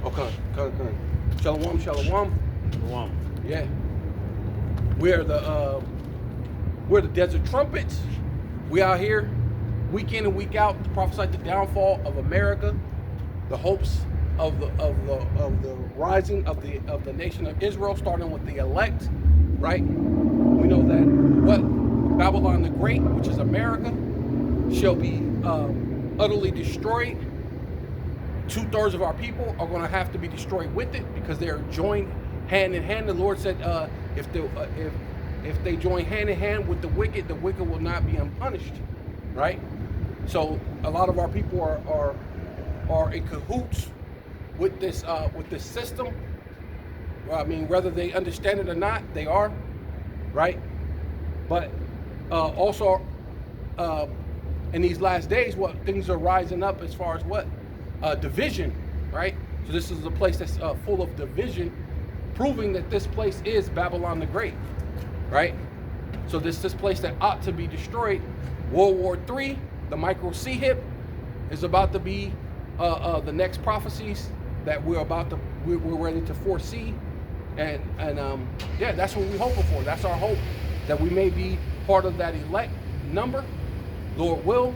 Okay, come. Shalom. Shalom. Yeah. We're the Desert Trumpets. We out here week in and week out to prophesy the downfall of America, the hopes of the rising of the nation of Israel, starting with the elect, right? We know that what Babylon the Great, which is America, shall be utterly destroyed. 2/3 of our people are going to have to be destroyed with it because they are joined hand in hand. The Lord said, if they join hand in hand with the wicked will not be unpunished, right? So a lot of our people are in cahoots with this system. I mean, whether they understand it or not, they are, right? But also in these last days, what things are rising up as far as what division, right? So this is a place that's full of division, proving that this place is Babylon the Great, right? So this place that ought to be destroyed. World War III, the micro C-hip, is about to be the next prophecies that we're ready to foresee, and yeah, that's what we're hoping for. That's our hope, that we may be part of that elect number, Lord will.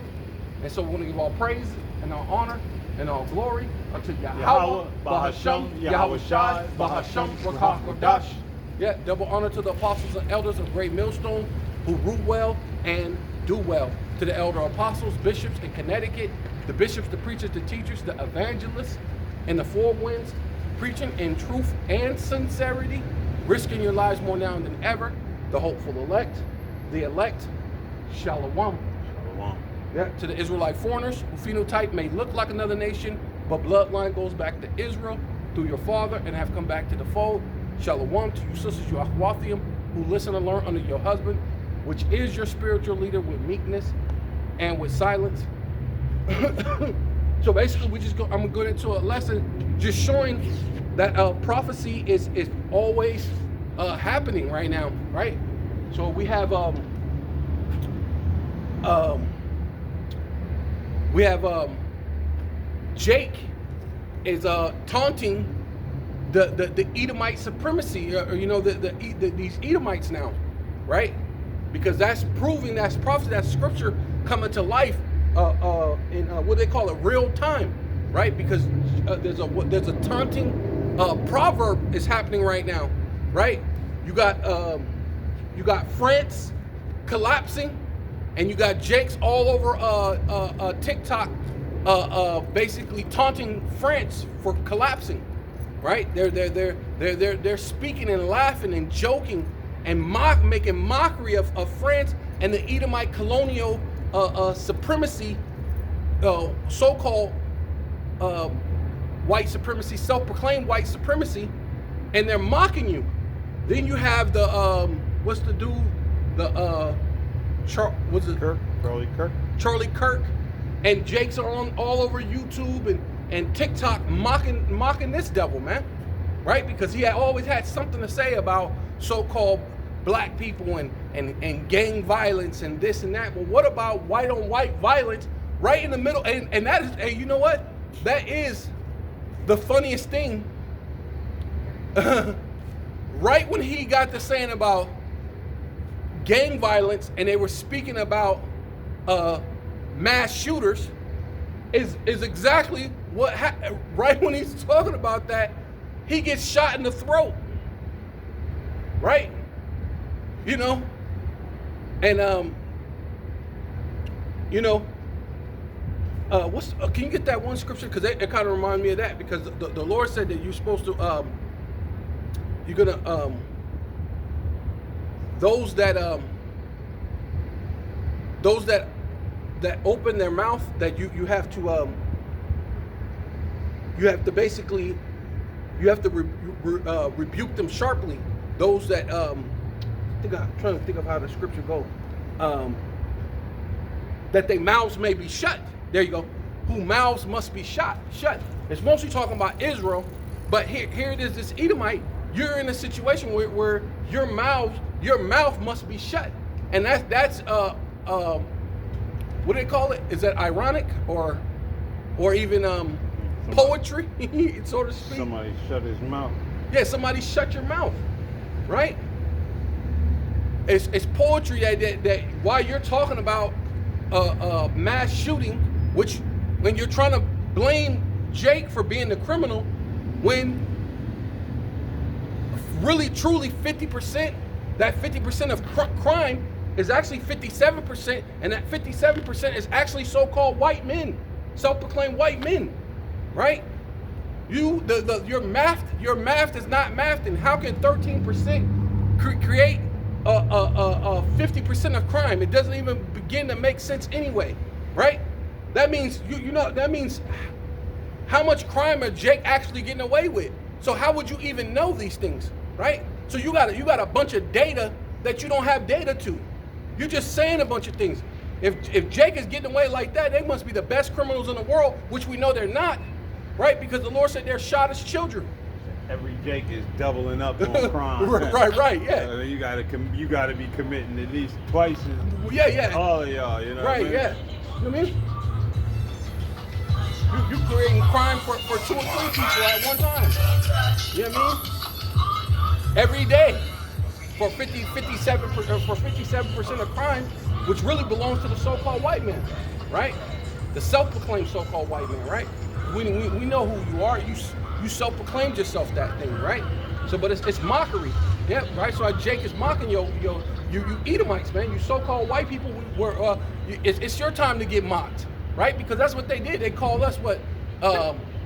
And so we're going to give all praise and all honor and all glory unto Yahweh, Bahashem, Yahweh Shai, Bahashem, Rakah Kodash. Yeah, double honor to the apostles and elders of Great Millstone who rule well and do well. To the elder apostles, bishops in Connecticut, the bishops, the preachers, the teachers, the evangelists, and the four winds, preaching in truth and sincerity, risking your lives more now than ever. The hopeful elect, the elect, Shalom. Shalom. Yeah, to the Israelite foreigners who phenotype may look like another nation, but bloodline goes back to Israel through your father and have come back to the fold. Shalom to you sisters, you Ahwathium, who listen and learn under your husband, which is your spiritual leader, with meekness and with silence. So basically, I'm going into a lesson just showing that prophecy is always happening right now, right? So we have Jake is taunting the Edomite supremacy, or these Edomites now, right? Because that's proving that's prophecy, that's scripture coming to life in what they call it, real time, right? Because there's a taunting proverb is happening right now, right? You got France collapsing, and you got Jakes all over TikTok basically taunting France for collapsing, right? They're speaking and laughing and joking and making mockery of France and the Edomite colonial supremacy, so-called white supremacy, self-proclaimed white supremacy, and they're mocking you. Then you have the what's the dude, the Charlie Kirk, and Jake's are on all over YouTube and TikTok mocking this devil, man, right? Because he always had something to say about so-called black people and gang violence and this and that. But what about white on white violence right in the middle? And that is, and you know what? That is the funniest thing. Right when he got to saying about gang violence and they were speaking about mass shooters, is exactly what right when he's talking about that, he gets shot in the throat, right? You know, and can you get that one scripture, because it kind of reminds me of that, because the Lord said that you're supposed to you're gonna those that open their mouth, that you have to basically rebuke them sharply. Those that I'm trying to think of how the scripture goes, that their mouths may be shut. There you go. Who mouths must be shut. It's mostly talking about Israel, but here it is, this Edomite. You're in a situation where your mouth must be shut, and that's what do they call it? Is that ironic or even poetry, so to speak. Somebody shut his mouth. Yeah, somebody shut your mouth, right? It's poetry that while you're talking about mass shooting, which when you're trying to blame Jake for being the criminal, when really truly 50%, that 50% of crime is actually 57%, and that 57% is actually so-called white men, self-proclaimed white men, right? Your math is not math, and how can 13% create 50% of crime? It doesn't even begin to make sense anyway, right? That means that means how much crime are Jake actually getting away with? So how would you even know these things, right? So you got a bunch of data that you don't have data to. You're just saying a bunch of things. If Jake is getting away like that, they must be the best criminals in the world, which we know they're not, right? Because the Lord said they're shot as children. Every Jake is doubling up on crime. right, yeah. You gotta be committing at least twice as Yeah. all of y'all, you know. Right, what I mean? yeah. You know what I mean? You creating crime for 2 or 3 people at one time. You know what I mean? Every day for 57% of crime, which really belongs to the so-called white man, right? The self-proclaimed so-called white man, right? We know who you are. You self-proclaimed yourself that thing, right? So, but it's mockery, yeah, right? So Jake is mocking you Edomites, man. You so-called white people. It's your time to get mocked, right? Because that's what they did. They called us what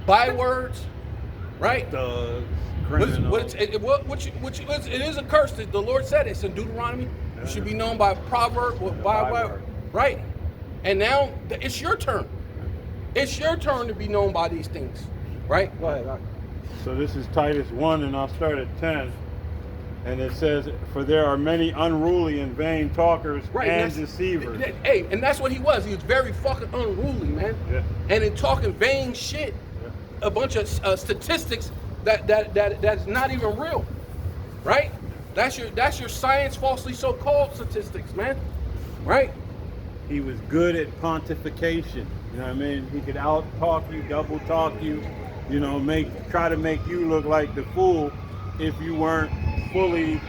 bywords, right? Thugs, criminals. It is a curse. The Lord said it's in Deuteronomy. You should be known by proverb, right? And now it's your turn. It's your turn to be known by these things, right? Go ahead. So this is Titus 1, and I'll start at 10. And it says, "For there are many unruly and vain talkers and deceivers." Hey, and that's what he was. He was very fucking unruly, man. Yeah. And in talking vain shit, a bunch of statistics that's not even real, right? That's your science falsely so-called statistics, man, right? He was good at pontification. You know what I mean? He could out-talk you, double-talk you, you know, try to make you look like the fool if you weren't fully,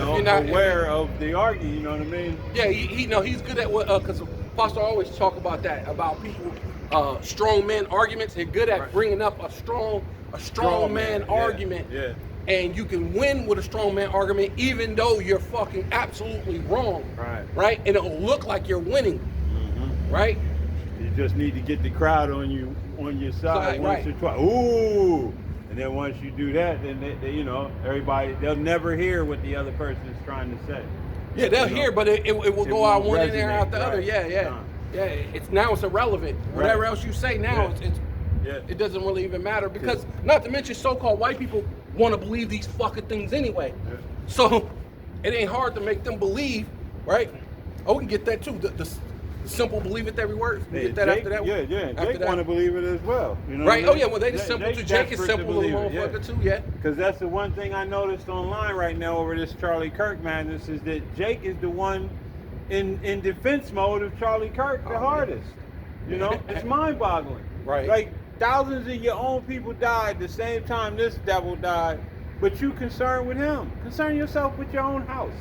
aware of the argument. You know what I mean? Yeah, he's good at what, because Pastor always talk about that, about people, strong man arguments. They're good at bringing up a strong man argument. Yeah. And you can win with a strong man argument even though you're fucking absolutely wrong. Right? And it'll look like you're winning. Mm-hmm. Right? You just need to get the crowd on your side once or twice. Ooh! And then once you do that, then they everybody, they'll never hear what the other person is trying to say. Yeah, they'll hear, but it will go out one in there, out the other. Right. Yeah. It's irrelevant. Whatever else you say now, it doesn't really even matter, because not to mention so-called white people want to believe these fucking things anyway. Yeah. So it ain't hard to make them believe, right? Oh, we can get that too. The simple believe it every word. We get that Jake, after that. Yeah. Jake want to believe it as well. You know right? What I mean? Oh yeah. Well, they just simple too. Jake is simple little motherfucker too. Yeah. Because that's the one thing I noticed online right now over this Charlie Kirk madness is that Jake is the one in defense mode of Charlie Kirk the hardest. You know, it's mind-boggling. Right. Like thousands of your own people died the same time this devil died, but you concerned with him. Concern yourself with your own house.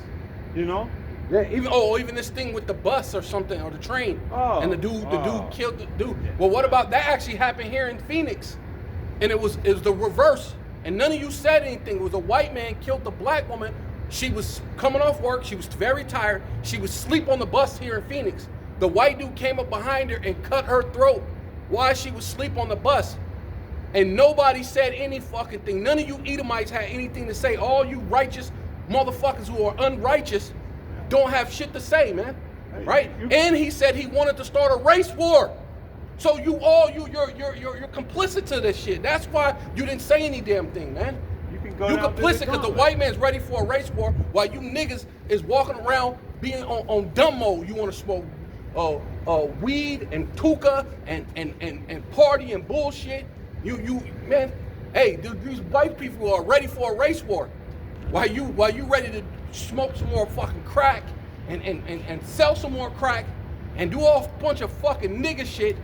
You know. Yeah, even this thing with the bus or something, or the train, and the dude killed the dude. Well, what about that? Actually happened here in Phoenix, and it was the reverse. And none of you said anything. It was a white man killed the black woman. She was coming off work. She was very tired. She was asleep on the bus here in Phoenix. The white dude came up behind her and cut her throat while she was asleep on the bus. And nobody said any fucking thing. None of you Edomites had anything to say. All you righteous motherfuckers who are unrighteous don't have shit to say, man. Right? And he said he wanted to start a race war. So you're complicit to this shit. That's why you didn't say any damn thing, man. You complicit because the white man's ready for a race war while you niggas is walking around being on dumb mode. You want to smoke weed and hookah and party and bullshit. You man, hey, dude, these white people are ready for a race war. While you ready to smoke some more fucking crack and sell some more crack and do a bunch of fucking nigga shit,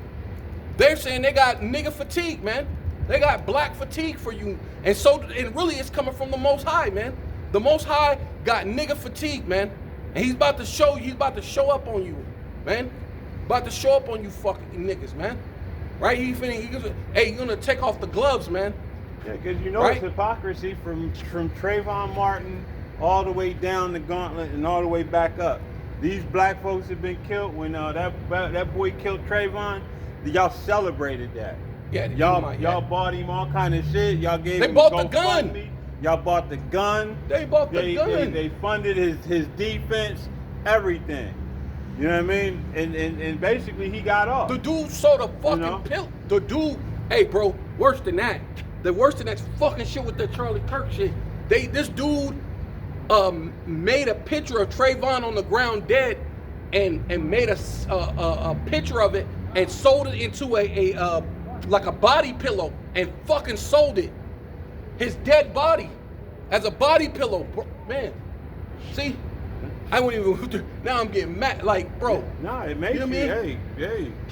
they're saying they got nigga fatigue, man. They got black fatigue for you. And really it's coming from the Most High, man. The Most High got nigga fatigue, man. And he's about to show up on you, man. About to show up on you fucking niggas, man. Right? Hey, you're gonna take off the gloves, man. Yeah, because you know right? It's hypocrisy from Trayvon Martin all the way down the gauntlet and all the way back up. These black folks have been killed. When that boy killed Trayvon, y'all celebrated that. Yeah, y'all bought him all kind of shit. Y'all gave him bought the gun. Y'all bought the gun. They bought the gun. They funded his defense, everything. You know what I mean? And basically he got off. The dude sold a fucking pill. The dude, hey bro, worse than that. The worse than that fucking shit with the Charlie Kirk shit. This dude made a picture of Trayvon on the ground dead and made a picture of it and sold it into a like a body pillow and fucking sold it. His dead body as a body pillow, bro. Man. See? I wouldn't even. Now I'm getting mad. Like, bro. Nah, it makes you. Hey.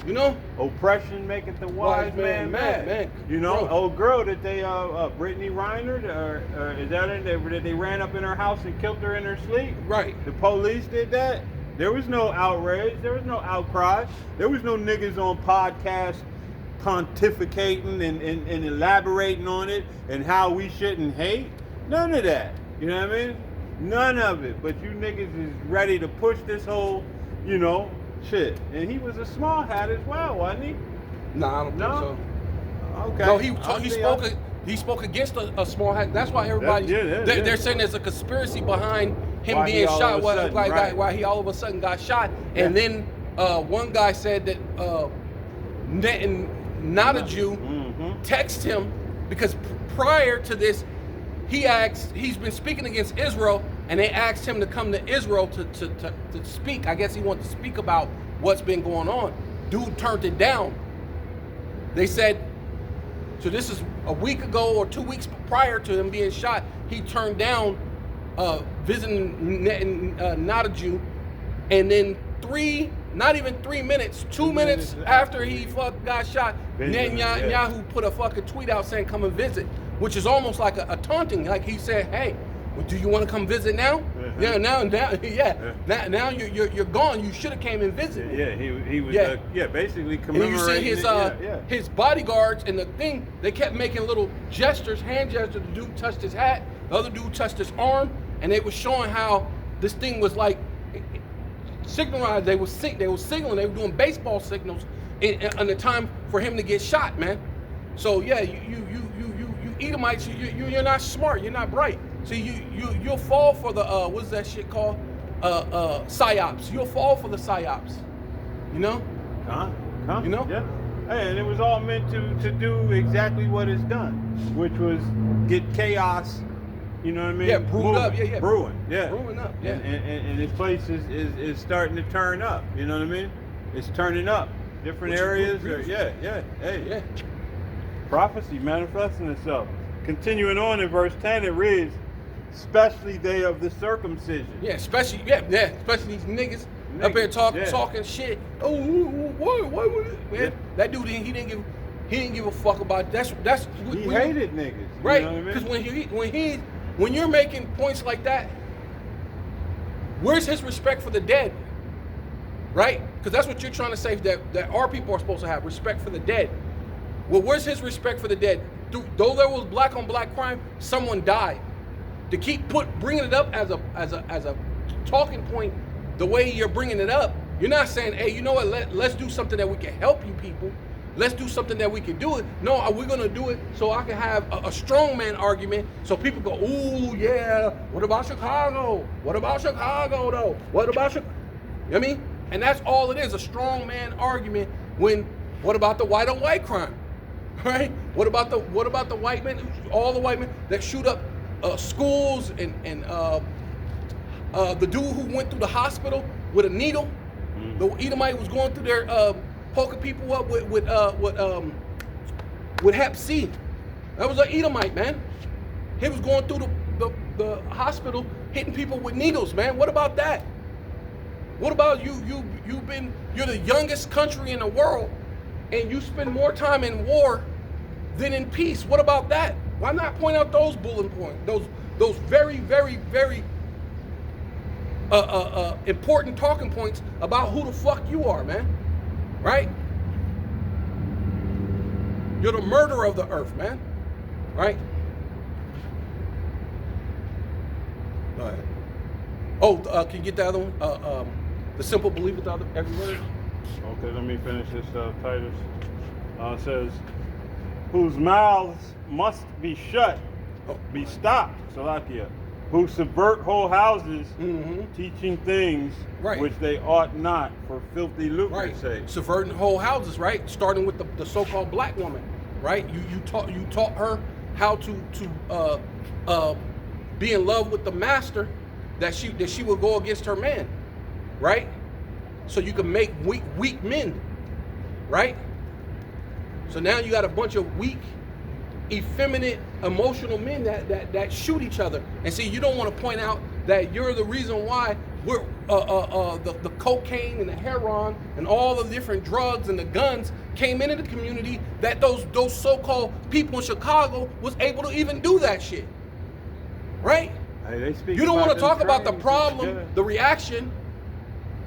You know? Oppression maketh the wise man mad. Man. You know, bro. Old girl that they, Brittany Reiner, or is that in there? That they ran up in her house and killed her in her sleep. Right. The police did that. There was no outrage. There was no outcry. There was no niggas on podcasts pontificating and elaborating on it and how we shouldn't hate. None of that. You know what I mean? None of it. But you niggas is ready to push this whole, shit. And he was a small hat as well, wasn't he? Nah, I don't think so. Okay. No, he spoke against a small hat. That's why everybody they're saying there's a conspiracy behind him being shot. Why he all of a sudden got shot. Yeah. And then one guy said that not a Jew texted him because prior to this he's been speaking against Israel, and they asked him to come to Israel to speak. I guess he wanted to speak about what's been going on. Dude turned it down. They said, so this is a week ago or 2 weeks prior to him being shot, he turned down visiting not a Jew, and then not even 3 minutes, 2 minutes after he got shot, Netanyahu put a fucking tweet out saying come and visit, which is almost like a taunting. Like he said, hey, well, do you want to come visit now? Yeah, now, now you're gone. You should have came and visited. Yeah, he was basically commemorating. And you see his bodyguards and the thing, they kept making little gestures, hand gestures. The dude touched his hat, the other dude touched his arm, and they were showing how this thing was like signalized. They were signaling. They were doing baseball signals in the time for him to get shot, man. So yeah, you Edomites, you're not smart. You're not bright. So you'll fall for the what's that shit called? Psyops. You'll fall for the psyops. You know? You know? Yeah. Hey, and it was all meant to do exactly what it's done, which was get chaos. You know what I mean? Yeah, brewing up. Brewing up. Yeah. And this place is starting to turn up. You know what I mean? It's turning up. Different areas. Hey. Prophecy manifesting itself. Continuing on in verse 10, it reads, especially day of the circumcision. Yeah, especially these niggas up here talking shit. Oh, what was it? Man, that dude he didn't give a fuck about he hated niggas. Right? You know what I mean? Because when you're making points like that, where's his respect for the dead? Right? Because that's what you're trying to say, that our people are supposed to have respect for the dead. Well, where's his respect for the dead? Though there was black on black crime, someone died. To keep bringing it up as a talking point, the way you're bringing it up, you're not saying, hey, you know what? Let's do something that we can help you people. Let's do something that we can do it. No, we're gonna do it so I can have a strongman argument, so people go, ooh, yeah. What about Chicago? What about Chicago though? What about Chicago? You know what I mean? And that's all it is, a strongman argument. What about the white on white crime? Right? What about the white men? All the white men that shoot up schools and the dude who went through the hospital with a needle. The Edomite was going through there poking people up with Hep C. That was an Edomite, man. He was going through the hospital hitting people with needles, man. What about that? What about you? You're the youngest country in the world, and you spend more time in war than in peace. What about that? Why not point out those bullet points? Those very, very, very important talking points about who the fuck you are, man. Right? You're the murderer of the earth, man. Right? Go ahead. Oh, can you get the other one? The simple belief without every word. Okay, let me finish this, Titus. It says, whose mouths must be shut, be stopped, Salakia, who subvert whole houses, teaching things which they ought not for filthy lucre's sake. Subverting whole houses, right? Starting with the so-called black woman, right? You taught her how to be in love with the master, that she would go against her man, right? So you can make weak men, right? So now you got a bunch of weak, effeminate, emotional men that shoot each other. And see, you don't want to point out that you're the reason why we're the cocaine and the heroin and all the different drugs and the guns came into the community, that those so-called people in Chicago was able to even do that shit, right? Hey, you don't want to talk about the problem, the reaction,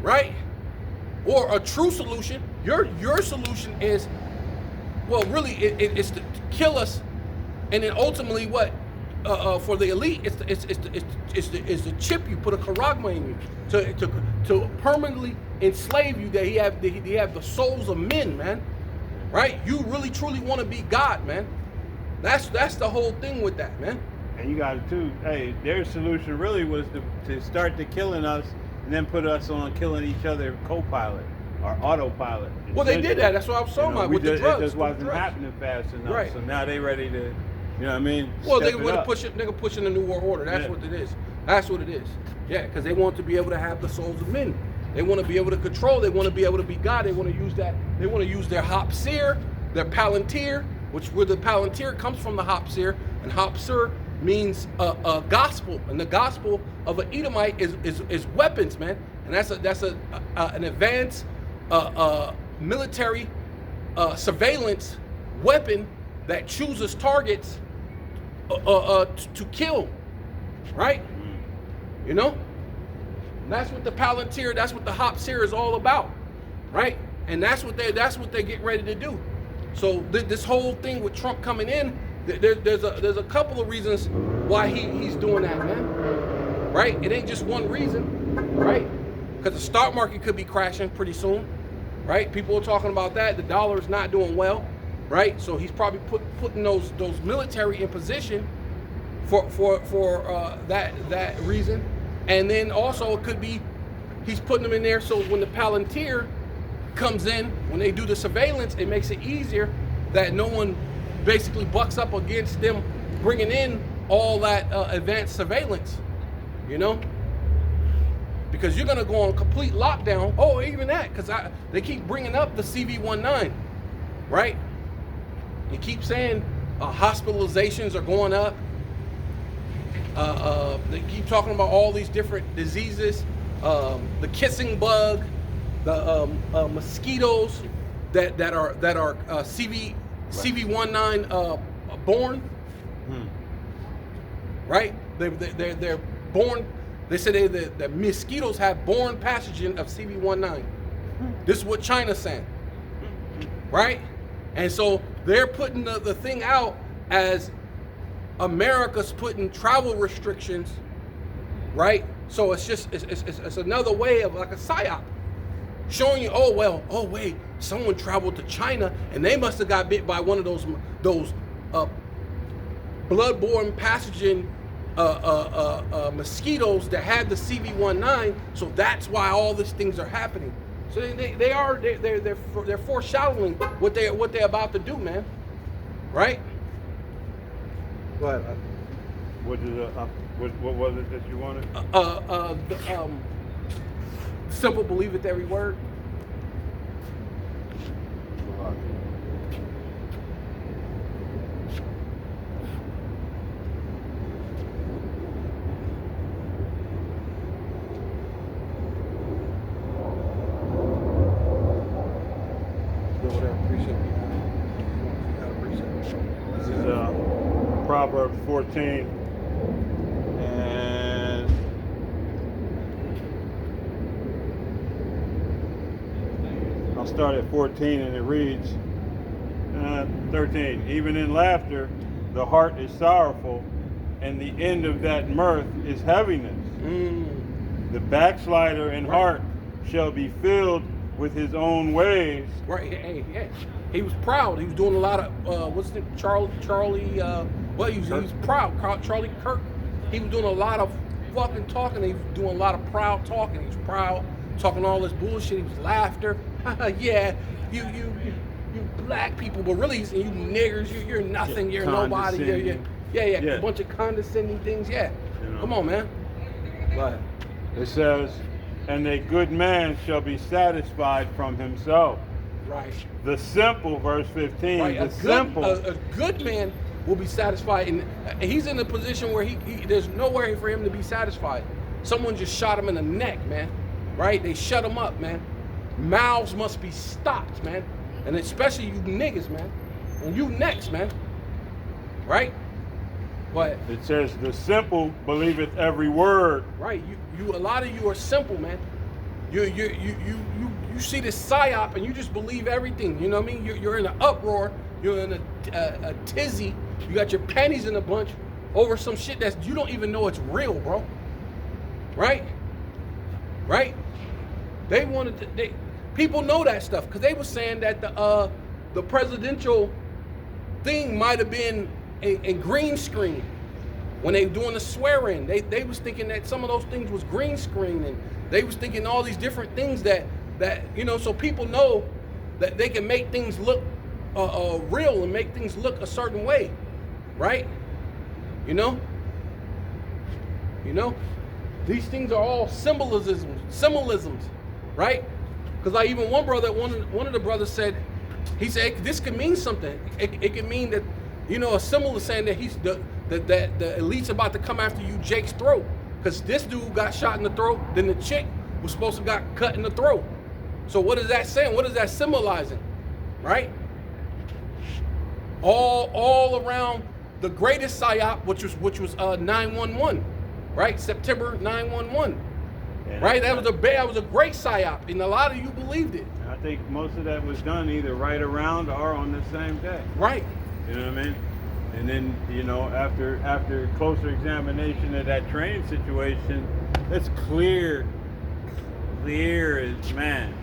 right? Or a true solution. Your solution is, well, really, it's to kill us, and then ultimately, what? For the elite, it's the chip you, put a charagma in you to permanently enslave you. That he have the souls of men, man. Right? You really truly want to be God, man. That's the whole thing with that, man. And you got it too. Hey, their solution really was to start to killing us and then put us on killing each other co-pilot or autopilot. Well, they did that. That's what I was talking about with the drugs. It just wasn't happening fast enough. Right. So now they ready to, you know what I mean? Well, they want to push it. Nigga pushing the new world order. That's what it is. That's what it is. Yeah, because they want to be able to have the souls of men. They want to be able to control. They want to be able to be God. They want to use that. They want to use their Hopseer, their Palantir, where the Palantir comes from the Hopseer, and Hopseer means a gospel, and the gospel of an Edomite is weapons, man. And that's an advanced military surveillance weapon that chooses targets to kill, right? You know, and that's what the Palantir, that's what the Hopseer is all about, right? And that's what they get ready to do. So this whole thing with Trump coming in, there's a couple of reasons why he's doing that, man. Right? It ain't just one reason, right? Because the stock market could be crashing pretty soon, right? People are talking about that. The dollar's not doing well, right? So he's probably putting those military in position for that reason. And then also it could be he's putting them in there so when the Palantir comes in, when they do the surveillance, it makes it easier that no one basically bucks up against them bringing in all that advanced surveillance, you know? Because you're gonna go on complete lockdown. Oh, even that, because they keep bringing up the CV-19, right? You keep saying hospitalizations are going up. They keep talking about all these different diseases, the kissing bug, the mosquitoes that are CV-19 born, right? They're born. They say the mosquitoes have born pathogen of CV-19. This is what China's saying, right? And so they're putting the thing out as America's putting travel restrictions, right? So it's another way of like a psyop, showing you, oh wait, someone traveled to China and they must have got bit by one of those bloodborne pathogen mosquitoes that had the CV-19. So that's why all these things are happening. So they're foreshadowing what they're about to do, man. Right? Go ahead. What was it that you wanted? Simple, believe it every word. is Proverbs 14. And I'll start at 14, and it reads 13. Even in laughter, the heart is sorrowful, and the end of that mirth is heaviness. The backslider in heart shall be filled with his own ways. Right. Hey. He was proud. He was doing a lot of what's the Charlie? He was proud. Charlie Kirk. He was doing a lot of fucking talking. He was doing a lot of proud talking. He was proud, talking all this bullshit. He was laughter. Yeah, you black people, but really, you niggers, you're nothing. You're nobody. Yeah. A bunch of condescending things. Yeah. You know. Come on, man. Go ahead. It says, and a good man shall be satisfied from himself. Right. The simple, verse 15. Right. A good man will be satisfied, and he's in a position where he there's nowhere for him to be satisfied. Someone just shot him in the neck, man. Right? They shut him up, man. Mouths must be stopped, man. And especially you niggas, man. And you next, man. Right? What? It says, the simple believeth every word. Right. You a lot of you are simple, man. You see this psyop and you just believe everything. You know what I mean? You're in an uproar. You're in a tizzy. You got your panties in a bunch over some shit that you don't even know it's real, bro. Right? Right? They wanted to. People know that stuff because they were saying that the presidential thing might have been a green screen when they were doing the swearing. They was thinking that some of those things was green screen, and they was thinking all these different things that so people know that they can make things look real and make things look a certain way, right? You know, these things are all symbolisms, right? Because like even one of the brothers said, he said this could mean something. It could mean that a symbol is saying that he's the elite's about to come after you, Jake's throat, because this dude got shot in the throat, then the chick was supposed to got cut in the throat. So what is that saying? What is that symbolizing? Right? All around the greatest psyop, which was 9/11, right? September 9/11. Yeah, right? That was a great psyop, and a lot of you believed it. I think most of that was done either right around or on the same day. Right. You know what I mean? And then, after closer examination of that training situation, it's clear as man.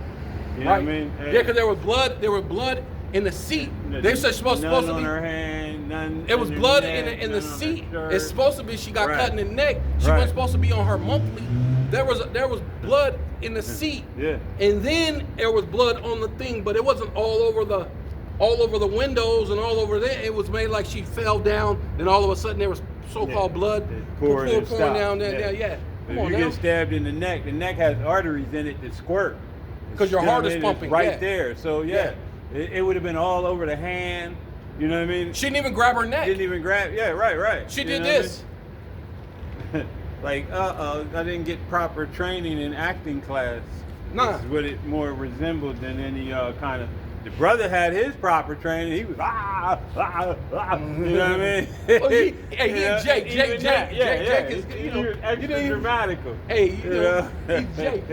You know what I mean? Hey. Yeah, because there was blood in the seat. They said supposed to on be her hand, none. It was blood in the seat. It's supposed to be she got cut in the neck. She wasn't supposed to be on her monthly. There was blood in the seat. Yeah. And then there was blood on the thing, but it wasn't all over the windows and all over there. It was made like she fell down, then all of a sudden there was so-called blood pouring down there. Yeah. If you get stabbed in the neck has arteries in it that squirt. Because your heart is pumping. Right there. So it would have been all over the hand. You know what I mean? She didn't even grab her neck. Didn't even grab. Yeah, right. She did this. Like, I didn't get proper training in acting class. Nah. This is what it more resembled than any kind of. The brother had his proper training. He was you know what I mean? Jake is extra dramatical. Hey, he's Jake.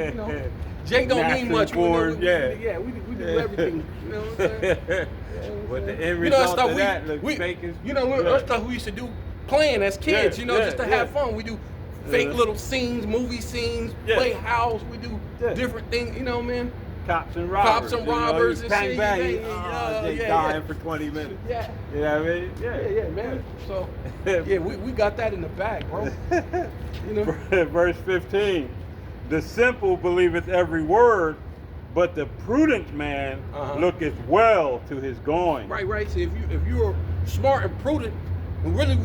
Jake don't mean much. We do everything. You know what I'm saying? But the end result of that looks fake as. That's stuff we used to do playing as kids. Just to have fun. We do fake little scenes, movie scenes, play house. We do different things. You know, man. Cops and robbers and bang, shit. Bang. Dying for 20 minutes. Yeah. You know what I mean? Yeah, man. So, we got that in the bag, bro. Verse 15. The simple believeth every word, but the prudent man looketh well to his going. Right. So if you are smart and prudent, really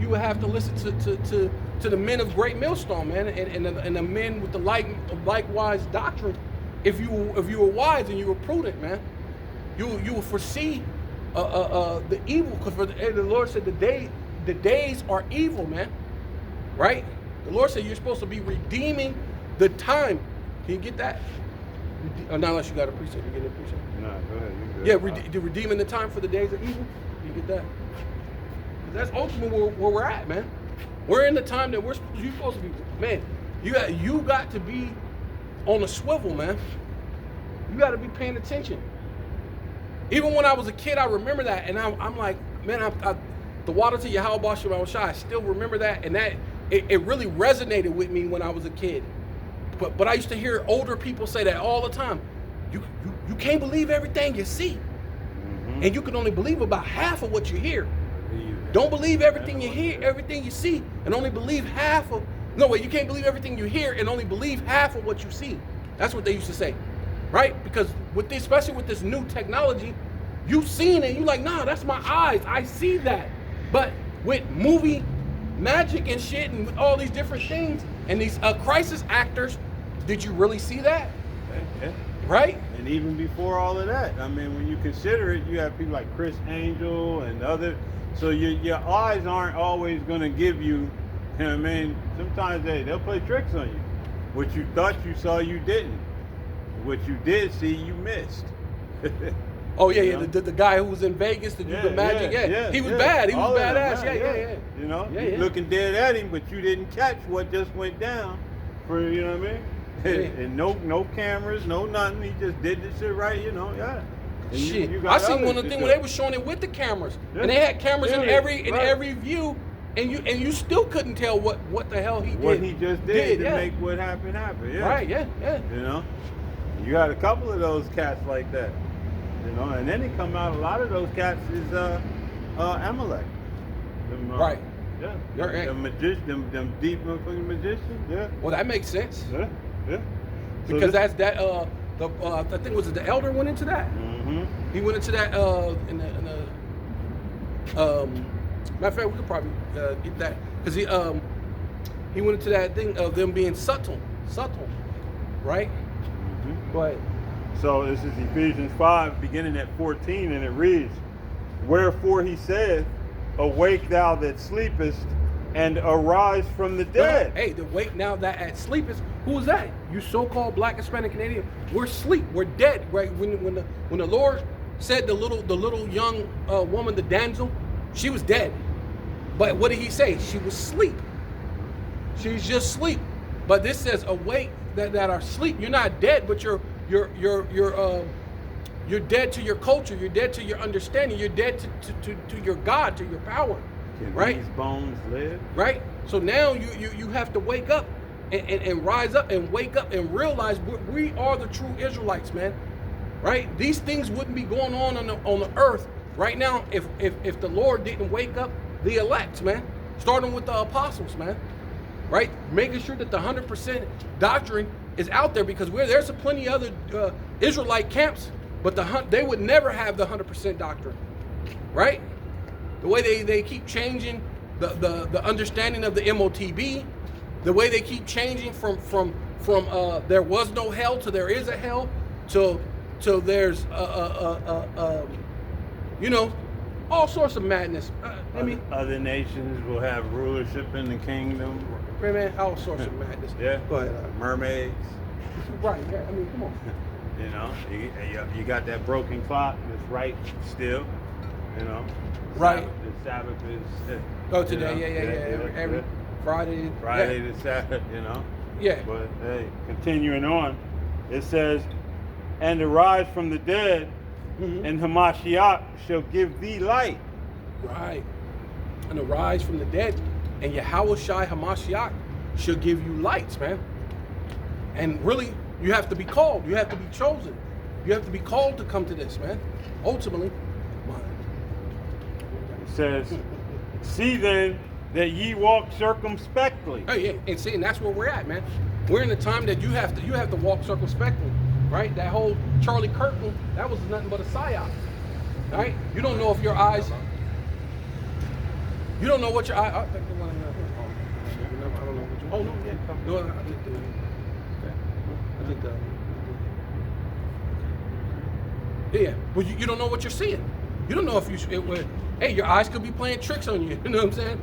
you would have to listen to the men of Great Millstone, man, and the men with the likewise doctrine. If you were wise and you were prudent, man, you will foresee the evil, because the Lord said the days are evil, man. Right? The Lord said you're supposed to be redeeming the time. Can you get that? Not unless you got a precept. You get a precept. No, go ahead. You good. Yeah, redeeming the time for the days of evil. You get that? That's ultimately where we're at, man. We're in the time that you're supposed to be, man. You got to be on a swivel, man. You got to be paying attention. Even when I was a kid, I remember that, and I'm like, man, the water to Yahweh Shem Shai, I still remember that, and that it really resonated with me when I was a kid. But I used to hear older people say that all the time. You can't believe everything you see, and you can only believe about half of what you hear. Don't believe everything you hear, everything you see, and only believe half of. No way, you can't believe everything you hear and only believe half of what you see. That's what they used to say, right? Because with this, especially with this new technology, you've seen it. You're like, nah, that's my eyes. I see that. But with movie magic and shit, and with all these different things, and these crisis actors, did you really see that? Yeah. Right? And even before all of that, I mean, when you consider it, you have people like Chris Angel and other. So your eyes aren't always going to give you. You know what I mean? Sometimes they'll play tricks on you. What you thought you saw, you didn't. What you did see, you missed. Oh yeah, the guy who was in Vegas to do the magic. Yeah, he was bad. He was badass. Yeah. You know, you're looking dead at him, but you didn't catch what just went down. For you know what I mean? Yeah. And no cameras, no nothing. He just did this shit right. You know, yeah. And shit, I seen one of the things when they were showing it with the cameras, and they had cameras in every view. And you still couldn't tell what the hell he did. What he just did to make what happened happen. Yeah. Right. Yeah. You know, you got a couple of those cats like that. You know, and then they come out. A lot of those cats is Amalek. Them, right. Yeah. Right. Them deep motherfucking magicians. Yeah. Well, that makes sense. Yeah. Because I think was it the elder went into that. Mm-hmm. He went into that in the matter of fact, we could probably get that because he went into that thing of them being subtle, right? Mm-hmm. But so this is Ephesians 5, beginning at 14, and it reads, "Wherefore he saith, Awake thou that sleepest, and arise from the dead." Hey, the wake now that at sleepest. Who is that? You so-called Black, Hispanic, Canadian. We're asleep. We're dead. Right? When the Lord said the little young woman, the damsel, she was dead. But what did he say? She was asleep. She's just asleep. But this says awake that are asleep. You're not dead, but you're dead to your culture. You're dead to your understanding. You're dead to your God, to your power. Can right? these bones live? Right. So now you have to wake up and rise up and wake up and realize we are the true Israelites, man. Right? These things wouldn't be going on the earth right now if the Lord didn't wake up the elect, man. Starting with the apostles, man. Right? Making sure that the 100% doctrine is out there because there's plenty of other Israelite camps, but they would never have the 100% doctrine. Right? The way they keep changing the understanding of the MOTB, the way they keep changing from there was no hell to there is a hell to there's all sorts of madness. Other nations will have rulership in the kingdom. Man, all sorts of madness. Yeah. Go ahead. Mermaids. Right. Yeah. I mean, come on. You know, you got that broken clock that's right still. You know. Right. The Sabbath is. Go today. Yeah. Every Friday. Friday to Sabbath. You know. Yeah. But hey, continuing on, it says, "And arise from the dead, and Hamashiach shall give thee light." Right. And arise from the dead, and Yahweh Shai Hamashiach shall give you lights, man. And really, you have to be called. You have to be chosen. You have to be called to come to this, man. Ultimately. It says, "See then that ye walk circumspectly." Oh yeah, and that's where we're at, man. We're in the time that you have to walk circumspectly, right? That whole Charlie Kirk, that was nothing but a psyop, right? You don't know if your eyes. You don't know what your eye. I think the one. I don't know what you. Oh no, yeah. No, I think the. Yeah, but you don't know what you're seeing. You don't know if hey, your eyes could be playing tricks on you. You know what I'm saying?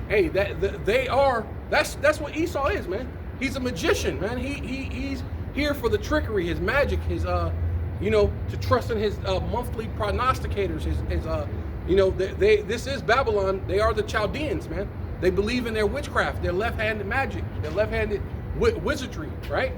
Hey, that's what Esau is, man. He's a magician, man. He's here for the trickery, his magic, his to trust in his monthly prognosticators, You know, this is Babylon. They are the Chaldeans, man. They believe in their witchcraft, their left-handed magic, their left-handed wizardry, right?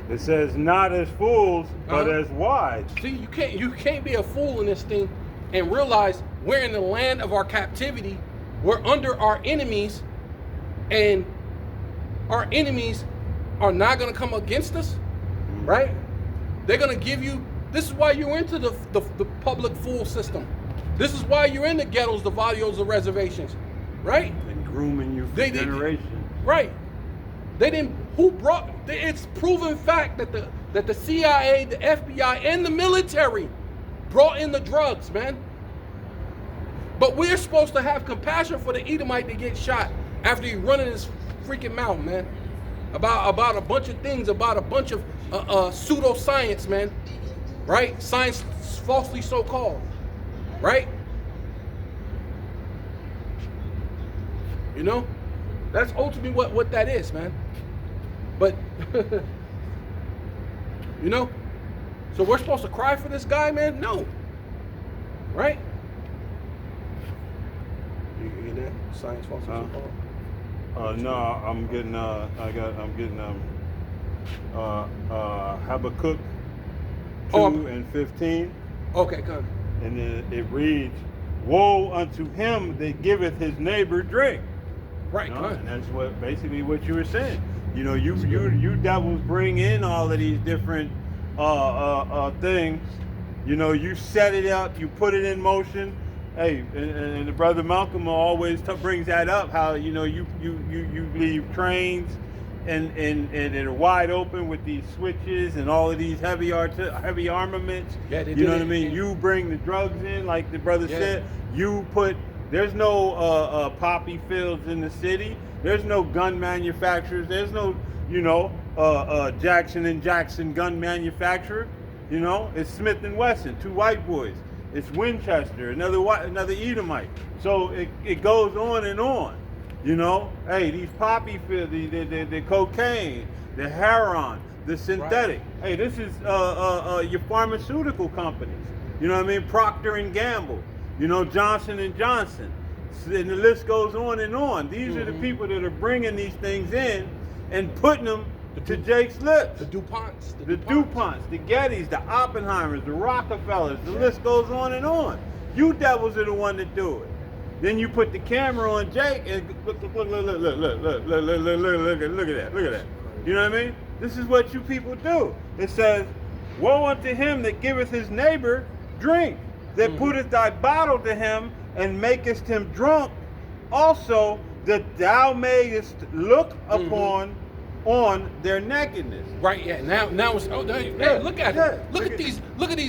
It says not as fools, but Uh-huh. as wise. See, you can't be a fool in this thing and realize we're in the land of our captivity. We're under our enemies, and our enemies are not going to come against us, right? They're going to give you. This is why you're into the public fool system. This is why you're in the ghettos, the barrios, the reservations, right? And grooming you for They- generations. Right. They didn't. Who brought? It's proven fact that the CIA, the FBI, and the military brought in the drugs, man. But we're supposed to have compassion for the Edomite that gets shot after he running his freaking mouth, man. About a bunch of things, about a bunch of pseudoscience, man. Right? Science falsely so called. Right? You know? That's ultimately what that is, man. But you know? So we're supposed to cry for this guy, man? No. Right? You get that? Science falsely so called? No, I'm getting Habakkuk 2 and 15. Okay, come. And then it reads, woe unto him that giveth his neighbor drink. Right, You know, come. and that's basically what you were saying. You know, you devils bring in all of these different things. You know, you set it up, you put it in motion. Hey, and the brother Malcolm always brings that up. How you know you leave trains and are wide open with these switches and all of these heavy armaments. Yeah, they you did know what it, I mean. yeah. You bring the drugs in, like the brother Yeah. said. You put. There's no poppy fields in the city. There's no gun manufacturers. There's no Jackson and Jackson gun manufacturer. You know, it's Smith and Wesson, two white boys. It's Winchester, another Edomite. So it goes on and on. You know, hey, these poppy fields, the cocaine, the heroin, the synthetic. Right. Hey, this is your pharmaceutical companies. You know what I mean? Procter and Gamble. You know, Johnson and Johnson. And the list goes on and on. These are the people that are bringing these things in and putting them to Jake's lips. The DuPonts. The DuPonts, the Gettys, the Oppenheimers, the Rockefellers. The list goes on and on. You devils are the one that do it. Then you put the camera on Jake and look at that. You know what I mean? This is what you people do. It says, woe unto him that giveth his neighbor drink, that putteth thy bottle to him and makest him drunk, also that thou mayest look upon their nakedness. Right, yeah. Now it's look at it. Look at these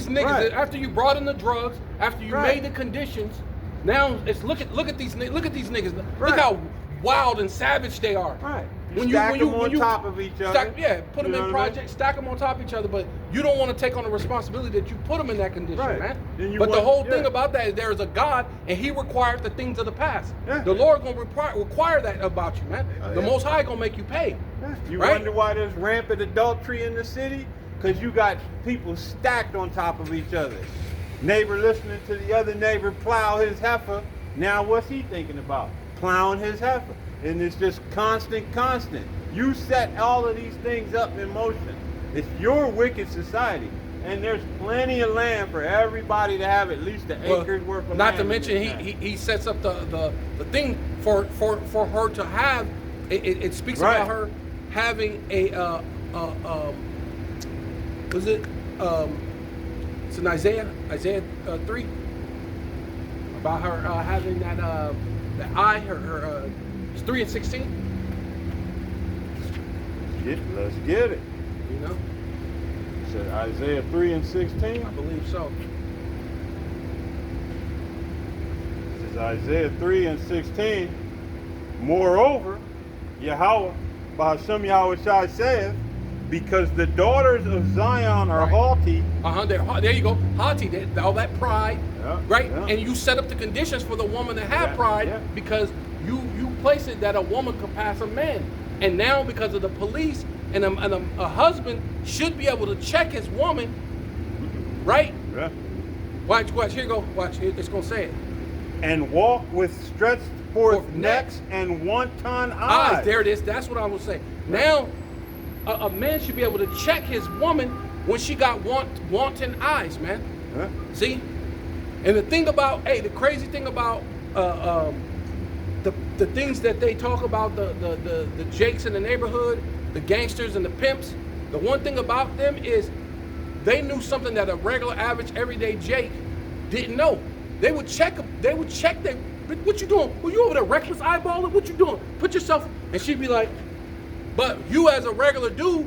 niggas. Right. After you brought in the drugs, after you made the conditions, now it's look at these niggas. Right. Look how wild and savage they are. Right. Stack them on top of each other. Put them in projects, stack them on top of each other, but you don't want to take on the responsibility that you put them in that condition, man. But the whole thing about that is there is a God, and He requires the things of the past. Yeah. The Lord gonna require that about you, man. The Most High gonna make you pay. Yeah. You right? wonder why there's rampant adultery in the city? Because you got people stacked on top of each other. Neighbor listening to the other neighbor plow his heifer. Now what's he thinking about? Plowing his heifer. And it's just constant. You set all of these things up in motion. It's your wicked society. And there's plenty of land for everybody to have at least an acre's worth of land. Not to mention he sets up the thing for her to have. It speaks about her having a was it it's in Isaiah 3 about her having that eye, her it's 3:16. Let's get it. You know? It said Isaiah 3:16. I believe so. This is Isaiah 3:16. Moreover, Yahweh, Bahashem Yahushua saith, because the daughters of Zion are haughty. There you go. Haughty, all that pride, right? Yeah. And you set up the conditions for the woman to have pride because you place it that a woman could pass a man. And now because of the police and a husband should be able to check his woman, right? Yeah. Watch, here you go. Watch, it's gonna say it. And walk with stretched forth Forth necks and wanton eyes. There it is. That's what I was saying. Now, a man should be able to check his woman when she got wanton eyes, man. Huh? See? And the thing about, the crazy thing about the things that they talk about, the Jakes in the neighborhood, the gangsters and the pimps, the one thing about them is they knew something that a regular, average, everyday Jake didn't know. They would check what you doing? Were you over there reckless eyeballing? What you doing? Put yourself, and she'd be like, but you as a regular dude,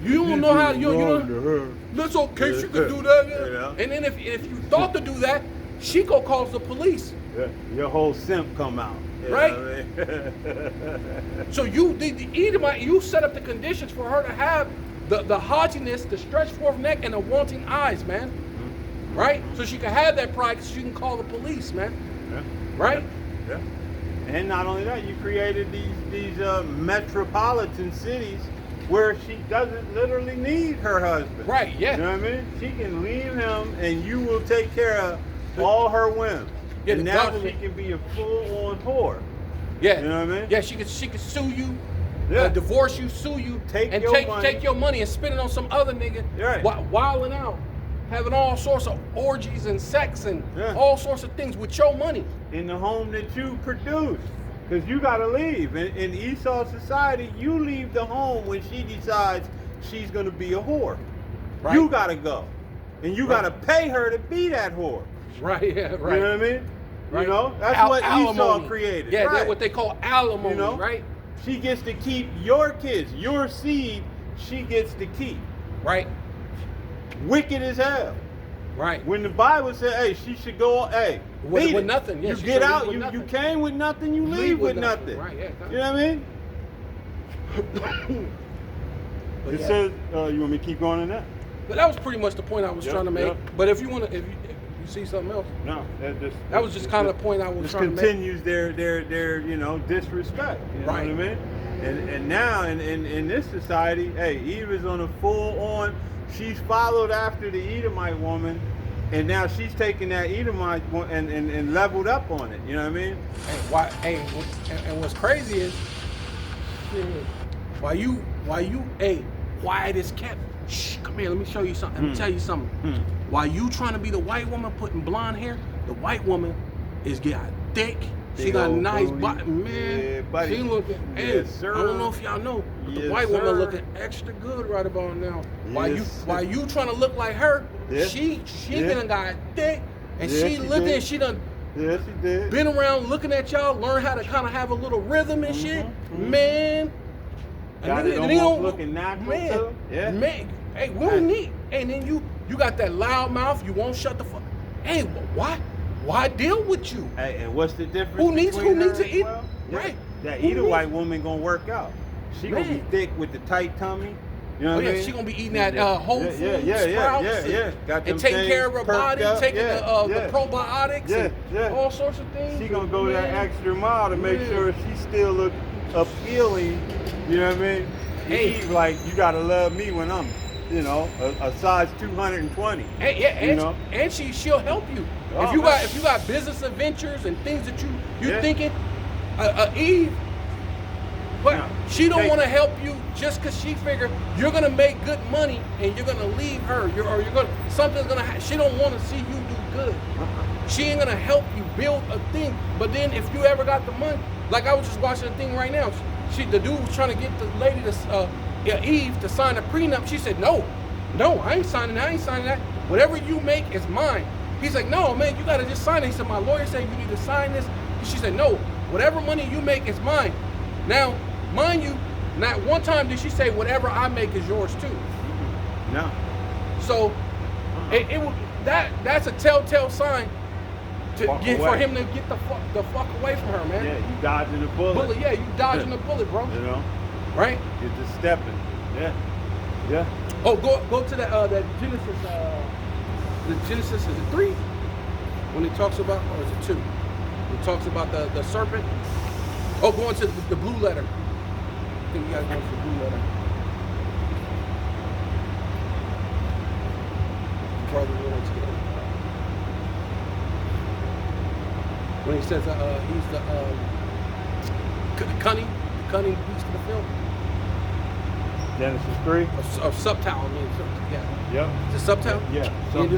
you don't know how, you know, that's okay, she could do that. Yeah. And then if you thought to do that, she go calls the police. Yeah. Your whole simp come out. Right? What I mean? So you set up the conditions for her to have the haughtiness, the stretched forth neck, and the wanting eyes, man. Mm-hmm. Right? So she can have that pride so she can call the police, man. Yeah. Right? Yeah. And not only that, you created these metropolitan cities where she doesn't literally need her husband. Right, yeah. You know what I mean? She can leave him and you will take care of all her whims. Yeah, and now she can be a full-on whore. Yeah. You know what I mean? Yeah, she could sue you, Yeah. divorce you, sue you, Take your money and spend it on some other nigga, right. Wilding out, having all sorts of orgies and sex and Yeah. all sorts of things with your money. In the home that you produce. Because you got to leave. In Esau society, you leave the home when she decides she's going to be a whore. Right. You got to go. And you Right. got to pay her to be that whore. Right, yeah, right. You know what I mean? Right. You know? That's what Esau created. Yeah, right. that's what they call alimony, You know? right? She gets to keep your kids, your seed, she gets to keep. Right, Wicked as hell. right. When the Bible said, hey, she should go, hey, beat With it. nothing, yeah. You she get should out, leave with you nothing. came with nothing, you leave with nothing. Right, yeah. You know what I mean? But It yeah. says, you want me to keep going in that? But that was pretty much the point I was Yep, trying to make. yep. But if you want to, if you see something else, No, that was just kind of the point I was This trying to make. continues their disrespect. You know Right. what I mean? And now in this society, hey, Eve is on a full on. She's followed after the Edomite woman, and now she's taking that Edomite one and leveled up on it. You know what I mean? And what's crazy is, why you, quiet as kept. Shh, come here, let me show you something. Let me tell you something. While you trying to be the white woman putting blonde hair, the white woman is getting thick. She Big got a old nice booty. body, man. Yeah, buddy. She looking. Hey, Yes, sir. I don't know if y'all know, but the Yes, white woman sir. looking extra good right about now. While Yes, you trying to look like her, Yeah. she Yeah. done got thick, and Yeah, she she looking. did. She done Yes, she did. been around looking at y'all, learn how to kind of have a little rhythm and shit, man. Got And it then almost looking natural, man, too. Yeah. man. Hey, we don't need. And then you got that loud mouth. You won't shut the fuck. Hey, why? Why deal with you? Hey, and what's the difference? Who needs between her to as eat? well? Right. That Who Edomite needs- woman gonna work out. She gonna be Man. thick with the tight tummy. You know Oh what I yeah, mean? she gonna be eating that Whole Foods sprouts Got them and taking things care of her perked body, up. taking Yeah, the yeah. probiotics Yeah, and yeah. all sorts of things. She gonna go that Man. extra mile to make Yeah. sure she still look appealing. You know what I mean? Hey. Eve, like you gotta love me when I'm, a size 220. And, yeah, You and, know? and she'll help you. Oh, if you man. got business adventures and things that you're Yeah. thinking, Eve, but Yeah. she don't Hey. want to help you just because she figure you're gonna make good money and you're gonna leave her. Something's gonna happen. She don't want to see you do good. She ain't gonna help you build a thing. But then if you ever got the money, like I was just watching a thing right now. The dude was trying to get the lady Eve to sign a prenup. She said, no, I ain't signing that. Whatever you make is mine. He's like, no, man, you gotta just sign it. He said, my lawyer said you need to sign this. She said, no, whatever money you make is mine. Now, mind you, not one time did she say whatever I make is yours too. No. So that's a telltale sign Walk for away. him to get the fuck away from her, man. Yeah, you dodging the bullet. Bullet, yeah, you dodging the bullet, bro. You know, Right? you're just stepping. Yeah. Yeah. Oh, go to that Genesis. The Genesis, is it 3? When he talks about, or is it 2? He talks about the serpent. Oh, going to the blue letter. I think you guys going to the blue letter. Brother Lawrence. when he says he's the cunning beast of the film. Genesis 3. Or subtile, I mean, yeah. Yep. Is it subtile? Yeah. Subtle.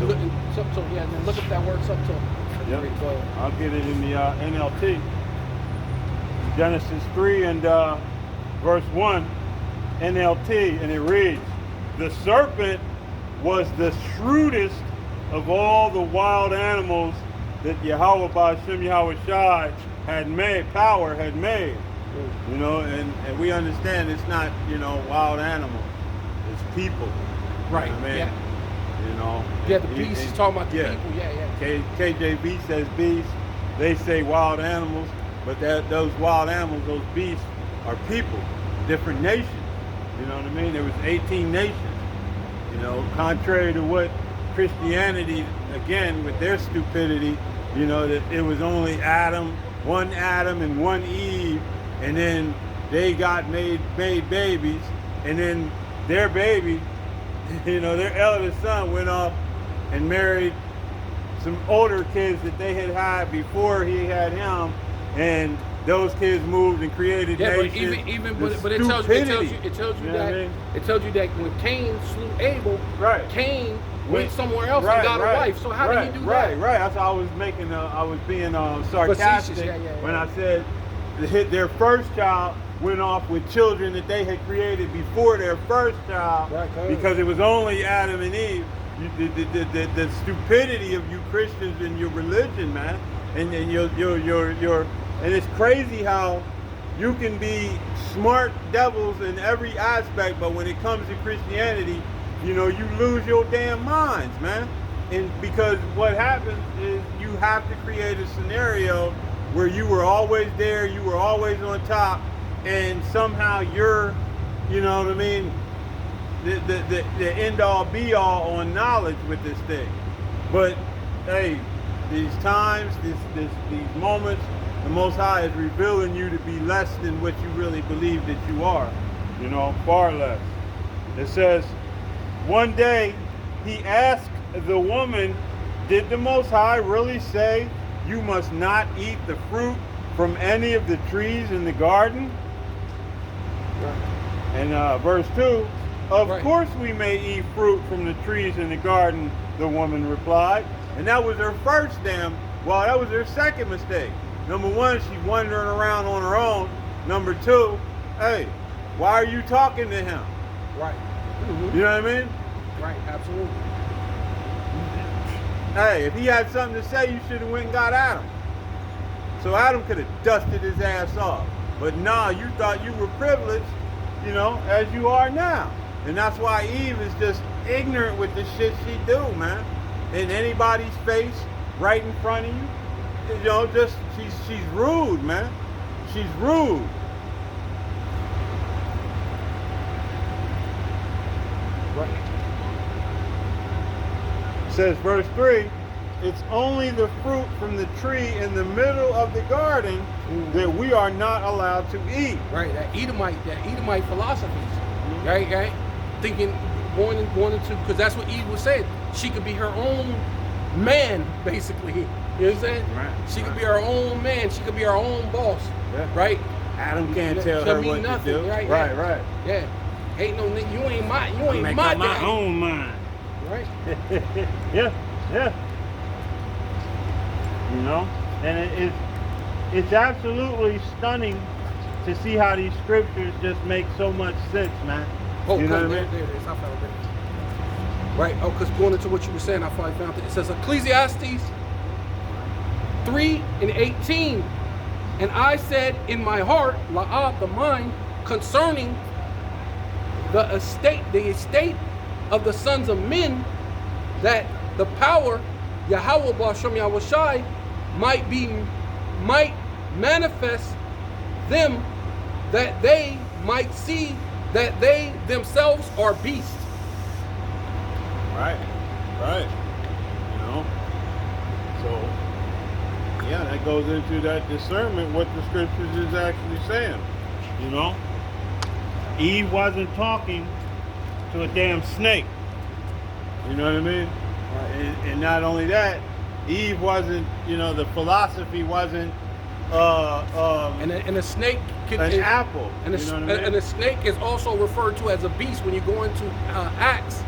Yeah, and then look up that word subtle. Yep. Go ahead. I'll get it in the NLT. Genesis 3 and verse 1, NLT, and it reads, "The serpent was the shrewdest of all the wild animals that Yahweh B'Shem Yahweh Shai had made. You know, and we understand it's not, wild animals. It's people. Right, You know what I mean? yeah. You know. Yeah, the beast is talking about the people. Yeah. KJV says beasts. They say wild animals, but those wild animals, those beasts, are people, different nations. You know what I mean? There was 18 nations. Contrary to what Christianity, again, with their stupidity, that it was only one Adam and one Eve, and then they got made babies, and then their baby, their eldest son went off and married some older kids that they had before he had him, and those kids moved and created nations. But it tells you that when Cain slew Abel, right. Cain went somewhere else and got a wife. So how did he do that? Right. That's how I was being sarcastic when I said their first child went off with children that they had created before their first child, because it was only Adam and Eve. The stupidity of you Christians and your religion, man, and your and it's crazy how you can be smart devils in every aspect, but when it comes to Christianity, you lose your damn minds, man. And because what happens is you have to create a scenario where you were always there, you were always on top, and somehow you're, the end all be all on knowledge with this thing. But hey, these times, these moments, the Most High is revealing you to be less than what you really believe that you are. Far less. It says, one day he asked the woman, "Did the Most High really say you must not eat the fruit from any of the trees in the garden?" Right. And verse 2, "Of course we may eat fruit from the trees in the garden," the woman replied. And that was her that was her second mistake. Number one, she's wandering around on her own. Number two, hey, why are you talking to him? Right. Mm-hmm. You know what I mean? Right, absolutely. Hey, if he had something to say, you should have went and got Adam. So Adam could have dusted his ass off. But nah, you thought you were privileged, as you are now. And that's why Eve is just ignorant with the shit she do, man. In anybody's face, right in front of you. She's rude, man. She's rude. Right. It says, verse 3, "It's only the fruit from the tree in the middle of the garden that we are not allowed to eat." Right, that Edomite philosophies. Right? Thinking, going into, because that's what Eve was saying. She could be her own man, basically. You know what I'm saying? Right. She could be her own man. She could be her own boss. Yeah. Right? Adam can't tell her what nothing, to do. Right. Yeah. Ain't no nigga. You ain't my my own mind. Right. Yeah. And it's absolutely stunning to see how these scriptures just make so much sense, man. Oh, you know what I mean? There it is. I found it. Right. Oh, because going into what you were saying, I finally found it. It says Ecclesiastes 3:18. "And I said in my heart," la'ab, the mind, "concerning the estate of the sons of men, that the power Yahweh B'Shem Yahweh Shai might manifest them, that they might see that they themselves are beasts." Right. So yeah, that goes into that discernment, what the scriptures is actually saying. Eve wasn't talking to a damn snake. You know what I mean? Right. And not only that, Eve wasn't, the philosophy wasn't And a snake an apple. And a snake is also referred to as a beast. When you go into Acts,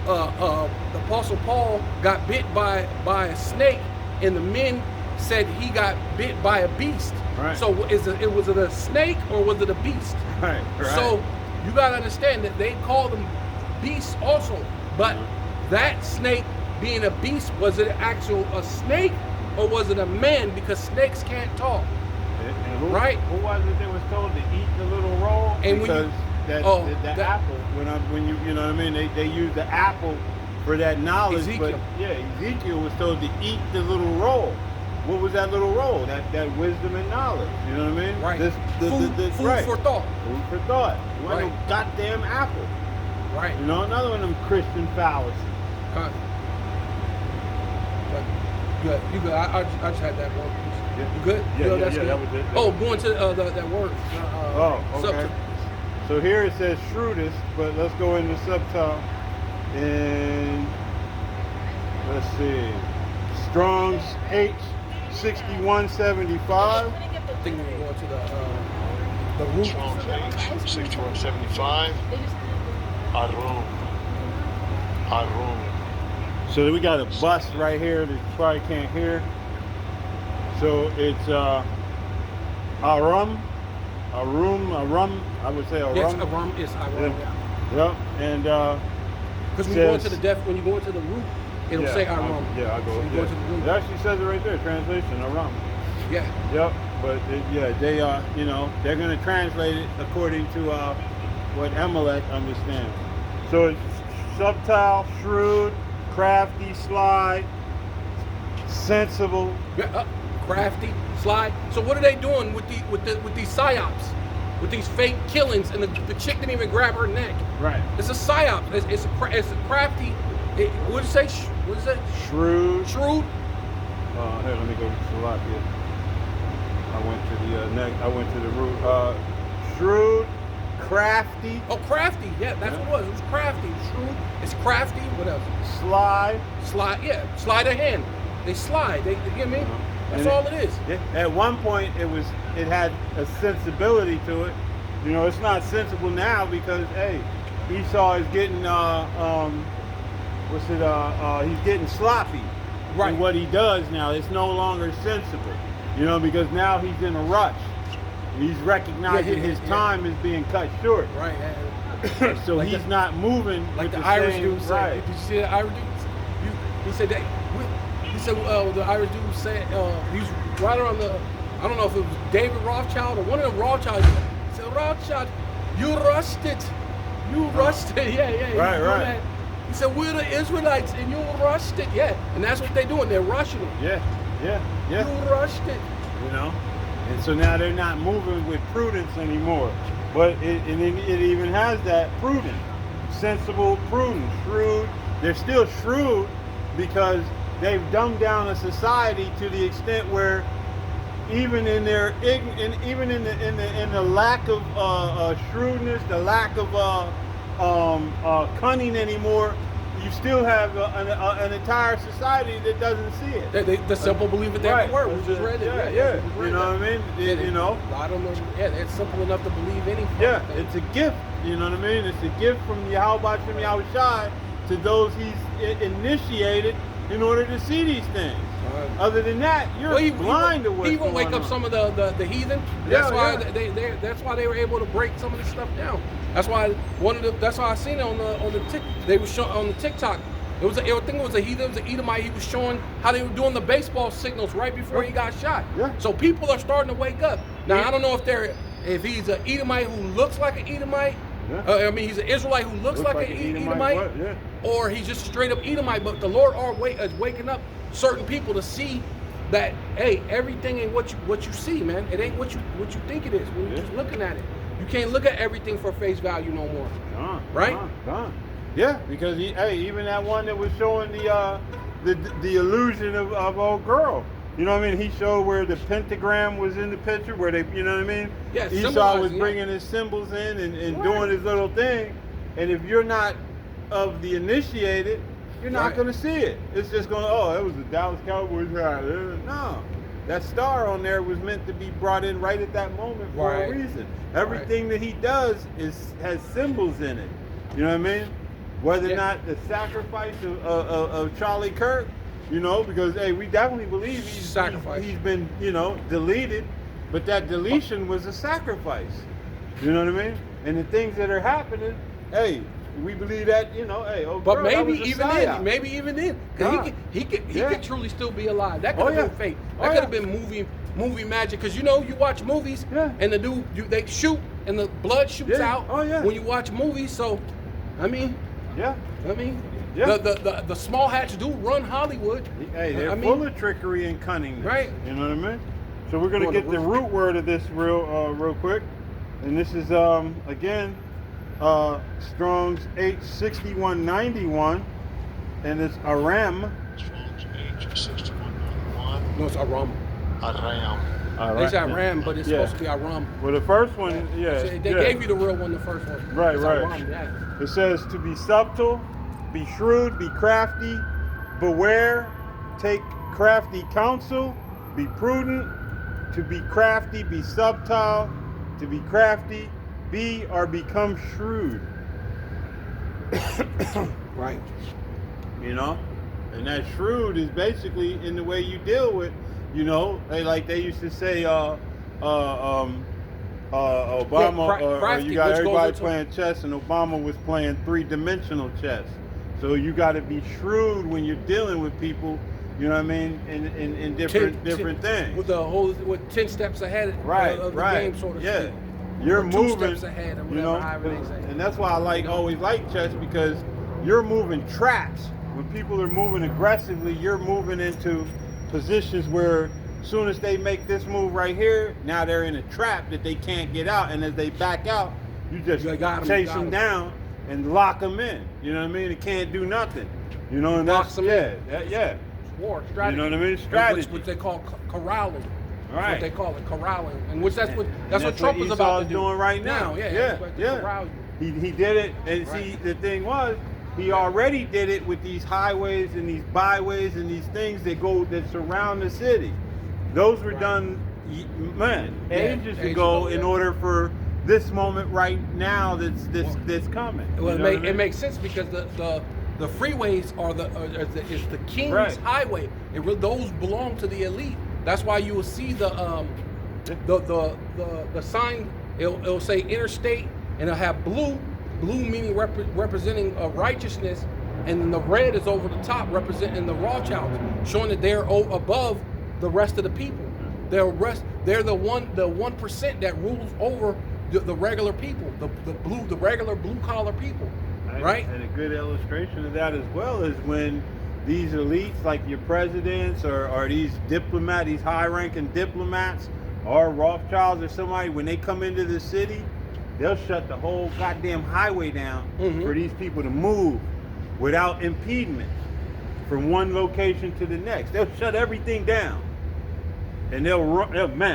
the Apostle Paul got bit by a snake, and the men said he got bit by a beast. Right. So was it a snake or was it a beast? Right. So you gotta understand that they call them beasts also, but that snake being a beast, was it a snake or was it a man? Because snakes can't talk. And who, Right. Who was it that was told to eat the little roll? And because the apple. When you know what I mean, they use the apple for that knowledge. Ezekiel. But yeah, Ezekiel was told to eat the little roll. What was that little roll? That wisdom and knowledge. You know what I mean? Right. Food right. for thought. Food for thought. You want Right. no goddamn apple. Right. You know, another one of them Christian fallacies. Good. You good? I just had that one piece. Yeah. You good? Yeah, That's yeah, good? that was it. Oh, going to that word. Okay. Subtle. So here it says shrewdest, but let's go into subtle. And let's see. Strong's H6175. I think we're going to the root. Strong's H 6175. Arum. So we got a bus right here that you probably can't hear. So it's Arum, I would say Arum. Yes, Arum is Arum. Yep. And Because when you go into when you go into the root, it'll say Arum. Yeah, I go. So you go to the root. It actually says it right there, translation, Arum. Yeah. Yep. But they are, they're going to translate it according to what Amalek understands. So it's subtle, shrewd, crafty, sly, sensible. Yeah, crafty, sly. So what are they doing with these psyops, with these fake killings, and the chick didn't even grab her neck? Right. It's a psyop. It's a crafty. What did it say? What is it? Shrewd. Shrewd. Here, let me go to Salakia. I went to the root. Shrewd, crafty. Oh, crafty. Yeah, that's what it was. It was crafty. Shrewd. It's crafty. What else? Sly. Slide. Yeah, slide of hand. They slide. They you get me? That's And all it is. Yeah, at one point, it had a sensibility to it. It's not sensible now because Esau is getting he's getting sloppy. Right. And what he does now, it's no longer sensible. Because now he's in a rush. He's recognizing his time is being cut short. Right. So Like he's not moving Like with the Irish same, dude said. right. Did you see the Irish dude? He said that. He said the Irish dude said he was right around I don't know if it was David Rothschild or one of the Rothschilds. He said, Rothschild, you rushed it. You rushed it. Yeah. Right, right. That. He said, we're the Israelites and you rushed it. Yeah. And that's what they're doing. They're rushing it. Yeah. You rushed it. And so now they're not moving with prudence anymore. But it even has that prudent, sensible, prudent, shrewd. They're still shrewd because they've dumbed down a society to the extent where even in their even in the lack of shrewdness, the lack of cunning anymore, you still have an entire society that doesn't see it. The simple believe it, that word. We just read it. Yeah. You know what I mean? I don't know. Yeah, it's simple enough to believe anything. Yeah, it's a gift. You know what I mean? It's a gift from Yahweh Shem Yahushai to those he's initiated in order to see these things. Other than that, you're blind to what's He even wake up some of the heathen. That's why that's why they were able to break some of this stuff down. That's why that's why I seen it on the they were showing on the TikTok. I think it was a heathen, it was an Edomite. He was showing how they were doing the baseball signals right before he got shot. Yeah. So people are starting to wake up. Now I don't know if he's an Edomite who looks like an Edomite. Yeah. He's an Israelite who looks like an Edomite, or he's just straight up Edomite. But the Lord is waking up certain people to see that everything ain't what you see, man. It ain't what you think it is when you're just looking at it. You can't look at everything for face value no more. Right? Yeah, because even that one that was showing the illusion of old girl. You know what I mean? He showed where the pentagram was in the picture, where they, you know what I mean? Yeah, Esau was bringing his symbols in and doing his little thing. And if you're not of the initiated, You're not Right. going to see it. It's just going to, oh, that was the Dallas Cowboys hat. No. That star on there was meant to be brought in right at that moment for Right. a reason. Everything that he does has symbols in it. You know what I mean? Whether or Yeah. not the sacrifice of Charlie Kirk, you know, because hey, we definitely believe he's been, you know, deleted, but that deletion was a sacrifice. You know what I mean? And the things that are happening, hey, we believe that, you know, hey, oh, But girl, that maybe was a even psyop. then, because Nah. he Yeah. could truly still be alive. That could Oh, have yeah. been fake. Oh, That could have yeah. been movie magic. Because you know, you watch movies Yeah. and the dude they shoot and the blood shoots Yeah. out. Oh, yeah. When you watch movies, so I mean, Yeah. Yeah. the small hats do run Hollywood. Hey, they're I mean, full of trickery and cunningness. Right. You know what I mean? So we're gonna Going get to the root. root word of this real quick, and this is again Strong's H6191, and it's Aram. Strong's H6191. No, it's Aram. Aram. They say Aram, but it's Yeah. supposed to be Aram. Well, the first one, yeah. So they yeah. gave you the real one, the first one. Right, It's right. Aram, yeah. It says to be subtle, be shrewd, be crafty, beware, take crafty counsel, be prudent, to be crafty, be subtle, to be crafty, be or become shrewd. Right. You know? And that shrewd is basically in the way you deal with, you know, like they used to say, Obama, or crafty, you got which goes everybody into- playing chess, and Obama was playing three-dimensional chess. So you got to be shrewd when you're dealing with people, you know what I mean, in different things. With with 10 steps ahead Right, of the right, game, so to yeah. speak. You're Or 2 moving, steps ahead, or you whatever, know, however they say. and that's why I always like chess, because you're moving traps. When people are moving aggressively, you're moving into positions where as soon as they make this move right here, now they're in a trap that they can't get out, and as they back out, you just You got 'em, chase got them 'em. down and lock them in. You know what I mean? They can't do nothing. You know, and Box that's 'em in. yeah. War, strategy. You know what I mean? Strategy. Which they call corralling. That's Right. what they call it, corralling. And which that's what And Trump is about to Esau's do. doing right now. Yeah, yeah, he's about to yeah. corral you. He did it, and Right. see, the thing was, he already did it with these highways and these byways and these things that surround the city. Those were Right. done, Yeah, ages ages ago ago, in yeah. order for this moment right now that's coming. Well, You know what I mean? it makes sense because the freeways is the king's Right. highway. Those belong to the elite. That's why you will see the sign. It'll say interstate, and it'll have blue meaning representing righteousness, and then the red is over the top representing the Rothschilds, showing that they're above the rest of the people. They're the 1% that rules over the regular people, the regular blue collar people, right? And a good illustration of that as well is when these elites, like your presidents or these diplomats, these high-ranking diplomats, or Rothschilds or somebody, when they come into the city, they'll shut the whole goddamn highway down Mhm. for these people to move without impediment from one location to the next. They'll shut everything down, and they'll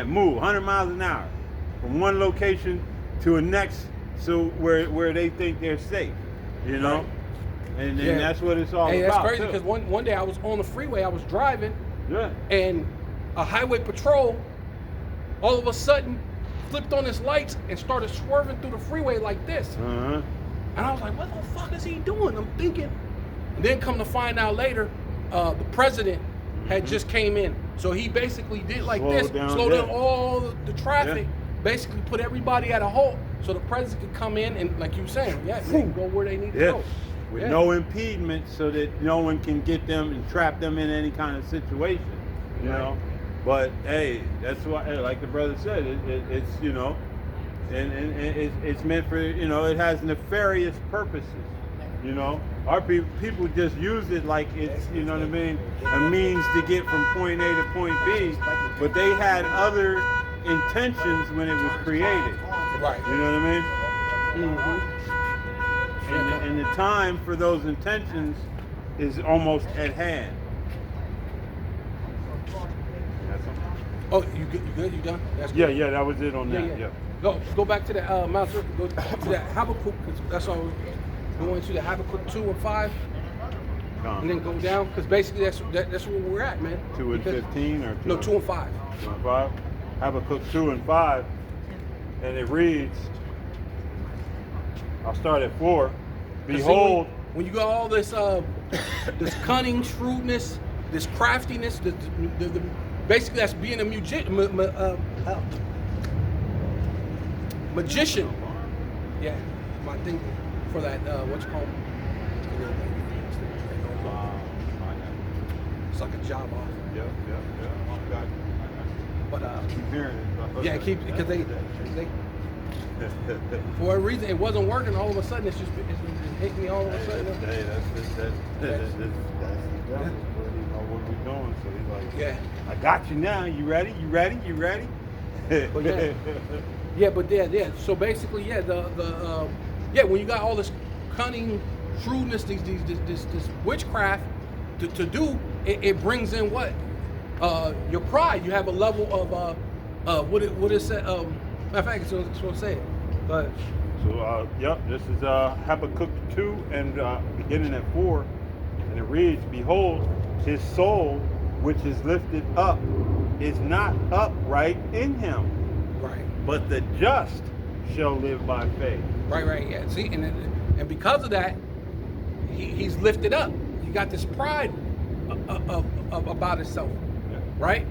move 100 miles an hour from one location to a next, so where they think they're safe, you know. Right. And Yeah. that's what it's all Hey, about. that's crazy too. because one day I was on the freeway, I was driving, Yeah. and a highway patrol all of a sudden flipped on his lights and started swerving through the freeway like this. Uh-huh. And I was like, what the fuck is he doing? I'm thinking. And then come to find out later, the president had just came in. So he basically did like Slowed this, down, slowed yeah. down all the traffic, Yeah. basically put everybody at a halt so the president could come in and, like you were saying, they can go where they need to Yeah. go. With Yeah. no impediment, so that no one can get them and trap them in any kind of situation, you know. But hey, that's why, hey, like the brother said, it's you know, and it's meant for, you know, it has nefarious purposes, you know. Our people just use it like it's, you know what I mean, a means to get from point A to point B, but they had other intentions when it was created. Right. You know what I mean? Mm-hmm. And the time for those intentions is almost at hand. Oh, you good? You done? That's Yeah, good. yeah, that was it on that. Yeah. Go back to that Mount Zerah, go to that Habakkuk. 'Cause that's what I was going to, the Habakkuk 2 and 5. and then go down, because basically that's where we're at, man. 2 and Because- 15 or 2 No, and 2 and 5. 2 and 5. Habakkuk 2 and 5, and it reads. I'll start at 4. 'Cause see, Behold, when you got all this this cunning, shrewdness, this craftiness, the basically that's being a magician. Yeah, my thing for that. What you call it? It's like a job off. yeah. I got you. But Keep hearing it. yeah, keep because they for whatever reason it wasn't working. All of a sudden, it's hit me all of a sudden. Hey, that's the devil. He know what we're doing, so he's like, Yeah. I got you now. You ready? You ready? You ready? But yeah. Yeah, but yeah. So basically, yeah, when you got all this cunning, shrewdness, this witchcraft to do, it brings in what? Your pride. You have a level of what is that? Matter of fact, it's what I say. But So, yep, this is Habakkuk 2 and beginning at 4. And it reads, Behold, his soul, which is lifted up, is not upright in him, right. but the just shall live by faith. Right, yeah. See, and because of that, he's lifted up. He got this pride of about himself, Yeah. right?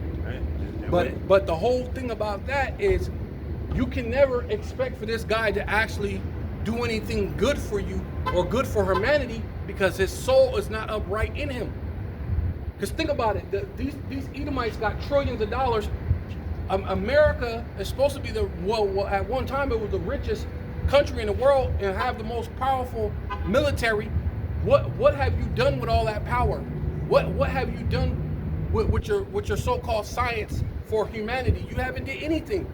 Right? And But the whole thing about that is, you can never expect for this guy to actually do anything good for you or good for humanity because his soul is not upright in him. Because think about it, these Edomites got trillions of dollars. America is supposed to be well, at one time it was the richest country in the world and have the most powerful military. What have you done with all that power? What have you done with your so-called science for humanity? You haven't did anything.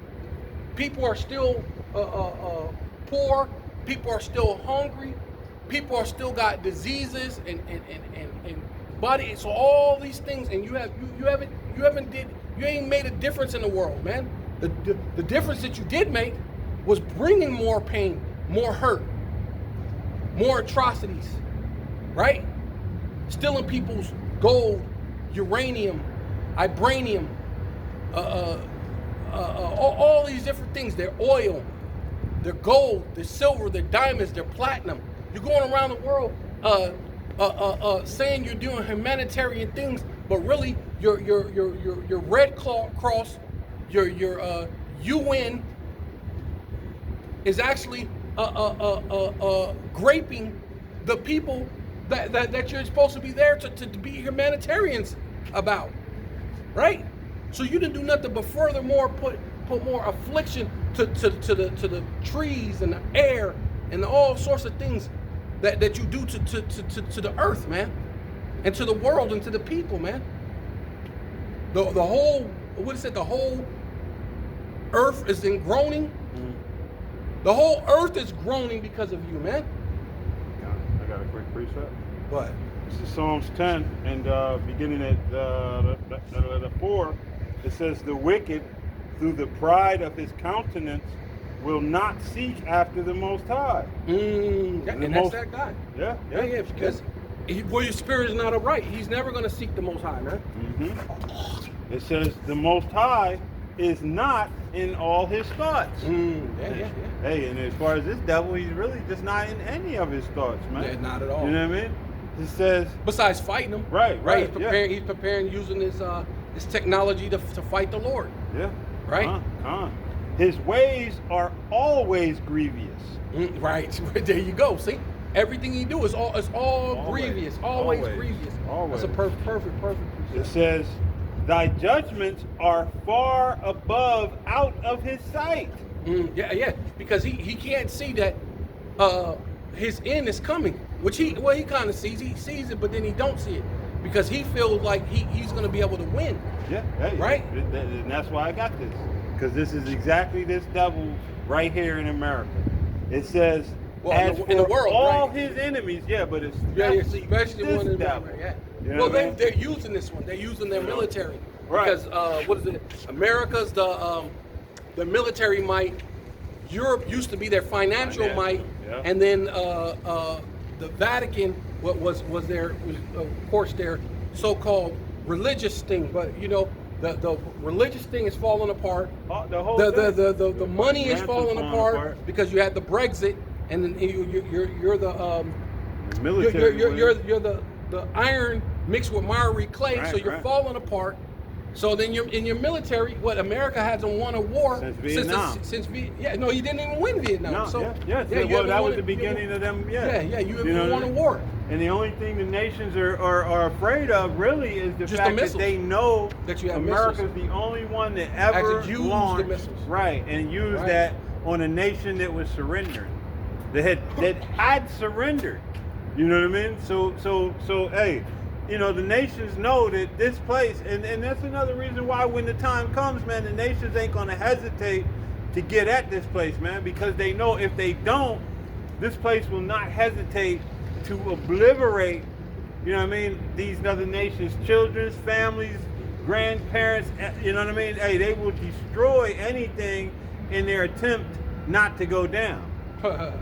People are still poor. People are still hungry. People are still got diseases and body. So all these things, and you ain't made a difference in the world, man. The difference that you did make was bringing more pain, more hurt, more atrocities, right? Stealing people's gold, uranium, vibranium, all these different things. Their oil, their gold, their silver, their diamonds, their platinum. You're going around the world saying you're doing humanitarian things, but really your Red Cross, your UN is actually graping the people that you're supposed to be there to be humanitarians about, right? So you didn't do nothing but furthermore put more affliction to the trees and the air and all sorts of things that you do to the earth, man, and to the world and to the people, man. The whole, what is it? The whole earth is in groaning. Mm-hmm. The whole earth is groaning because of you, man. I got a quick precept. What? This is Psalms 10, and beginning at 4, it says, The wicked, through the pride of his countenance, will not seek after the Most High. And that's that guy. Yeah. Because where your spirit is not upright, he's never going to seek the Most High, man. Mm-hmm. It says, The Most High is not in all his thoughts. Yeah. Hey, and as far as this devil, he's really just not in any of his thoughts, man. Yeah, not at all. You know what I mean? It says, Besides fighting him, Right, He's preparing using this technology to fight the Lord. yeah, Right. His ways are always grievous. Right. There you go. See, everything he do is all Always. grievous. Always grievous. Always. That's a perfect. It says, Thy judgments are far above out of his sight. Yeah. Because he can't see that his end is coming, which he kind of sees. He sees it, but then he don't see it because he feels like he's going to be able to win. Yeah, hey, Right. And that's why I got this, because this is exactly this devil right here in America. It says, as in the for world, all right. his enemies, but it's Especially this one in the devil. yeah. You know Well, what I mean? they're using this one. They're using their military Right. because what is it? America's the military might. Europe used to be their financial might, yeah. and then the Vatican what was of course their so-called religious thing, but you know the religious thing is falling apart. The whole The money is Rampant falling apart because you had the Brexit, and then you're the military. you're the iron mixed with miry clay, Right, so you're right. falling apart. So then you're in your military. What America hasn't won a war Since Vietnam. No, you didn't even win Vietnam. No, so yes. you Well, haven't that won was the it- beginning of them. Yeah, you haven't know what won I a mean? war. And the only thing the nations are afraid of really is the Just the fact that missiles. they know That you have America's missiles. the only one that ever Actually used the launched, missiles. right, and used Right. that on a nation that was surrendered, that had surrendered. You know what I mean? So hey, you know, the nations know that this place, and that's another reason why when the time comes, man, the nations ain't gonna hesitate to get at this place, man, because they know if they don't, this place will not hesitate to obliterate, you know what I mean, these other nations' children's, families, grandparents, you know what I mean? Hey, they will destroy anything in their attempt not to go down.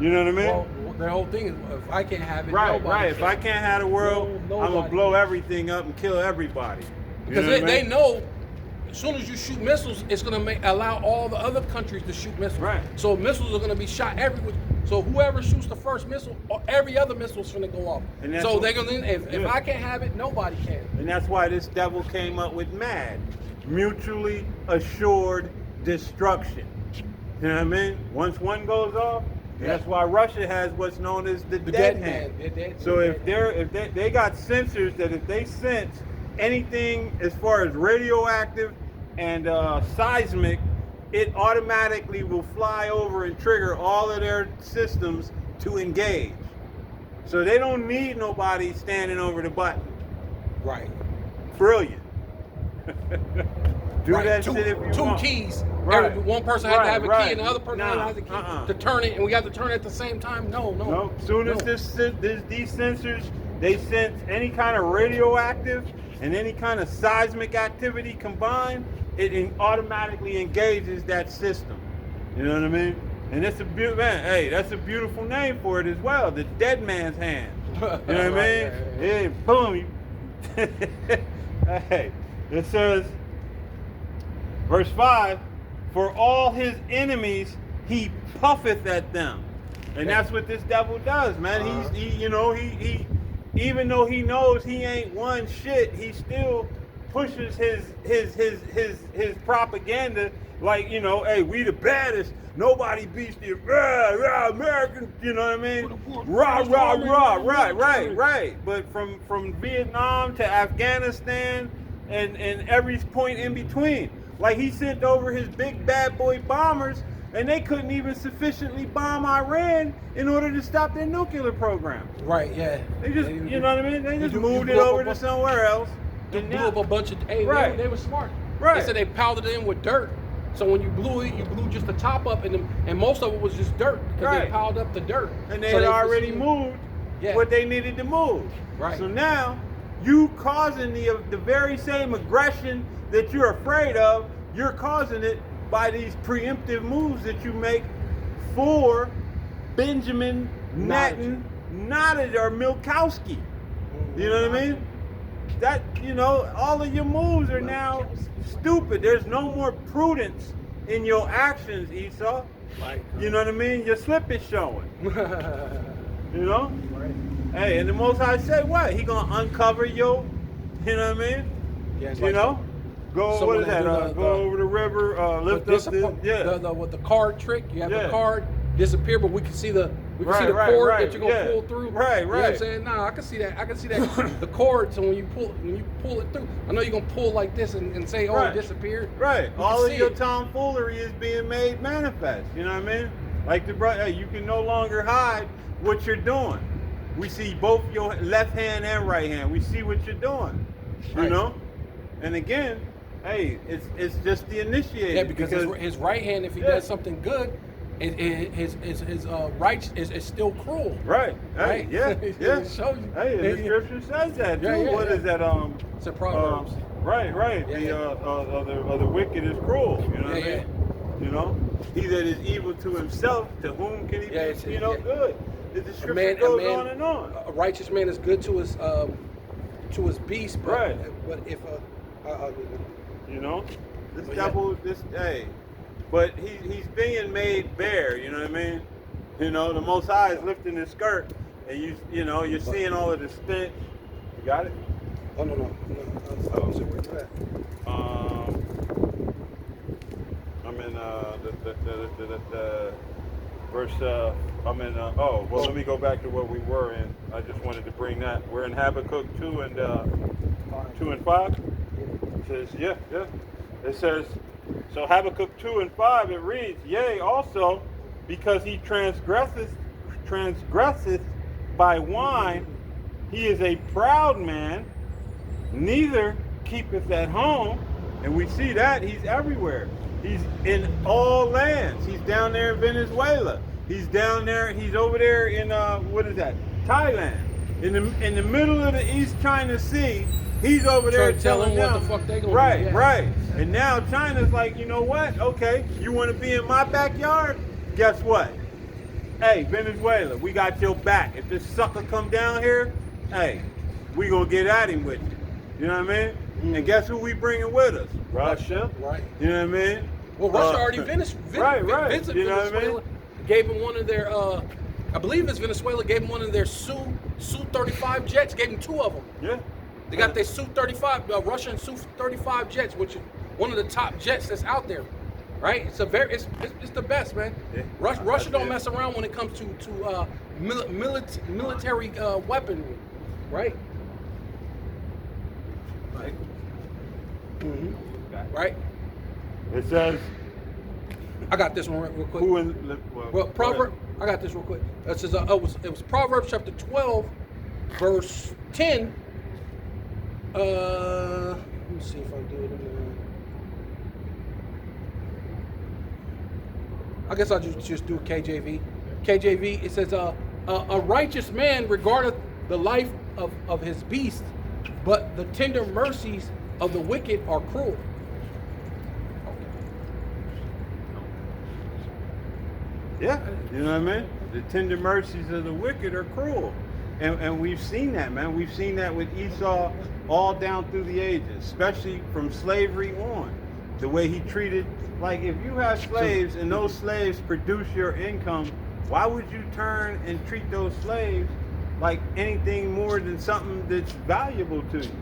You know what I mean? Well, their whole thing is, if I can't have it, Right, nobody right. If can. I can't have the world, I'm gonna Nobody blow can. everything up and kill everybody. You Because know what I they mean? know as soon as you shoot missiles, it's going to allow all the other countries to shoot missiles. Right. So missiles are going to be shot everywhere. So whoever shoots the first missile, every other missile is going to go off. And that's So what- they're going to. If Yeah. I can't have it, nobody can. And that's why this devil came up with MAD, mutually assured destruction. You know what I mean? Once one goes off, and that's why Russia has what's known as the dead hand. They're dead. So They're if dead. they got sensors that if they sense anything as far as radioactive and seismic, it automatically will fly over and trigger all of their systems to engage. So they don't need nobody standing over the button. Right. Brilliant. Do Right. that two, shit if you two want. keys. Right. One person had to have a Right, key, and the other person had to have a key Nah, to turn it, and we have to turn it at the same time. No. No, soon as these sensors, they sense any kind of radioactive and any kind of seismic activity combined, it automatically engages that system. You know what I mean? And it's a beautiful, man, hey, that's a beautiful name for it as well, the dead man's hand. You know what I mean? Right. Yeah, boom. Hey, it says, verse 5, for all his enemies he puffeth at them. And that's what this devil does, man. He even though he knows he ain't won shit, he still pushes his propaganda like, you know, hey, we the baddest. Nobody beats the American, you know what I mean? Right. But from Vietnam to Afghanistan and every point in between. Like he sent over his big bad boy bombers and they couldn't even sufficiently bomb Iran in order to stop their nuclear program. Right. Yeah. They just, you know what I mean? They just moved it blew up over a to bu- somewhere else. They And blew now- up a bunch of. Hey, Right. they were smart. Right. They said they powdered it in with dirt. So when you blew it, you blew just the top up, and most of it was just dirt because Right. they piled up the dirt. and they So had already proceeded- moved Yeah. what they needed to move. Right. So now you causing the very same aggression that you're afraid of, you're causing it by these preemptive moves that you make for Benjamin Nottage or Milkowski. You know what I mean? That, you know, all of your moves are now stupid. There's no more prudence in your actions, Esau. Like, You know what I mean? Your slip is showing. You know? right. Hey, and the Most High said what? He gonna uncover you. You know what I mean? Yeah, it's You like know? Go, someone what is that? that do Go over the river, lift up the, with the card trick. You have Yeah. the card disappear, but we can see the Right, cord right, that you're gonna yeah. pull through. Right, You know what I'm right. saying? Nah, I can see that. The cord. So when you pull it through, I know you're gonna pull like this and say, oh, Right. it disappeared. Right. You All can of see your it. tomfoolery is being made manifest. You know what I mean? Like the brother, you can no longer hide what you're doing. We see both your left hand and right hand. We see what you're doing. You Right. know? And again, hey, it's just the initiator. Yeah, because his right hand, if he Yeah. does something good, his right is still cruel. Right. Hey, Right? yeah. It Yeah. shows you. Hey, and the scripture says that too. Yeah, yeah, What yeah. is that? It's a Proverbs. Right. Yeah, The yeah. the wicked is cruel. You know what I Yeah, mean? You know, he that is evil to himself, to whom can he Yeah, be? it's- You know, yeah. good. The description goes on and on. A righteous man is good to his beast, but Right. but if You know, this But devil, but he's being made bare. You know what I mean? You know, the Most High is lifting his skirt, and you're seeing all of the stench. You got it? oh no, I'm sorry, where you at? I'm in the verse. I'm in. Let me go back to what we were in. I just wanted to bring that. We're in Habakkuk 2 and 5. It says, yeah. It says, so Habakkuk 2 and 5. It reads, yea, also because he transgresseth by wine, he is a proud man, neither keepeth at home. And we see that he's everywhere. He's in all lands. He's down there in Venezuela. He's down there. He's over there in Thailand. In the middle of the East China Sea. He's over there telling them what the fuck they gonna right, do. Yeah. right. And now China's like, you know what? Okay, you want to be in my backyard? Guess what? Hey, Venezuela, we got your back. If this sucker come down here, hey, we gonna get at him with you. You know what I mean? Mm. And guess who we bringing with us? Russia. Right. You know what I mean? Well, Russia already visited You know what I Venezuela. mean? Gave him one of their, I believe it's Venezuela, gave him one of their Su-35 jets, gave him 2 of them. Yeah. They got their Su-35, Russian Su-35 jets, which is one of the top jets that's out there, right? It's the best, man. Yeah. Russia don't mess around when it comes to military weaponry, right? Right. Mm-hmm. Right. It says, I got this one real quick. who in Well, Proverbs. I got this real quick. It says it was Proverbs chapter 12, verse 10. Let me see if I do it in I guess I'll just do KJV. KJV. It says a righteous man regardeth the life of his beast, but the tender mercies of the wicked are cruel. Yeah, you know what I mean? The tender mercies of the wicked are cruel. And we've seen that, man. We've seen that with Esau all down through the ages, especially from slavery on. The way he treated, like if you have slaves and those slaves produce your income, why would you turn and treat those slaves like anything more than something that's valuable to you?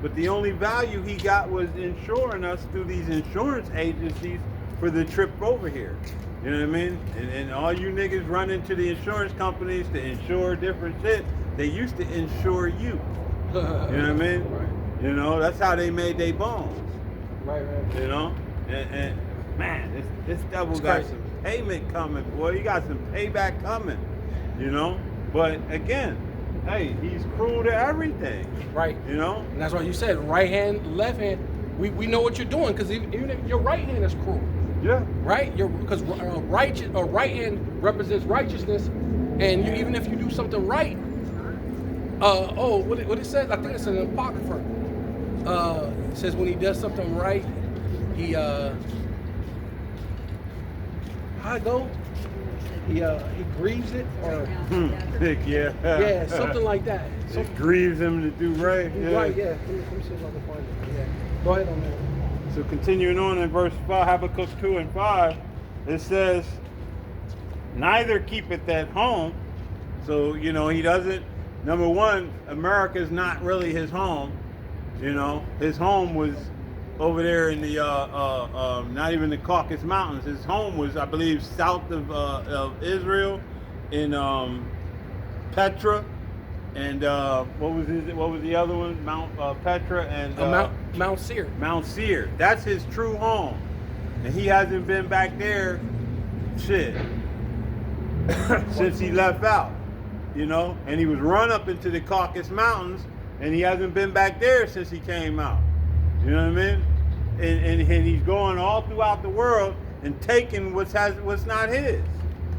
But the only value he got was insuring us through these insurance agencies for the trip over here. You know what I mean? And all you niggas run into the insurance companies to insure different shit. They used to insure you. You know what I mean? Right. You know, that's how they made their bones. Right. You know? And man, this devil It's got crazy. some payment coming, boy. He got some payback coming. You know? But again, hey, he's cruel to everything. Right. You know? And that's why you said right hand, left hand. We know what you're doing because even if your right hand is cruel. Yeah. Right? Because right hand represents righteousness, and even if you do something right, what it says, I think it's an apocrypha. It says when he does something right, he how it go? He grieves it or Yeah. yeah, something like that. It grieves him to do right. Yeah. Right? Yeah. Let me see if I can find it. Yeah. Go ahead on that. So continuing on in verse 5, Habakkuk 2 and 5, it says, neither keepeth at home. So, you know, he doesn't, number one, America's not really his home. You know, his home was over there in the, not even the Caucasus Mountains. His home was, I believe, south of Israel in Petra. And what was the other one? Mount Petra and Mount Seir. Mount Seir. That's his true home, and he hasn't been back there, shit, since he left out. You know, and he was run up into the Caucasus Mountains, and he hasn't been back there since he came out. You know what I mean? And he's going all throughout the world and taking what's not his.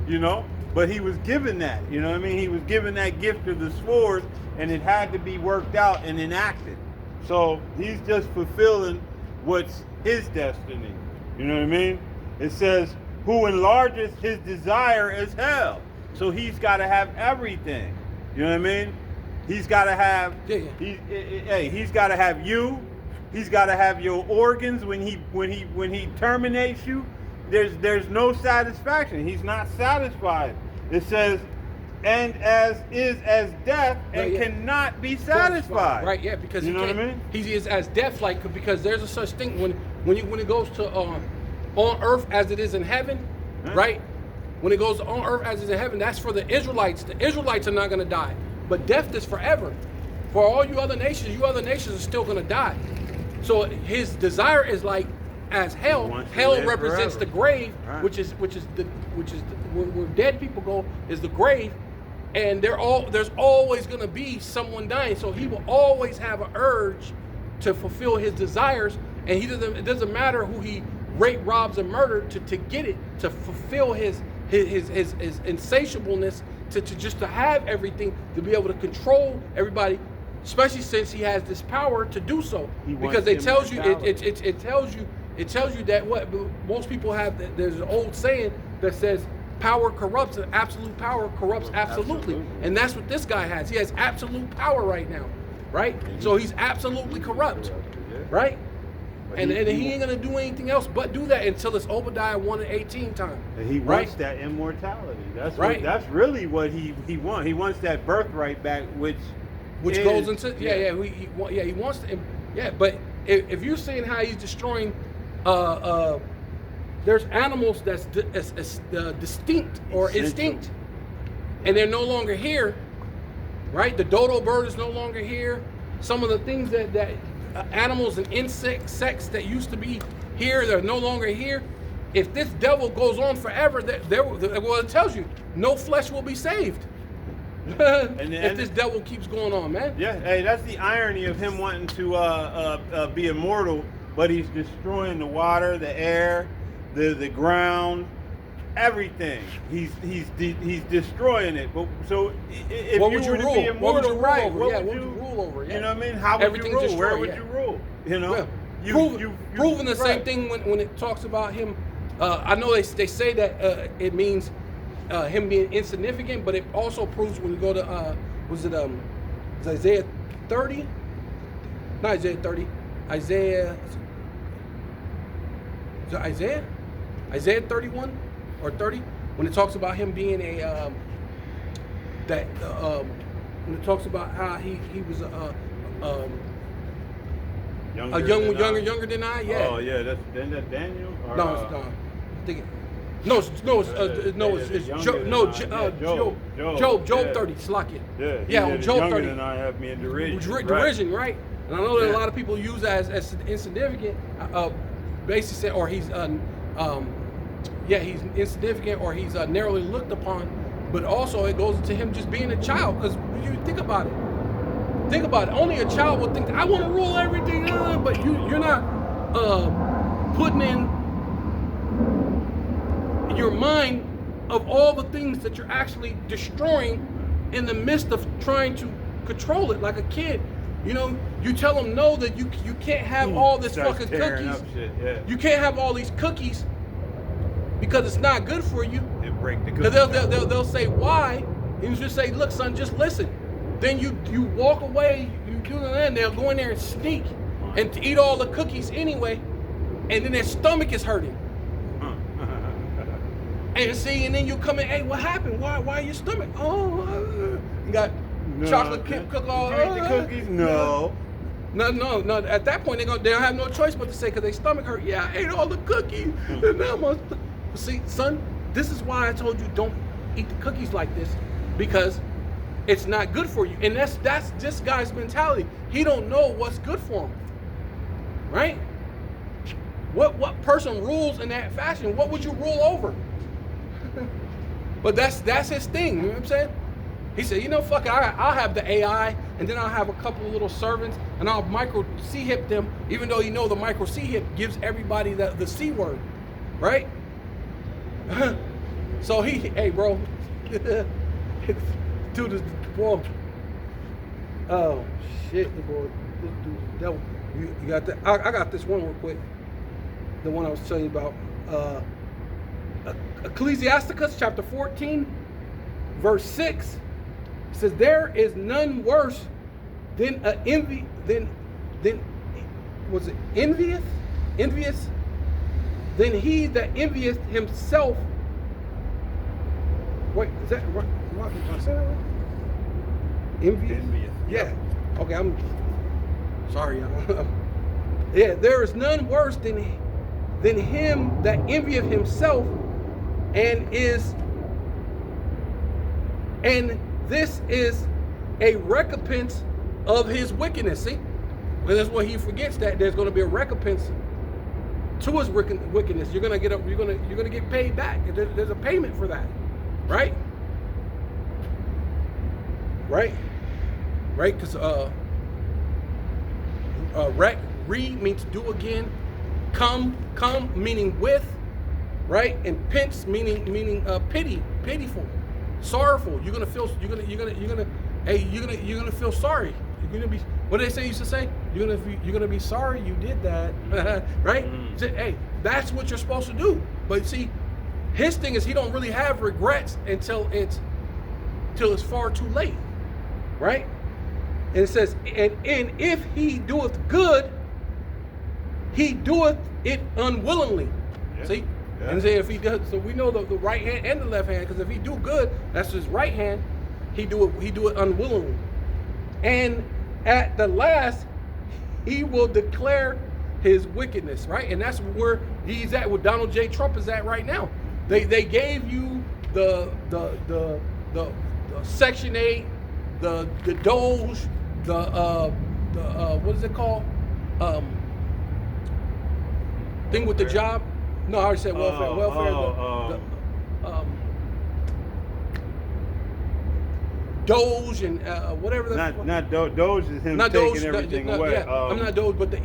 You know. But he was given that, you know what I mean? He was given that gift of the sword, and it had to be worked out and enacted. So he's just fulfilling what's his destiny. You know what I mean? It says, who enlarges his desire as hell. So he's got to have everything. You know what I mean? He's got to have. Yeah. He's got to have you. He's got to have your organs when he terminates you. There's no satisfaction. He's not satisfied. It says, and as death, and cannot be satisfied. Right, yeah, because you know what I mean? He is as death, like, because there's a such thing when it goes to on earth as it is in heaven, right? When it goes on earth as it is in heaven, that's for the Israelites. The Israelites are not going to die, but death is forever. For all you other nations are still going to die. So his desire is like as hell. Hell represents the grave, right. which is where dead people go is the grave. And there's always going to be someone dying. So he will always have an urge to fulfill his desires. And it doesn't matter who he raped, robs, and murdered to get it, to fulfill his insatiableness, to have everything, to be able to control everybody, especially since he has this power to do so. Because it tells you that what most people have, there's an old saying that says, power corrupts, and absolute power corrupts absolutely. And that's what this guy has. He has absolute power right now, right? So he's absolutely corrupt, right? And he ain't gonna do anything else but do that until it's Obadiah 1:18 time. And he wants that immortality. That's right. That's really what he wants. He wants that birthright back, which goes into he wants to. Yeah, but if you're seeing how he's destroying, there's animals that's distinct or instinct, and they're no longer here, right? The dodo bird is no longer here. Some of the things that animals and insects that used to be here, they're no longer here. If this devil goes on forever, it tells you no flesh will be saved. If this devil keeps going on, man. Yeah, hey, that's the irony of him wanting to be immortal, but he's destroying the water, the air, the ground, everything. He's destroying it. But so if what you would were you to rule? be immortal, what would right? you rule over? You know what I mean? How would you rule? Where would you rule? You know, proving the same thing when it talks about him. I know they say that it means him being insignificant, but it also proves when you go to is Isaiah 30? Not Isaiah 30. Isaiah 31 or 30, when it talks about him being when it talks about how he was younger than I. Yeah. Oh yeah, that's Daniel. Or, Job 30. Slack it. Yeah, on Job 30. Than I have me in derision, right? And I know that a lot of people use that as insignificant. Basically, say, or he's he's insignificant, or he's narrowly looked upon. But also, it goes into him just being a child. Because you think about it. Only a child would think, I want to rule everything, but you're not putting in your mind of all the things that you're actually destroying in the midst of trying to control it like a kid. You know, you tell them no, that you can't have all this fucking cookies. You can't have all these cookies because it's not good for you. And break the cookies. They'll say why, and you just say, look, son, just listen. Then you walk away, you do that, and they'll go in there and sneak and to eat all the cookies anyway, and then their stomach is hurting. And then you come in, hey, what happened? Why your stomach? Oh, you got chocolate chip cook all. Did you eat the cookies? No. No. At that point, they don't have no choice but to say, because their stomach hurt. Yeah, I ate all the cookies. And now see, son, this is why I told you don't eat the cookies like this, because it's not good for you. And that's this guy's mentality. He don't know what's good for him, right? What person rules in that fashion? What would you rule over? But that's his thing. You know what I'm saying? He said, you know, fuck it, I'll have the AI, and then I'll have a couple of little servants, and I'll micro C-hip them, even though you know the micro C-hip gives everybody the C word, right? So hey, bro. Dude is, bro. Oh, shit, boy. This dude's the devil. You got that? I got this one real quick. The one I was telling you about. Ecclesiasticus chapter 14. verse 6 says, there is none worse than was it envious than he that envieth himself. Wait, is that what I said that right? Envious? Yeah. Okay, I'm sorry, y'all. Yeah, there is none worse than him that envieth himself, and this is a recompense of his wickedness. See, and that's what he forgets, that there's going to be a recompense to his wickedness. You're gonna get paid back. There's a payment for that, right? Right? Because re means do again, come meaning with, right? And pinch meaning pitiful, sorrowful. You're gonna feel sorry. You're gonna be, what did they used to say? You're gonna be sorry you did that, right? So, hey, that's what you're supposed to do. But see, his thing is he don't really have regrets until it's far too late, right? And it says, and if he doeth good, he doeth it unwillingly. Yeah. See? Yeah. And say if he does, so we know the right hand and the left hand, because if he do good, that's his right hand, he do it unwillingly. And at the last, he will declare his wickedness, right? And that's where he's at, where Donald J. Trump is at right now. They gave you the Section 8, the Doge, what is it called? Thing with the job. No, I already said welfare. Doge and whatever. Doge is him not taking Doge, everything away. Yeah, I'm not Doge, but the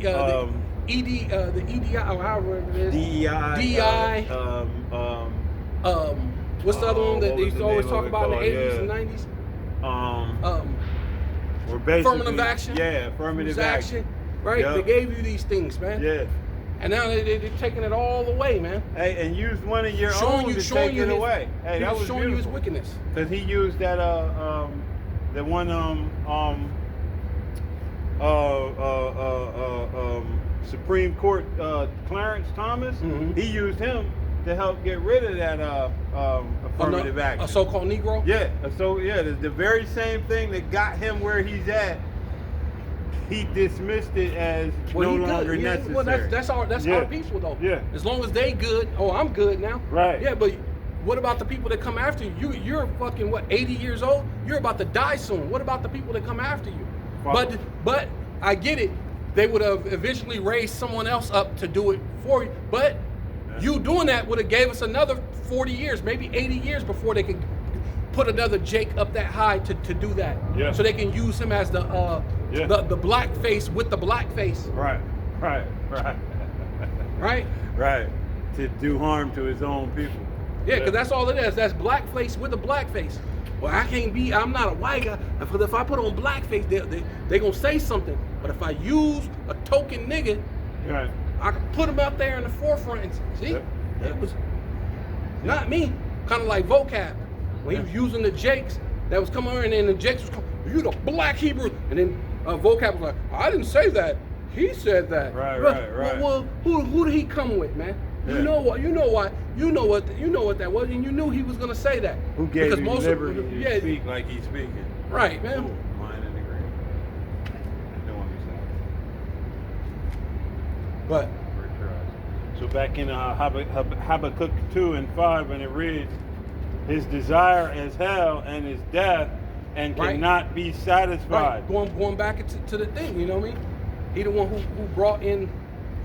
EDI, or however it is. DEI. What's the other one that they used to always talk about in the 80s and 90s? We're basically affirmative action. Yeah, affirmative action. Right? Yep. They gave you these things, man. Yeah. And now they're taking it all away, man. Hey, and used one of your own to take it away. Hey, that was showing you his wickedness. Because he used that the one Supreme Court Clarence Thomas. Mm-hmm. He used him to help get rid of that affirmative action. A so-called Negro? Yeah. The very same thing that got him where he's at. He dismissed it as no longer necessary. Well, that's our people though. Yeah. As long as they good, I'm good now. Right. Yeah, but what about the people that come after you? You're fucking 80 years old. You're about to die soon. What about the people that come after you? Father. But I get it. They would have eventually raised someone else up to do it for you. But you doing that would have gave us another 40 years, maybe 80 years before they could put another Jake up that high to do that. Yeah. So they can use him as the black face with the black face. Right. Right. To do harm to his own people. Yeah, because that's all it is. That's blackface with a black face. Well, I'm not a white guy. If I put on blackface, they're going to say something. But if I use a token nigga, right, I can put him up there in the forefront and see, it was not me. Kind of like vocab. When he was using the Jakes, that was coming over, and then the Jakes was coming, you the black Hebrew. And then vocab was like, I didn't say that. He said that. Right. Well, who did he come with, man? Yeah. You know what that was, and you knew he was gonna say that. Who gave you liberty to speak like he's speaking? Right, man. Mine in the green. I don't understand. But so back in Habakkuk 2:5, when it reads, his desire is hell and his death, and cannot be satisfied. Right. Going back to the thing, you know what I mean? He the one who brought in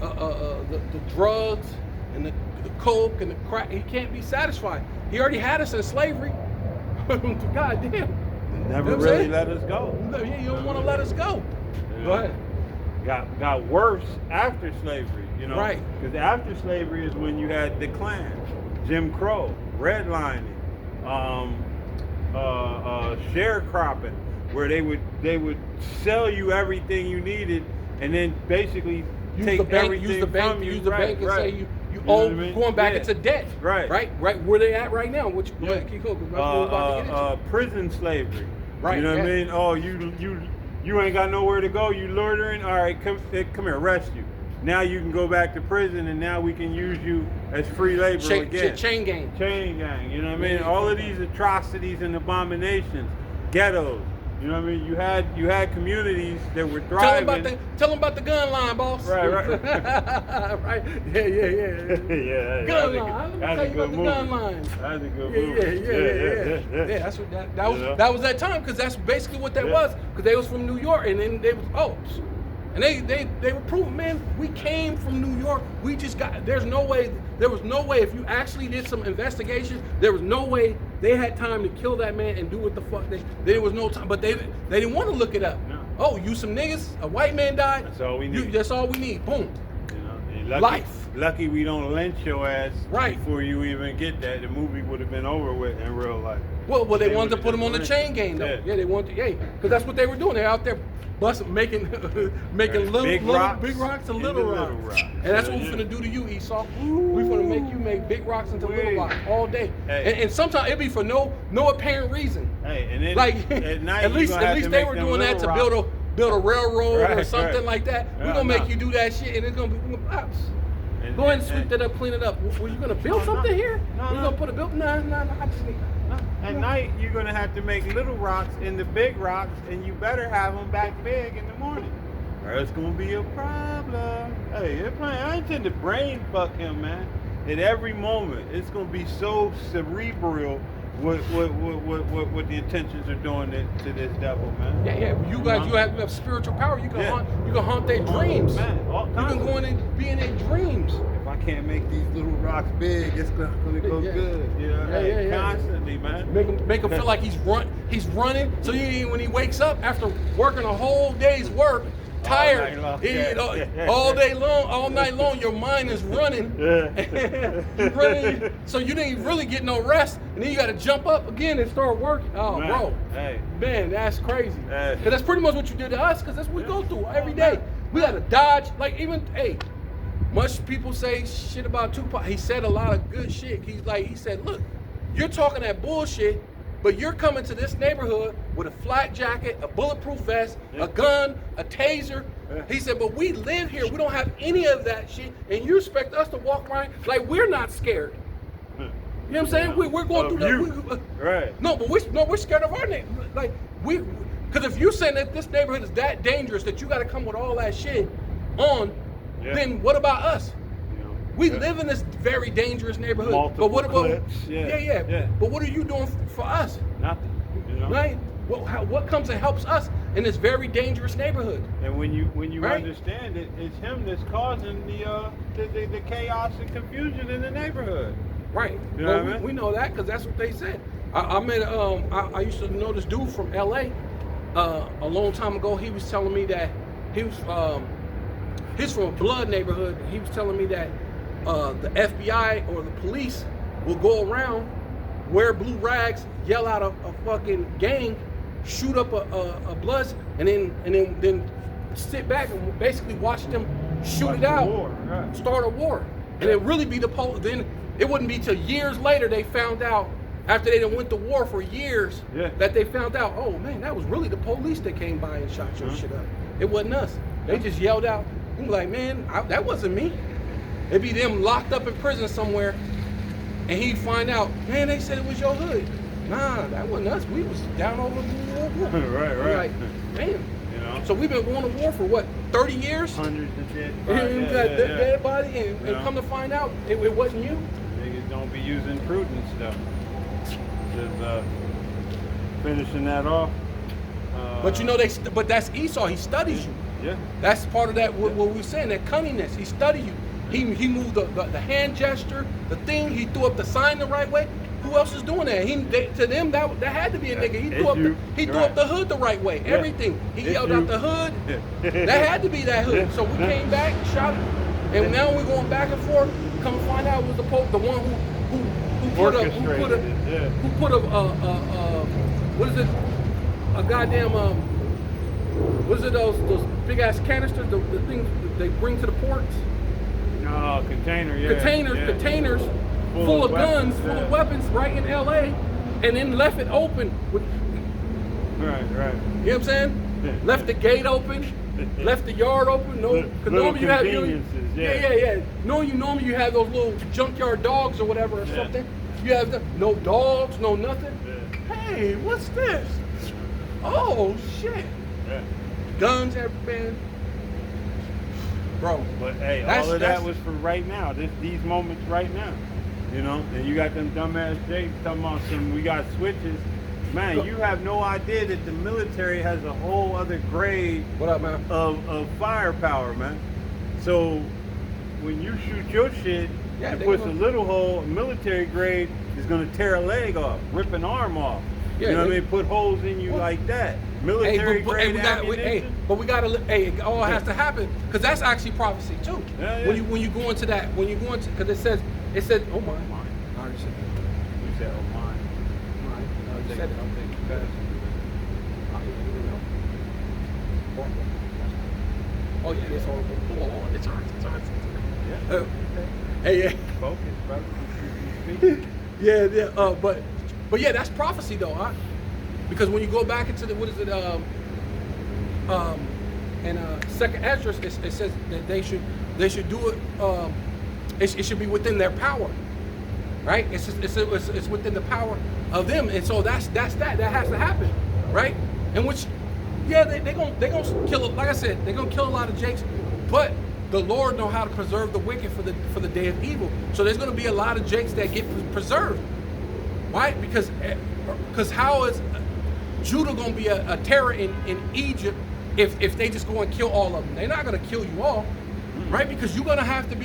the drugs and the coke and the crack. He can't be satisfied. He already had us in slavery. God damn. Never really let us go. No, you don't want to let us go. Yeah. Go ahead. Got worse after slavery, you know. Right. Because after slavery is when you had the Klan, Jim Crow, redlining, sharecropping, where they would sell you everything you needed, and then basically take everything from you. Use the bank and say you You know what I mean? going back Yeah. into debt. Right. Right. Where they at right now? Which go ahead, keep going. 'Cause that's what we're about to get into. Prison slavery. Right, You know what I yeah. mean? Oh, you ain't got nowhere to go. You loitering. All right, come here, arrest you. Now you can go back to prison, and now we can use you as free labor again. Chain gang. Chain gang. You know what I mean? Yeah. All of these atrocities and abominations, ghettos. You know what I mean? You had communities that were thriving. Tell them about the gun line, boss. Right. right. Yeah. Yeah, Gun line. That's Let me tell a you good about the movie. gun line. That's a good Yeah, movie. yeah. That's what that was. You know? That was that time because that's basically what that Yeah. was. Because they was from New York, and then they was and they were proving, man, we came from New York. We just got. There was no way if you actually did some investigation, there was no way they had time to kill that man and do what the fuck there was no time. But they didn't want to look it up. No. Oh, you some niggas? A white man died. That's all we need. That's all we need. Boom. You know, and lucky, Life. Lucky we don't lynch your ass Right. before you even get that. The movie would have been over with in real life. Well, they They wanted to would've put him on the just chain gang though. Yeah. Yeah, they wanted to, because that's what they were doing. They're out there busting, making little Big rocks big rocks and into little little rocks. rocks. And that's what Yeah. we're finna do to you, Esau. We're gonna make you make big rocks into little Wait. rocks all day. Hey. And sometimes it'd be for no apparent reason. Hey, and then Like at night at least you gonna have to they make were them doing that to little build a railroad or Right, something right. like that. We're Yeah, gonna make no. you do that shit, and it's gonna be ops. And- Go ahead and and- sweep that up, clean it up. Were you gonna build No, something no. here? No, You no. gonna put a build? Nah. I just need. At night, you're gonna have to make little rocks into big rocks, and you better have them back big in the morning, or it's gonna be a problem. Hey, I intend to brain fuck him, man. At every moment, it's gonna be so cerebral what the intentions are doing to this devil, man. Yeah. You guys, you have spiritual power. You can Yeah. haunt their dreams. Man, all You can kinds go in and be in their dreams. If I can't make these little rocks big, it's not gonna go Yeah. good. You know, Yeah. constantly, man. Make him feel like he's running. So when he wakes up after working a whole day's work, tired, night long. all day long, all night long, your mind is running. Yeah. You running, so you didn't really get no rest, and then you got to jump up again and start working. Oh, Man, bro, hey. man, that's crazy. Hey. Cause that's pretty much what you did to us. Cause that's what we go through every day. We got to dodge, like even much people say shit about Tupac. He said a lot of good shit. He said, look, you're talking that bullshit, but you're coming to this neighborhood with a flat jacket, a bulletproof vest, Yeah. a gun, a taser. Yeah. He said, but we live here. We don't have any of that shit, and you expect us to walk around like we're not scared. You know what I'm saying? We're going Of through you. that. Right. No, but we're scared of our neighborhood. Like because if you're saying that this neighborhood is that dangerous that you got to come with all that shit on, Yeah. then what about us? You know, We yeah. live in this very dangerous neighborhood. Multiple but what about? clips, yeah. But what are you doing for us? Nothing. You know. Right? What comes and helps us in this very dangerous neighborhood? And when you Right. understand it, it's him that's causing the chaos and confusion in the neighborhood. Right. You know Well, what I mean? we know that because that's what they said. I met I used to know this dude from LA a long time ago. He was telling me that he's from a blood neighborhood. He was telling me that the FBI or the police will go around, wear blue rags, yell out a fucking gang, shoot up a blood, and then sit back and basically watch them shoot Watch it the out, war, right. start a war, and it really be the police. Then it wouldn't be till years later they found out, after they done went to war for years, Yeah. that they found out, oh man, that was really the police that came by and shot your shit up. It wasn't us. They just yelled out. I'm like, man, that wasn't me. It'd be them locked up in prison somewhere, and he'd find out, man, they said it was your hood. Nah, that wasn't us. We was down over the war. Right, I'm right. like, damn. You know. So we've been going to war for what, 30 years? Hundreds of dead And bodies. you got dead body, and Yeah. come to find out, it wasn't you. Niggas don't be using prudent stuff. Just finishing that off. But you know, but that's Esau. He studies you. Yeah. That's part of that. What we're saying, that cunningness. He studied you. He moved the hand gesture, the thing. He threw up the sign the right way. Who else is doing that? To them, that had to be a nigga. He It's threw up you. he threw Right. up the hood the right way. Yeah. Everything. He It's yelled you. out the hood. That had to be that hood. Yeah. So we Yeah. came back, shot him, and now we're going back and forth. Come to find out it was the Pope, the one who put a what is it? A goddamn what is it? Those big ass canisters, the things that they bring to the ports. No, Oh, container, yeah. containers full of guns, full of weapons, right in LA, and then left it open with. Right. You know what I'm saying? Left the gate open, left the yard open. No, because normally you have yeah. Normally you have those little junkyard dogs or whatever or something. You have no dogs, no nothing. Yeah. Hey, what's this? Oh shit! Yeah. Guns everywhere, bro. But hey, all of that was for right now. These moments right now. You know, and you got them dumbass Jakes talking about we got switches. Man, you have no idea that the military has a whole other grade What up, man? of firepower, man. So when you shoot your shit, it puts a little hole. Military grade is gonna tear a leg off, rip an arm off. Yeah, you know what I mean? Put holes in you like that. Military grade ammunition. But we gotta. It all has to happen because that's actually prophecy too. Yeah. When you go into that, because it said, oh my. I already said that. You said, oh mine. I said it. I'll take it fast. Oh yeah, it's horrible. Oh, it's hard. Yeah. Hey, Focus, brother. yeah. But yeah, that's prophecy though, huh? Because when you go back into the Second Esdras, it says that they should do it. It should be within their power, right? It's within the power of them, and so that has to happen, right? And which, yeah, they gonna kill. Like I said, they're gonna kill a lot of Jakes, but the Lord know how to preserve the wicked for the day of evil. So there's gonna be a lot of Jakes that get preserved, right? Because how is Judah gonna be a terror in Egypt if they just go and kill all of them? They're not gonna kill you all, right? Because you're gonna have to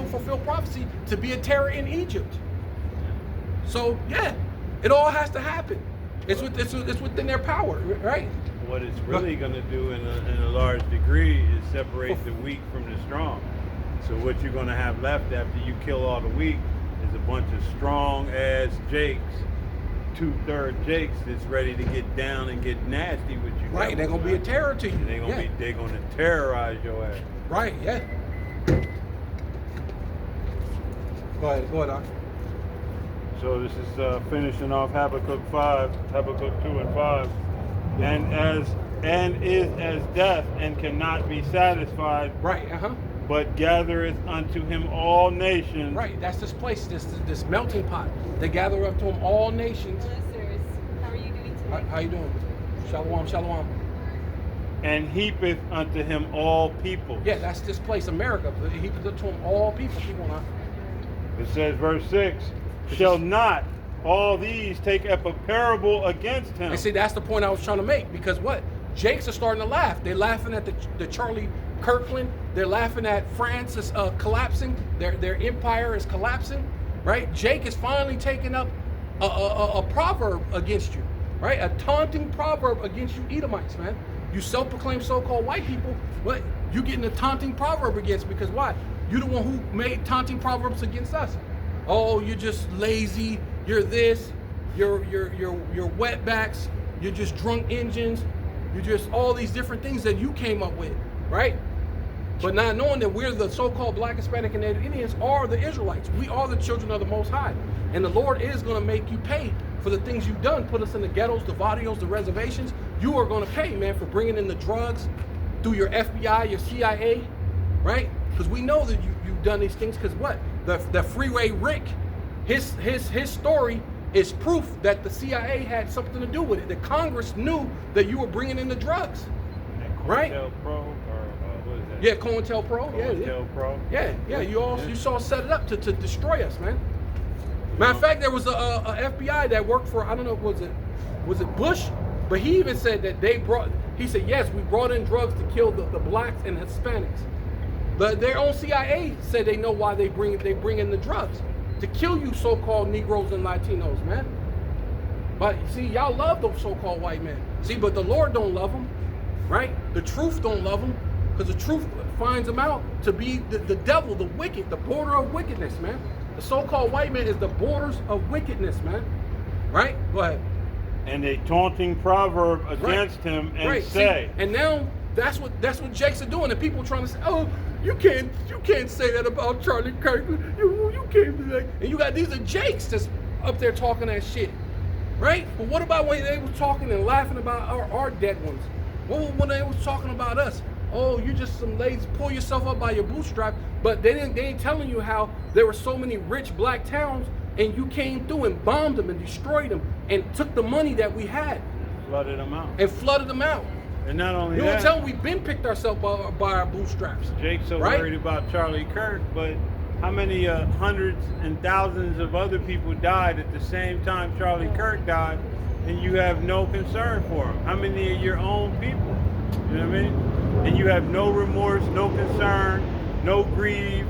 fulfill prophecy to be a terror in Egypt. So yeah, it all has to happen. It's within their power, right? What it's really going to do in a large degree is separate the weak from the strong. So what you're going to have left after you kill all the weak is a bunch of strong ass Jakes, 2/3 Jakes that's ready to get down and get nasty with you. Right, they're gonna be a terror to you. They're gonna terrorize your ass. Right, yeah. Go ahead, Doc. So this is finishing off Habakkuk 5, Habakkuk 2 and 5. And is as death and cannot be satisfied. Right, But gathereth unto him all nations. Right, that's this place, this melting pot. They gather up to him all nations. Listeners, how are you doing today? How you doing? Shalom. And heapeth unto him all people. Yeah, that's this place, America. He heapeth up to him all people. It says, verse 6, shall not all these take up a parable against him. And see, that's the point I was trying to make. Because what? Jakes are starting to laugh. They're laughing at the Charlie Kirkland. They're laughing at France is collapsing. Their empire is collapsing, right? Jake is finally taking up a proverb against you, right? A taunting proverb against you Edomites, man. You self-proclaimed so-called white people, what? You getting a taunting proverb against because why? You're the one who made taunting proverbs against us. Oh, you're just lazy. You're this. You're wetbacks. You're just drunk engines. You're just all these different things that you came up with, right? But not knowing that we're the so-called Black, Hispanic, and Native Indians are the Israelites. We are the children of the Most High. And the Lord is going to make you pay for the things you've done. Put us in the ghettos, the barrios, the reservations. You are going to pay, man, for bringing in the drugs through your FBI, your CIA, right? Because we know that you've done these things. Because what? The Freeway Rick, his story is proof that the CIA had something to do with it. That Congress knew that you were bringing in the drugs, right? COINTELPRO, what is that? Yeah, COINTELPRO. COINTELPRO. Yeah. You saw set it up to destroy us, man. Matter of fact, there was a FBI that worked for, I don't know, was it Bush? But he even said that he said, yes, we brought in drugs to kill the blacks and Hispanics. Their own CIA said they know why they bring in the drugs. To kill you so-called Negroes and Latinos, man. But see, y'all love those so-called white men. See, but the Lord don't love them, right? The truth don't love them, because the truth finds them out to be the devil, the wicked, the border of wickedness, man. The so-called white man is the borders of wickedness, man. Right? Go ahead. And a taunting proverb against him and say. See, and now that's what Jakes are doing, and people trying to say, oh, You can't say that about Charlie Kirk. You can't be like, and you got these are Jakes that's up there talking that shit, right? But what about when they was talking and laughing about our dead ones? What when they was talking about us? Oh, you just some lazy, pull yourself up by your bootstrap. But they ain't telling you how there were so many rich black towns, and you came through and bombed them and destroyed them and took the money that we had Flooded them out. and flooded them out. And not only You that, don't tell them we've been picked ourselves by our bootstraps. Jake's so right? worried about Charlie Kirk, but how many hundreds and thousands of other people died at the same time Charlie Kirk died, and you have no concern for him? How many of your own people? You know what I mean? And you have no remorse, no concern, no grief,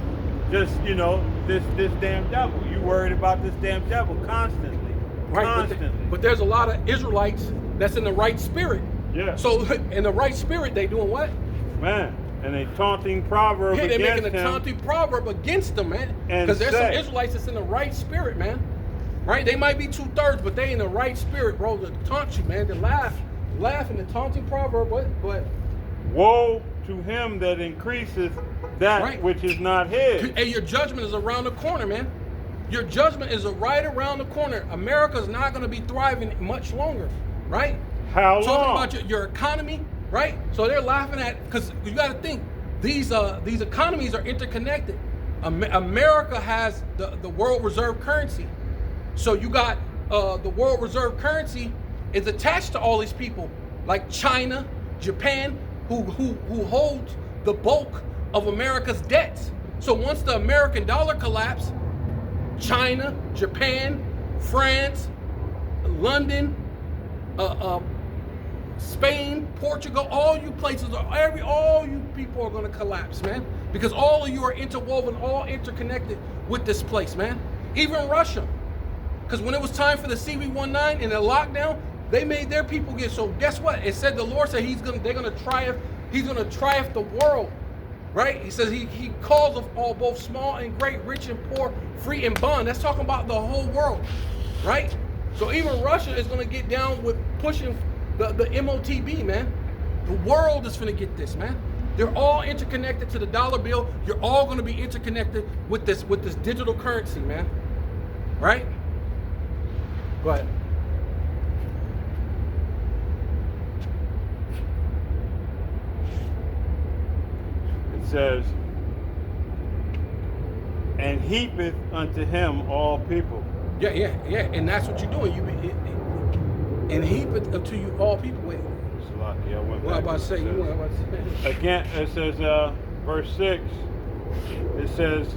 just, you know, this damn devil. You worried about this damn devil constantly. Right, Constantly. but there's a lot of Israelites that's in the right spirit. Yeah. So in the right spirit, they doing what? Man, and a taunting proverb Yeah, they're against making a him. taunting proverb against them, man. And Because there's some say- Israelites that's in the right spirit, man. Right? They might be 2/3, but they in the right spirit, bro. To taunt you, man. To laugh in the taunting proverb. But Woe to him that increaseth that Right. which is not his. hey, your judgment is around the corner, man. Your judgment is right around the corner. America's not going to be thriving much longer, right? How Talking long? about your economy, right? So they're laughing at, because you got to think these economies are interconnected. America has the world reserve currency, so you got the world reserve currency is attached to all these people like China, Japan, who holds the bulk of America's debts. So once the American dollar collapsed, China, Japan, France, London, Spain, Portugal, all you places, all you people are gonna collapse, man. Because all of you are interwoven, all interconnected with this place, man. Even Russia. Because when it was time for the CV-19 and the lockdown, they made their people get, so guess what? It said the Lord said they're gonna triumph, he's gonna triumph the world. Right? He says he calls of all, both small and great, rich and poor, free and bond. That's talking about the whole world. Right? So even Russia is gonna get down with pushing the MOTB, man. The world is gonna get this, man. They're all interconnected to the dollar bill. You're all gonna be interconnected with this digital currency, man. Right? Go ahead. It says, and heapeth unto him all people. Yeah, and that's what you're doing. And heap it unto you all people. Wait, Salaki, I went what I'm back. about to say? It You says- what I'm about to say? Again, it says, verse 6, it says,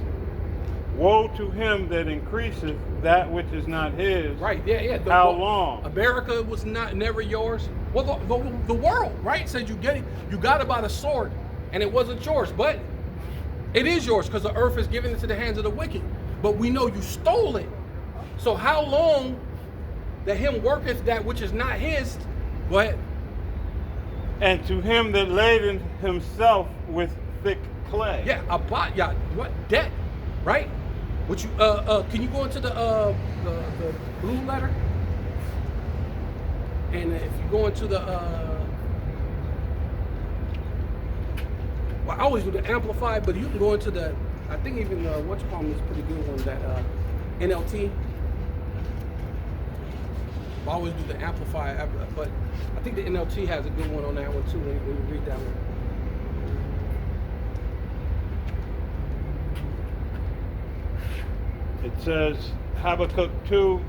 woe to him that increaseth that which is not his. Right, yeah. How long? America was never yours. Well, the world, right? Said you got it by the sword, and it wasn't yours, but it is yours because the earth is given into the hands of the wicked. But we know you stole it. So how long that him worketh that which is not his? Go ahead. And to him that laden himself with thick clay. Yeah, about what debt, right? What you can you go into the blue letter? And if you go into the well, I always do the amplified, but you can go into the, I think even what's called is pretty good one, that NLT. I always do the amplified, but I think the NLT has a good one on that one too when you read that one. It says Habakkuk 2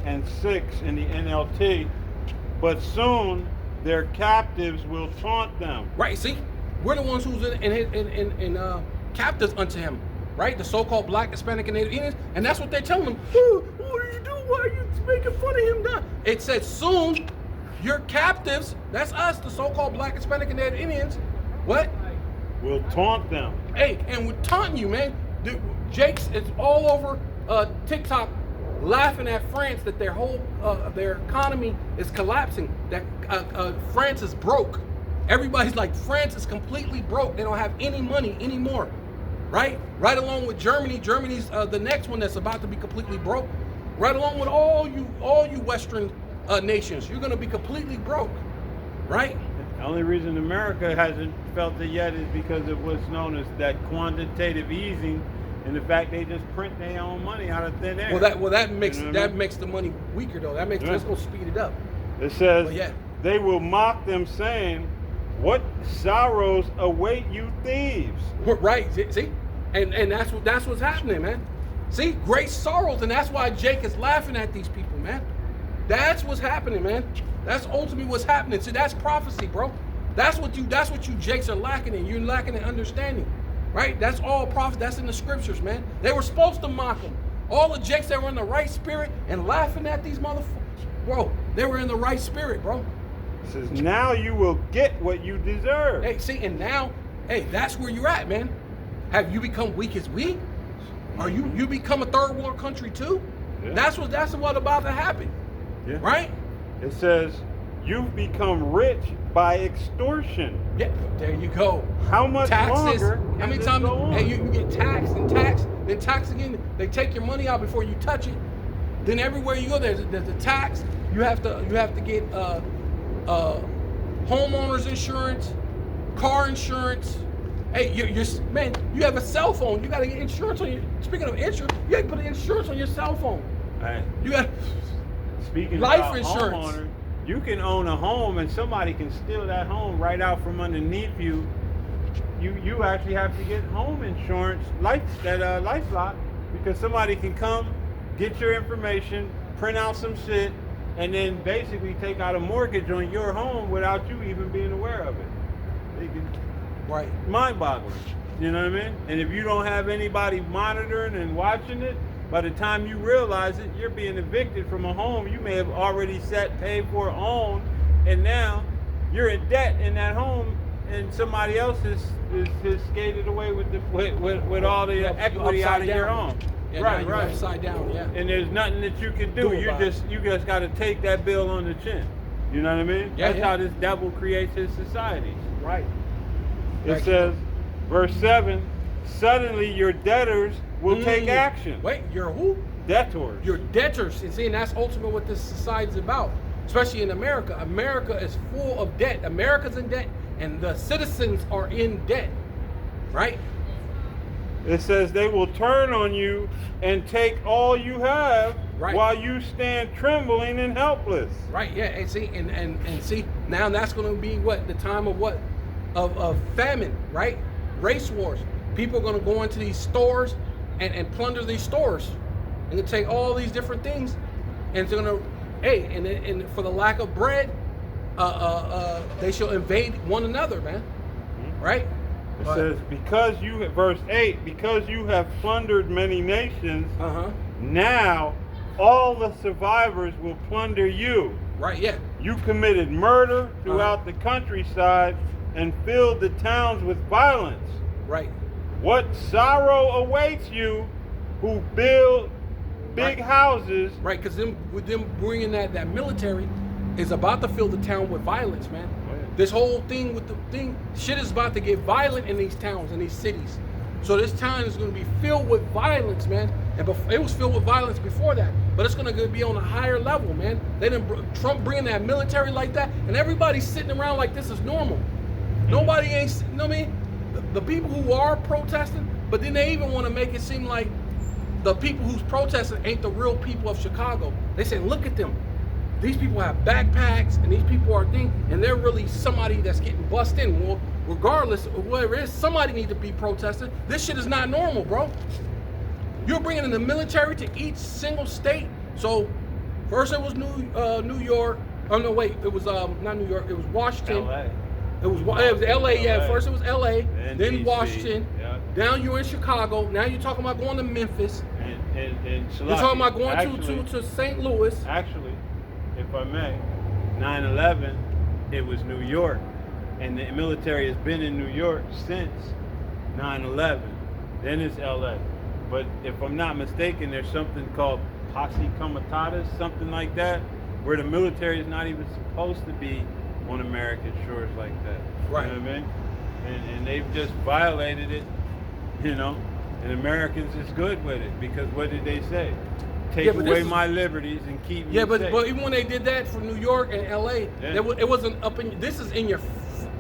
and 6 in the NLT, but soon their captives will taunt them. Right, see? We're the ones who's in captives unto him, right? The so-called black, Hispanic, and Native Indians. And that's what they're telling them. Oh, what are you doing? Why are you making fun of him now? It said soon your captives, that's us, the so-called black, Hispanic, and Native Indians, what? Will taunt them. Hey, and we're taunting you, man. Jake's, it's all over TikTok laughing at France that their whole, their economy is collapsing, that France is broke. Everybody's like, France is completely broke. They don't have any money anymore, right? Right along with Germany. Germany's the next one that's about to be completely broke. Right along with all you Western nations, you're gonna be completely broke, right? The only reason America hasn't felt it yet is because of what's known as that quantitative easing, and the fact they just print their own money out of thin air. Well, that makes You know what I that mean? makes the money weaker though. That makes Yeah. that's gonna speed it up. It says, Well, yeah. they will mock them, saying, "What sorrows await you, thieves?" Right? See, and that's what's happening, man. See, great sorrows, and that's why Jake is laughing at these people, man. That's what's happening, man. That's ultimately what's happening. See, that's prophecy, bro. That's what you Jakes are lacking in. You're lacking in understanding, right? That's all prophecy. That's in the scriptures, man. They were supposed to mock them. All the Jakes that were in the right spirit and laughing at these motherfuckers, bro. They were in the right spirit, bro. It says, "Now you will get what you deserve." Hey, see, and now, hey, that's where you're at, man. Have you become weak as we? Are you become a third world country too? Yeah. That's what about to happen, Yeah. right? It says, "You've become rich by extortion." Yeah, there you go. How much Taxes. longer How can many this times? go on? Hey, you get taxed and taxed, then tax again. They take your money out before you touch it. Then everywhere you go, there's a tax. You have to get homeowners insurance, car insurance. Hey, man, you have a cell phone. You got to get insurance on your. Speaking of insurance, you got to put insurance on your cell phone. Hey, You got. speaking Life about insurance. homeowner, you can own a home and somebody can steal that home right out from underneath you. You actually have to get home insurance, LifeLock, because somebody can come, get your information, print out some shit, and then basically take out a mortgage on your home without you even being aware of it. They can, Right. mind-boggling. You know what I mean? And if you don't have anybody monitoring and watching it, by the time you realize it, you're being evicted from a home you may have already paid for, owned, and now you're in debt in that home, and somebody else has skated away with all the equity out of your home. Yeah, now Right, you're right. upside down. Yeah. And there's nothing that you can do. Do You about it. just got to take that bill on the chin. You know what I mean? Yeah, That's yeah. how this devil creates his society. Right. It Right. says, verse 7, "Suddenly your debtors will take action." Wait, you're who? Debtors. You're debtors. And see, and that's ultimately what this society is about. Especially in America. America is full of debt. America's in debt, and the citizens are in debt. Right? It says they will turn on you and take all you have, Right. while you stand trembling and helpless. Right, yeah, and see, and see, now that's going to be what the time of what of famine, right? Race wars. People are going to go into these stores and plunder these stores, and to take all these different things, and it's going to, hey, and for the lack of bread, they shall invade one another, man. Right? It says, verse 8, "Because you have plundered many nations, now all the survivors will plunder you. Right, yeah. You committed murder throughout the countryside and filled the towns with violence. Right. What sorrow awaits you who build big Right. houses." Right, because with them bringing that military is about to fill the town with violence, man. Oh, yeah. This whole thing with the thing, shit is about to get violent in these towns, in these cities. So this town is going to be filled with violence, man. And it was filled with violence before that, but it's going to be on a higher level, man. They didn't Trump bringing that military like that, and everybody's sitting around like this is normal. Nobody ain't, you know what I mean? The people who are protesting, but then they even want to make it seem like the people who's protesting ain't the real people of Chicago. They say, look at them. These people have backpacks, and these people are and they're really somebody that's getting bust in. Well, regardless of whatever it is, somebody needs to be protesting. This shit is not normal, bro. You're bringing in the military to each single state. So first it was New York. Oh no, wait, it was not New York. It was Washington. LA. It was LA. Yeah, LA. first it was LA, Then then DC. Washington. Yeah. Now you're in Chicago. Now you're talking about going to Memphis. And You're talking about going to St. Louis. Actually, if I may, 9/11, it was New York, and the military has been in New York since 9/11. Then it's LA. But if I'm not mistaken, there's something called Posse Comitatus, something like that, where the military is not even supposed to be on American shores like that. Right. You know what I mean? And they've just violated it, you know, and Americans is good with it, because what did they say? Take Yeah, but away this is- my liberties and keep me Yeah, but safe. even when they did that for New York and LA, Yeah. it wasn't up in. This is in your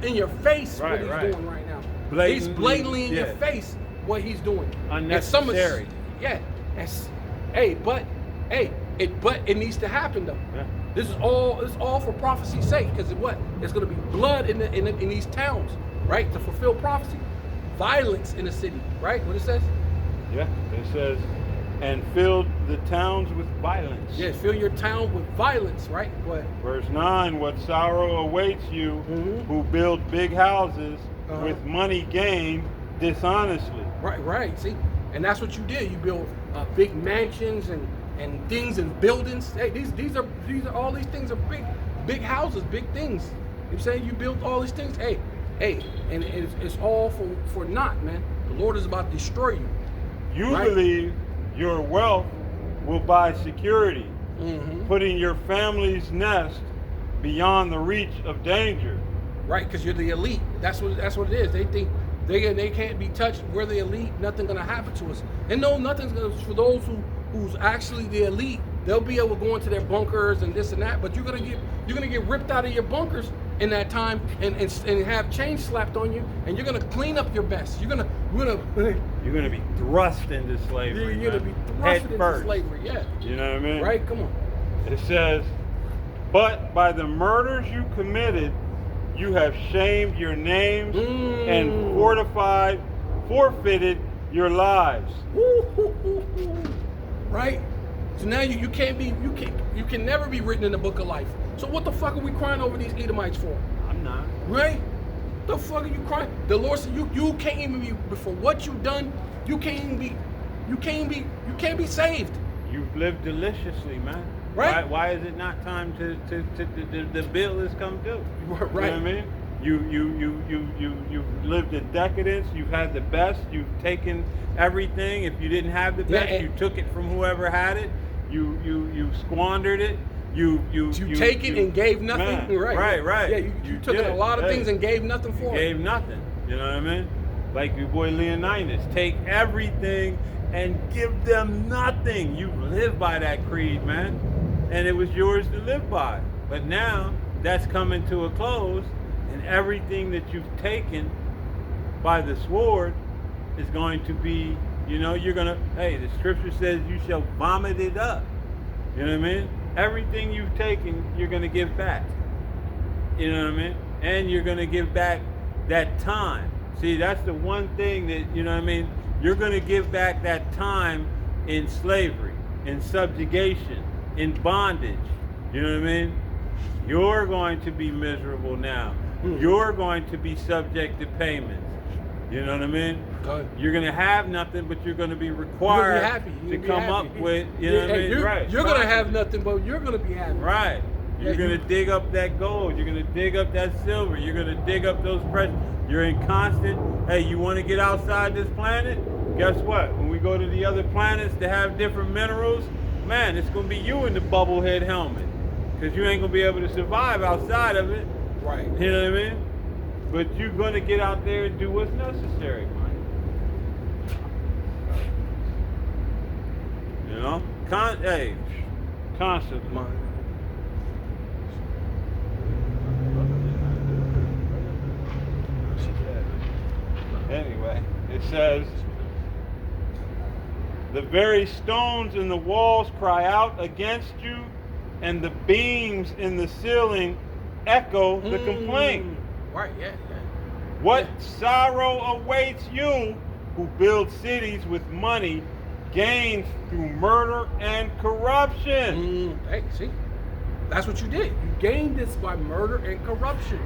in your face what Right, he's right. doing right now. He's Blatantly, blatantly in your yeah. face what he's doing. Unnecessary. But it needs to happen though. Yeah. This is all for prophecy's sake, because it's going to be blood in these towns, right? To fulfill prophecy, violence in the city, right? What it says? Yeah, it says, and filled the towns with violence. Yeah, fill your town with violence, right? What? Verse 9, what sorrow awaits you Mhm. who build big houses Uh-huh. with money gained dishonestly. Right. See, and that's what you did. You built big mansions and things and buildings. Hey, these are all these things are big houses, big things. You know what I'm saying? You built all these things. Hey, and it's all for naught, man. The Lord is about to destroy you. You Right. believe your wealth will buy security, Mm-hmm. putting your family's nest beyond the reach of danger. Right, because you're the elite. That's what it is. They think they can't be touched. We're the elite. Nothing's gonna happen to us. And no, nothing's gonna for those who's actually the elite. They'll be able to go into their bunkers and this and that. But you're gonna get ripped out of your bunkers in that time and have chains slapped on you, and you're gonna clean up your mess. You're gonna You're going to be thrust into slavery. you're gonna man. be thrust Head into first. slavery. Yeah, You know what I mean? right. Come on. It says, but by the murders you committed, you have shamed your names and forfeited your lives. Woo-hoo-hoo-hoo. Right? So now you can never be written in the book of life. So what the fuck are we crying over these Edomites for? I'm not. Right? The fuck are you crying? The Lord said you can't even be for what you've done, you can't be saved. You've lived deliciously, man. Right. Why is it not time to the bill has come due? Right. You know what I mean? You've lived in decadence. You've had the best. You've taken everything. If you didn't have the Yeah, best, and- you took it from whoever had it. You squandered it. You take it and gave nothing. Man, Right. right. Yeah, you took did. a lot of Hey. things and gave nothing for Gave it. nothing. You know what I mean? Like your boy Leonidas. Take everything and give them nothing. You live by that creed, man. And it was yours to live by. But now that's coming to a close, and everything that you've taken by the sword is going to be, the scripture says you shall vomit it up. You know what I mean? Everything you've taken, you're going to give back. You know what I mean? And you're going to give back that time. See, that's the one thing that, you know what I mean? You're going to give back that time in slavery, in subjugation, in bondage. You know what I mean? You're going to be miserable now. You're going to be subject to payments. You know what I mean? Good. You're going to have nothing, but you're going to be You're required gonna be happy. You're to gonna be come happy. up with, you know what I mean? Right. You're gonna have nothing, but you're gonna be happy. Right. You're Yeah, going you- to dig up that gold. You're going to dig up that silver. You're going to dig up those precious. You're in constant, hey, you want to get outside this planet? Guess what? When we go to the other planets to have different minerals, man, it's going to be you in the bubblehead helmet. Because you ain't going to be able to survive outside of it. Right. You know what I mean? But you're going to get out there and do what's necessary, man. You know? Constant. Anyway, it says, the very stones in the walls cry out against you, and the beams in the ceiling echo the complaint. Right, yeah. What sorrow awaits you who build cities with money gained through murder and corruption? Hey, see? That's what you did. You gained this by murder and corruption.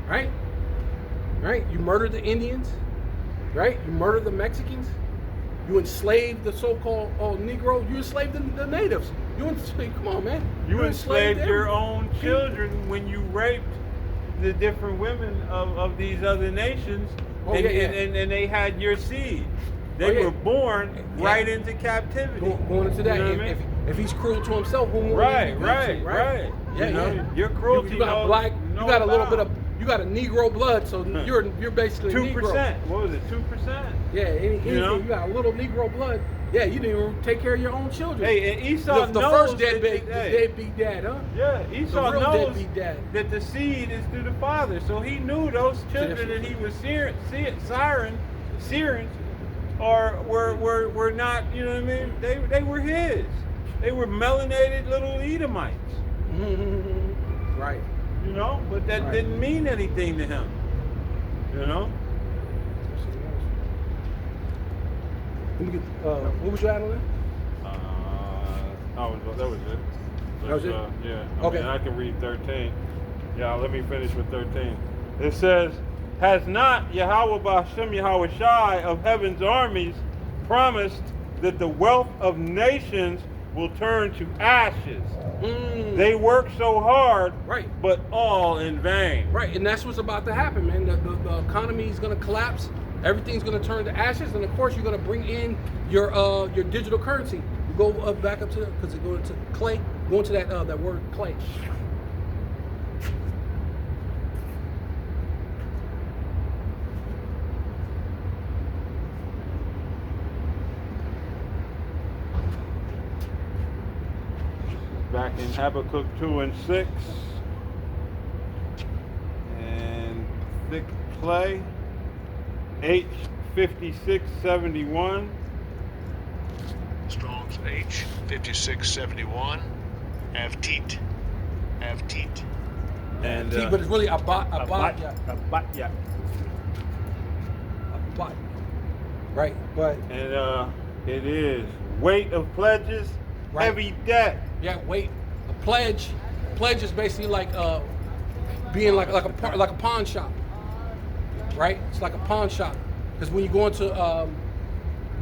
Right? Right? You murdered the Indians. Right? You murdered the Mexicans. You enslaved the so-called Negro. You enslaved the natives. You enslaved, come on, man. You enslaved your them. own children when you raped the different women of these other nations, Oh, and, yeah, yeah. And they had your seed. They Oh, yeah. were born Yeah. right into captivity. Going into that, You know what I mean? if he's cruel to himself, who will Right. he be good to, Yeah, Yeah, yeah. Your cruelty. You got knows black. no You got a little bounds. bit of. You got a Negro blood, so you're basically 2%. Negro. What was it? 2%. Yeah, anything, You know? you got a little Negro blood. Yeah, you didn't even take care of your own children. Hey, and Esau the knows first that- deadbeat dad, huh? Yeah, Esau real knows deadbeat dad. that the seed is through the father. So he knew those children that he was searing, or were not, you know what I mean? They were his. They were melanated little Edomites. Right. You know, but that Right. didn't mean anything to him. You know? Let me get, what was your add on that? That was it. That was it? Yeah. Okay. I can read 13. Yeah, let me finish with 13. It says, has not Yahweh B'Hashem Yahweh Shai of heaven's armies promised that the wealth of nations will turn to ashes? They work so hard, Right. but all in vain. Right, and that's what's about to happen, man. The economy is going to collapse. Everything's going to turn to ashes, and of course, you're going to bring in your digital currency. You go back up to because it going to clay. Go into that word clay. Back in Habakkuk 2 and 6. And thick clay. H5671. Strong's H5671. Avteet. And See, but it's really abatya. Abatya. Abat. Right, but And it is weight of pledges, Right. heavy debt. yeah, wait. A pledge is basically like being like a pawn shop, right? It's like a pawn shop because when you go into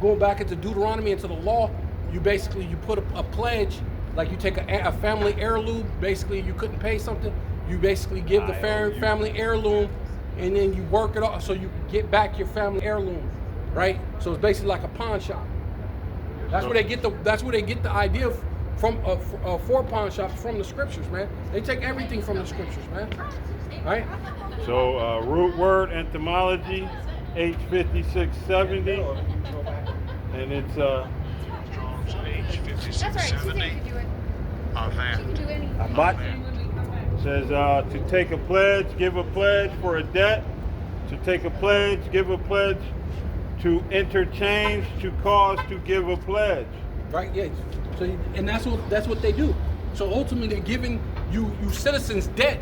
going back into Deuteronomy, into the law, you put a pledge, like you take a family heirloom. Basically, you couldn't pay something, you basically give the family heirloom, and then you work it off so you get back your family heirloom, right? So it's basically like a pawn shop. That's where they get the idea from for pawn shops from the scriptures, man. They take everything from the scriptures, man. Right? So root word etymology, H5670. And it's Strong's That's right. She H5670. can do it. Avat. She can do anything. Abat. Says to take a pledge, give a pledge for a debt. To take a pledge, give a pledge. To interchange, to cause to give a pledge. Right? Yeah. So and that's what they do. So ultimately, they're giving you citizens debt,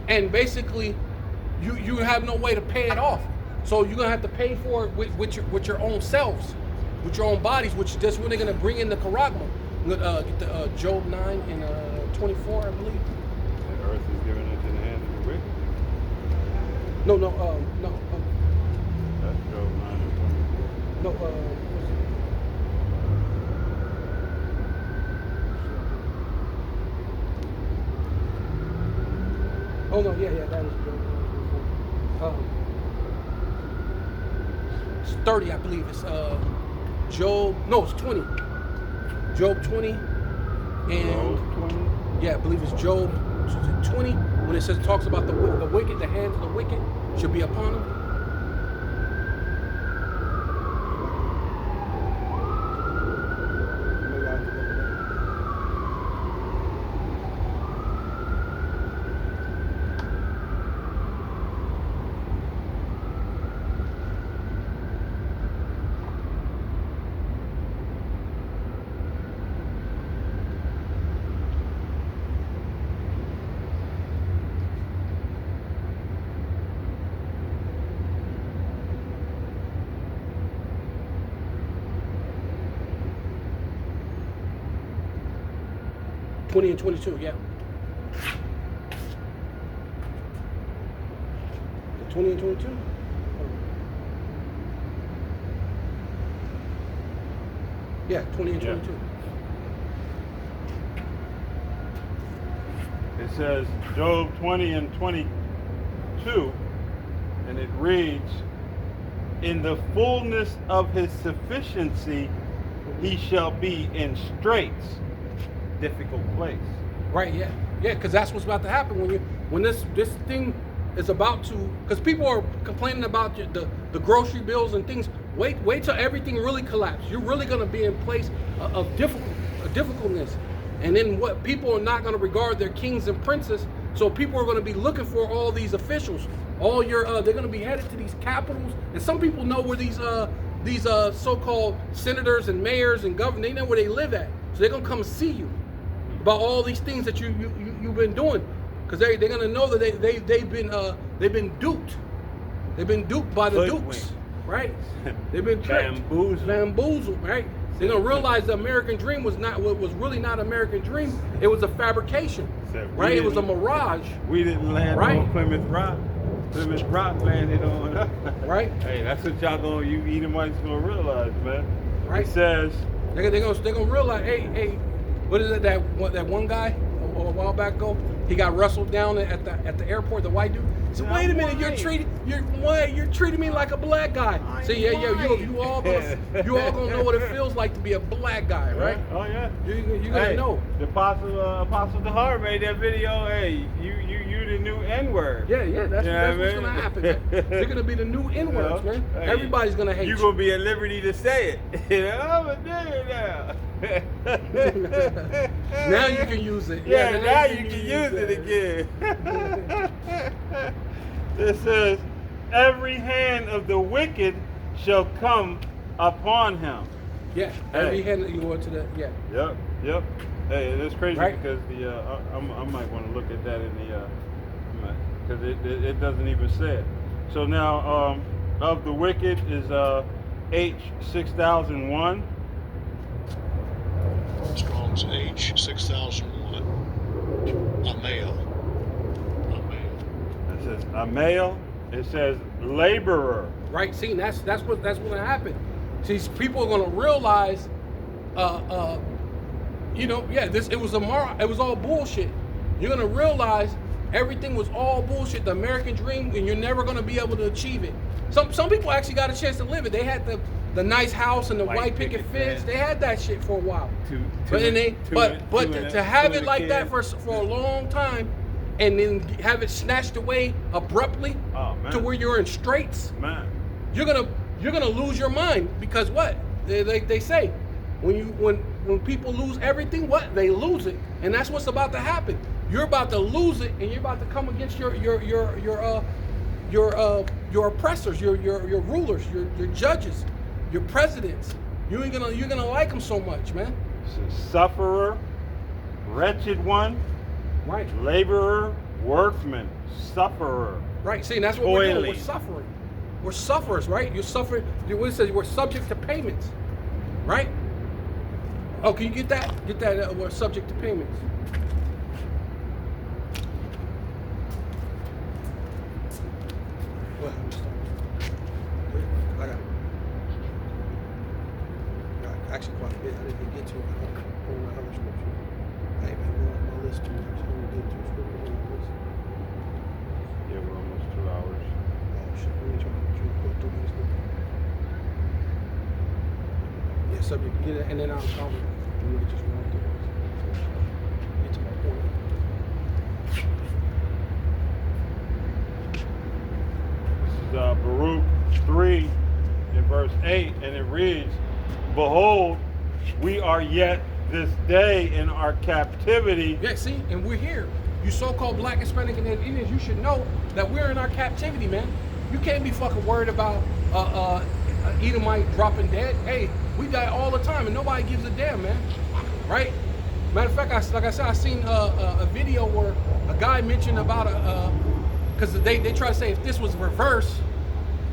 and basically, you have no way to pay it off. So you're gonna have to pay for it with your own selves, with your own bodies, which that's when they're gonna bring in the charagma. Get the Job 9 and 24, I believe. The earth is given into the hand of the wicked. No. That's Job 9 and 24. No. Oh no, yeah, that was Job. It's 30, I believe. It's Job. No, it's 20. Job 20, and Job 20. yeah, I believe it's Job 20 when it talks about the wicked, the hands of the wicked should be upon them. Maybe I have to look it up. '20 and 22, yeah. The 20 and 22? Yeah, 20 and Yeah. 22. It says Job 20 and 22, and it reads, in the fullness of his sufficiency, he shall be in straits, difficult place. Right, yeah. Yeah, because that's what's about to happen when this thing is about to, because people are complaining about the grocery bills and things Wait till everything really collapses. You're really gonna be in place of difficultness, and then what? People are not gonna regard their kings and princes. So people are gonna be looking for all these officials. All your they're gonna be headed to these capitals, and some people know where these so-called senators and mayors and governors, they know where they live at. So they're gonna come see you about all these things that you've been doing, because they're gonna know that they've been duped. They've been duped by the dupes, right? They've been tricked, bamboozled, right? They're gonna realize the American dream was really not American dream. It was a fabrication, right? It was a mirage. We didn't land on Plymouth Rock. Plymouth Rock landed on us. Right. Hey, that's what you Edomites gonna realize, man. Right. It says They're gonna realize, hey, what is it that one guy a while back ago? He got wrestled down at the airport. The white dude. So wait a minute, you're treating me like a black guy. See, you all gonna know what it feels like to be a black guy, right? Oh yeah. You're gonna know. The Apostle DeHart made that video. Hey, you the new N-word. Yeah, that's what's gonna happen. Man. They're gonna be the new N-words, man. Hey, everybody's gonna hate you. You're gonna be at liberty to say it. I'm a nigga now. Now you can use it. Yeah, now you can use it again. It says, every hand of the wicked shall come upon him. Yeah, every hand you go to the, yeah. Yep. Hey, it's crazy, right? Because I might want to look at that in the, because it doesn't even say it. So now, of the wicked is H6001. Strong's H6001. A male. It says a male. It says laborer. Right. See, that's what's gonna happen. See, people are gonna realize, it was all bullshit. You're gonna realize everything was all bullshit. The American dream, and you're never gonna be able to achieve it. Some people actually got a chance to live it. They had the nice house and the white picket fence. They had that shit for a while. But to have it like that for a long time, and then have it snatched away abruptly to where you're in straits, man, you're gonna lose your mind, because what they say, when people lose everything, what they lose it, and that's what's about to happen. You're about to lose it, and you're about to come against your oppressors, your rulers, your judges, your presidents. You're gonna like them so much, man. Sufferer, wretched one. Right. Laborer, workman, sufferer. Right. See, and that's what we're doing. We're suffering. We're sufferers, right? You're suffering. What it says, we're subject to payments, right? Oh, can you get that? Get that? We're subject to payments. Well, I got actually quite a bit. I didn't get to it. I don't know how much scripture. I ain't been going on my list too much. I only did 2 scriptures on the list. Yeah, we're almost 2 hours. Oh shit! Let me try to go through these. Yeah, subject. Get it, and then I'll really just run through this. Get to my point. This is Baruch 3 in verse 8, and it reads, "Behold, we are yet this day in our captivity." Yeah, see, and we're here. You so-called black, Hispanic, and Indians, you should know that we're in our captivity, man. You can't be fucking worried about Edomite dropping dead. Hey, we die all the time, and nobody gives a damn, man. Right? Matter of fact, I seen a video where a guy mentioned about because they try to say if this was reverse,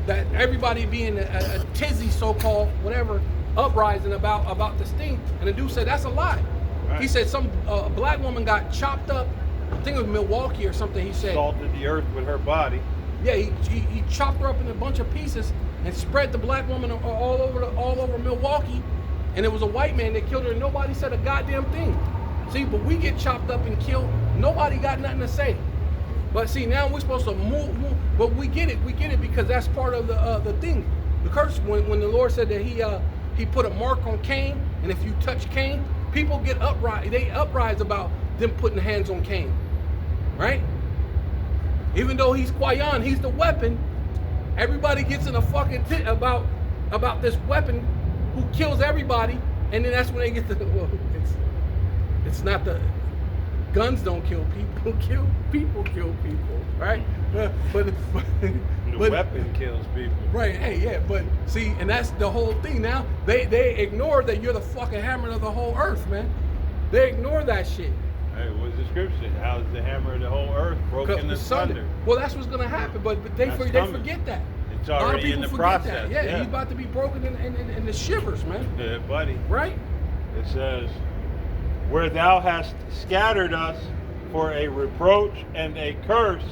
that everybody being a tizzy, so-called whatever, uprising about this thing, and the dude said that's a lie. Right. He said some black woman got chopped up. I think it was Milwaukee or something. He said salted the earth with her body. Yeah, he chopped her up in a bunch of pieces and spread the black woman all over Milwaukee, and it was a white man that killed her, and nobody said a goddamn thing. See, but we get chopped up and killed, nobody got nothing to say. But see, now we're supposed to move, but we get it because that's part of the thing. The curse, when the Lord said that he put a mark on Cain, and if you touch Cain, people get uprise. They uprise about them putting hands on Cain, right? Even though he's Kwayan, he's the weapon. Everybody gets in a fucking tit about about this weapon who kills everybody, and then that's when they get the, well, it's not the, guns don't kill people, people kill people, right? But The weapon kills people. right, hey, yeah, but see, and that's the whole thing now. They ignore that you're the fucking hammer of the whole earth, man. They ignore that shit. Hey, what's the scripture? How's the hammer of the whole earth broken asunder? Well, that's what's gonna happen, but they That's they coming. forget that. It's A lot of already in people the forget process. that. Yeah, he's about to be broken in the shivers, man. Yeah, buddy. Right? It says, where thou hast scattered us for a reproach and a curse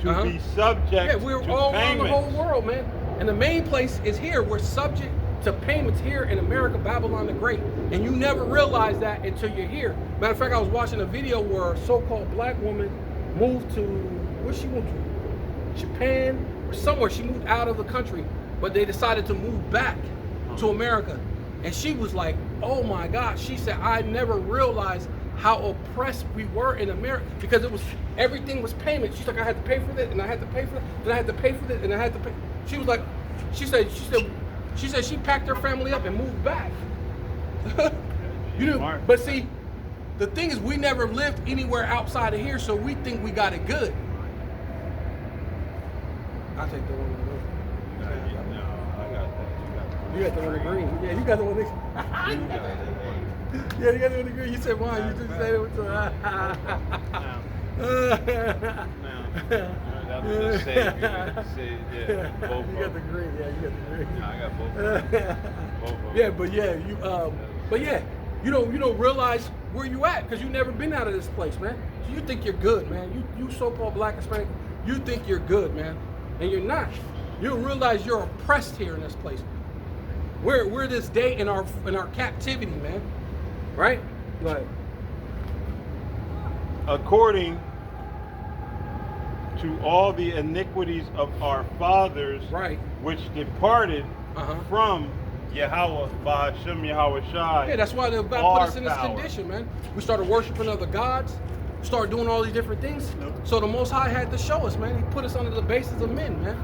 to be subject Yeah, we're to all around the payments. whole world, man. And the main place is here. We're subject to payments here in America, Babylon the Great. And you never realize that until you're here. Matter of fact, I was watching a video where a so-called black woman moved to, where she moved to? Japan or somewhere. She moved out of the country, but they decided to move back to America. And she was like, oh my God. She said, I never realized how oppressed we were in America because it was, everything was payment. She's like, I had to pay for this and I had to pay for that, then I had to pay for this and I had to pay. She was like, she said she packed her family up and moved back. You know, Smart. but see, the thing is we never lived anywhere outside of here, so we think we got it good. I'll take the one in the blue. No, I got that. You got the one in green. Yeah, you got the one in You got that. Yeah, you got the one in green. You said why? You just said it was That was the same. Yeah, both you of got the them. green. Yeah, you got the green. No, I got both of them. Both of them. Yeah, but yeah, you don't realize where you at because you never been out of this place, man. So you think you're good, man. You so-called black Hispanic, you think you're good, man, and you're not. You don't realize you're oppressed here in this place. We're this day in our captivity, man. Right? Like, according to all the iniquities of our fathers, right. which departed Uh-huh. from Yahweh, Ba'ashem Yahweh Shai. Yeah, that's why they're about to put us in this condition, man. We started worshiping other gods, started doing all these different things. So the Most High had to show us, man. He put us under the basis of men, man.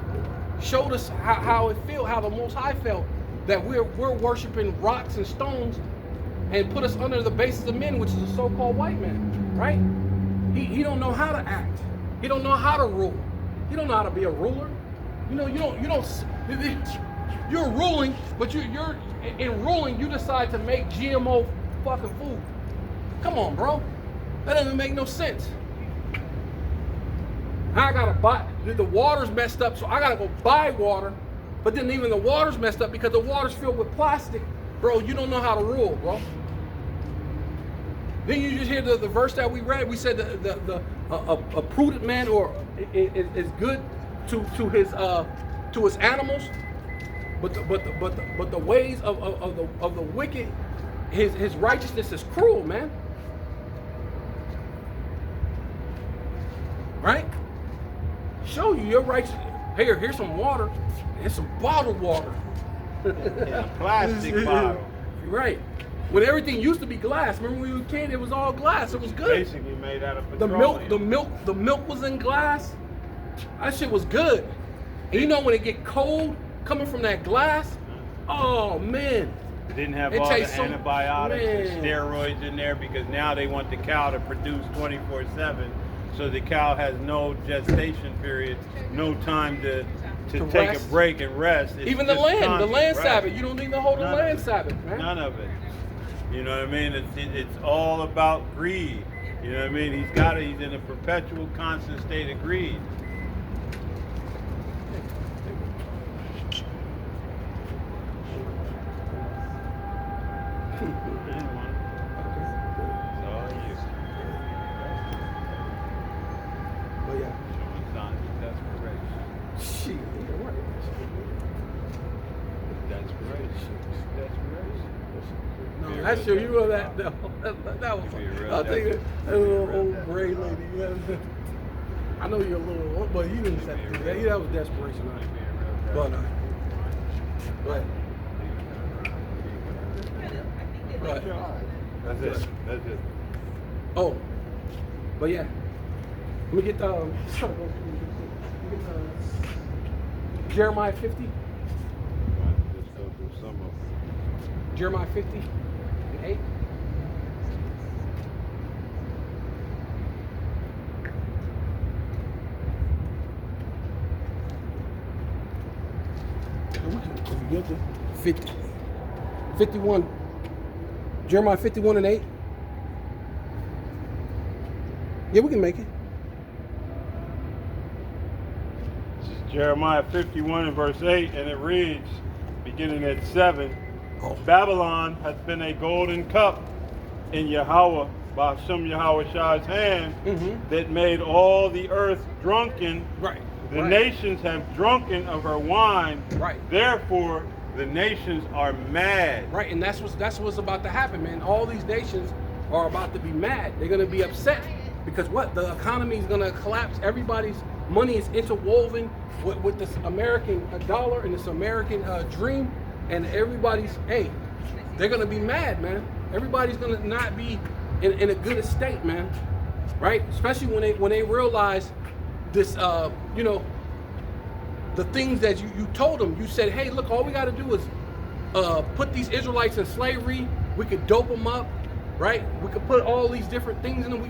Showed us how it felt, how the Most High felt, that we're worshiping rocks and stones, and put us under the basis of men, which is a so-called white man, right? He don't know how to act. He don't know how to rule. He don't know how to be a ruler. You know, you're ruling, but you're in ruling, you decide to make GMO fucking food. Come on, bro. That doesn't make no sense. I gotta buy, the water's messed up, so I gotta go buy water, but then even the water's messed up because the water's filled with plastic. Bro, you don't know how to rule, bro. Then you just hear the verse that we read. We said a prudent man or is good to his animals, but the ways of the wicked, his righteousness is cruel, man. Right? Show you your righteous. Here's some water. Here's some bottled water. In a plastic bottle. Right. When everything used to be glass. Remember when we were kids, it was all glass. It was good. Basically made out of The petroleum. the milk was in glass. That shit was good. And you know when it get cold coming from that glass, oh man. It didn't have It all the tastes so- antibiotics and man. steroids in there because now they want the cow to produce 24/7. So the cow has no gestation period, no time to take rest. a break and rest. It's Even the just land constant rest. Sabbath. You don't even hold the None of land it. Sabbath, man. None of it. You know what I mean? It's all about greed. You know what I mean? He's in a perpetual, constant state of greed. It's all you. But yeah. Showing signs of desperation. Shit, you're right. Desperation. Desperation. No, Be a that real show you know desperate. that was. Be a real I think desperate. that little old gray lady. You know, I know you're a little old, but you didn't say that. Yeah, that was desperation. Right? But right. That's it. That's it. Oh, but yeah. Let me get Jeremiah 50. Just go through some of them. Jeremiah 50:8. If you get to 50, 51, Jeremiah 51:8. Yeah, we can make it. This is Jeremiah 51 and verse 8, and it reads, beginning at 7, Oh. Babylon hath been a golden cup in Yahweh, by Hashem Yahweh Shai's hand, that made all the earth drunken. Right. The right. nations have drunken of her wine. Right. Therefore, the nations are mad. Right, and that's what's about to happen, man. All these nations are about to be mad. They're gonna be upset because what? The economy is gonna collapse. Everybody's money is interwoven with this American dollar and this American dream, and everybody's they're gonna be mad, man. Everybody's gonna not be in a good estate, man. Right? Especially when they realize this, the things that you told them. You said, hey, look, all we got to do is put these Israelites in slavery. We could dope them up, right? We could put all these different things in them.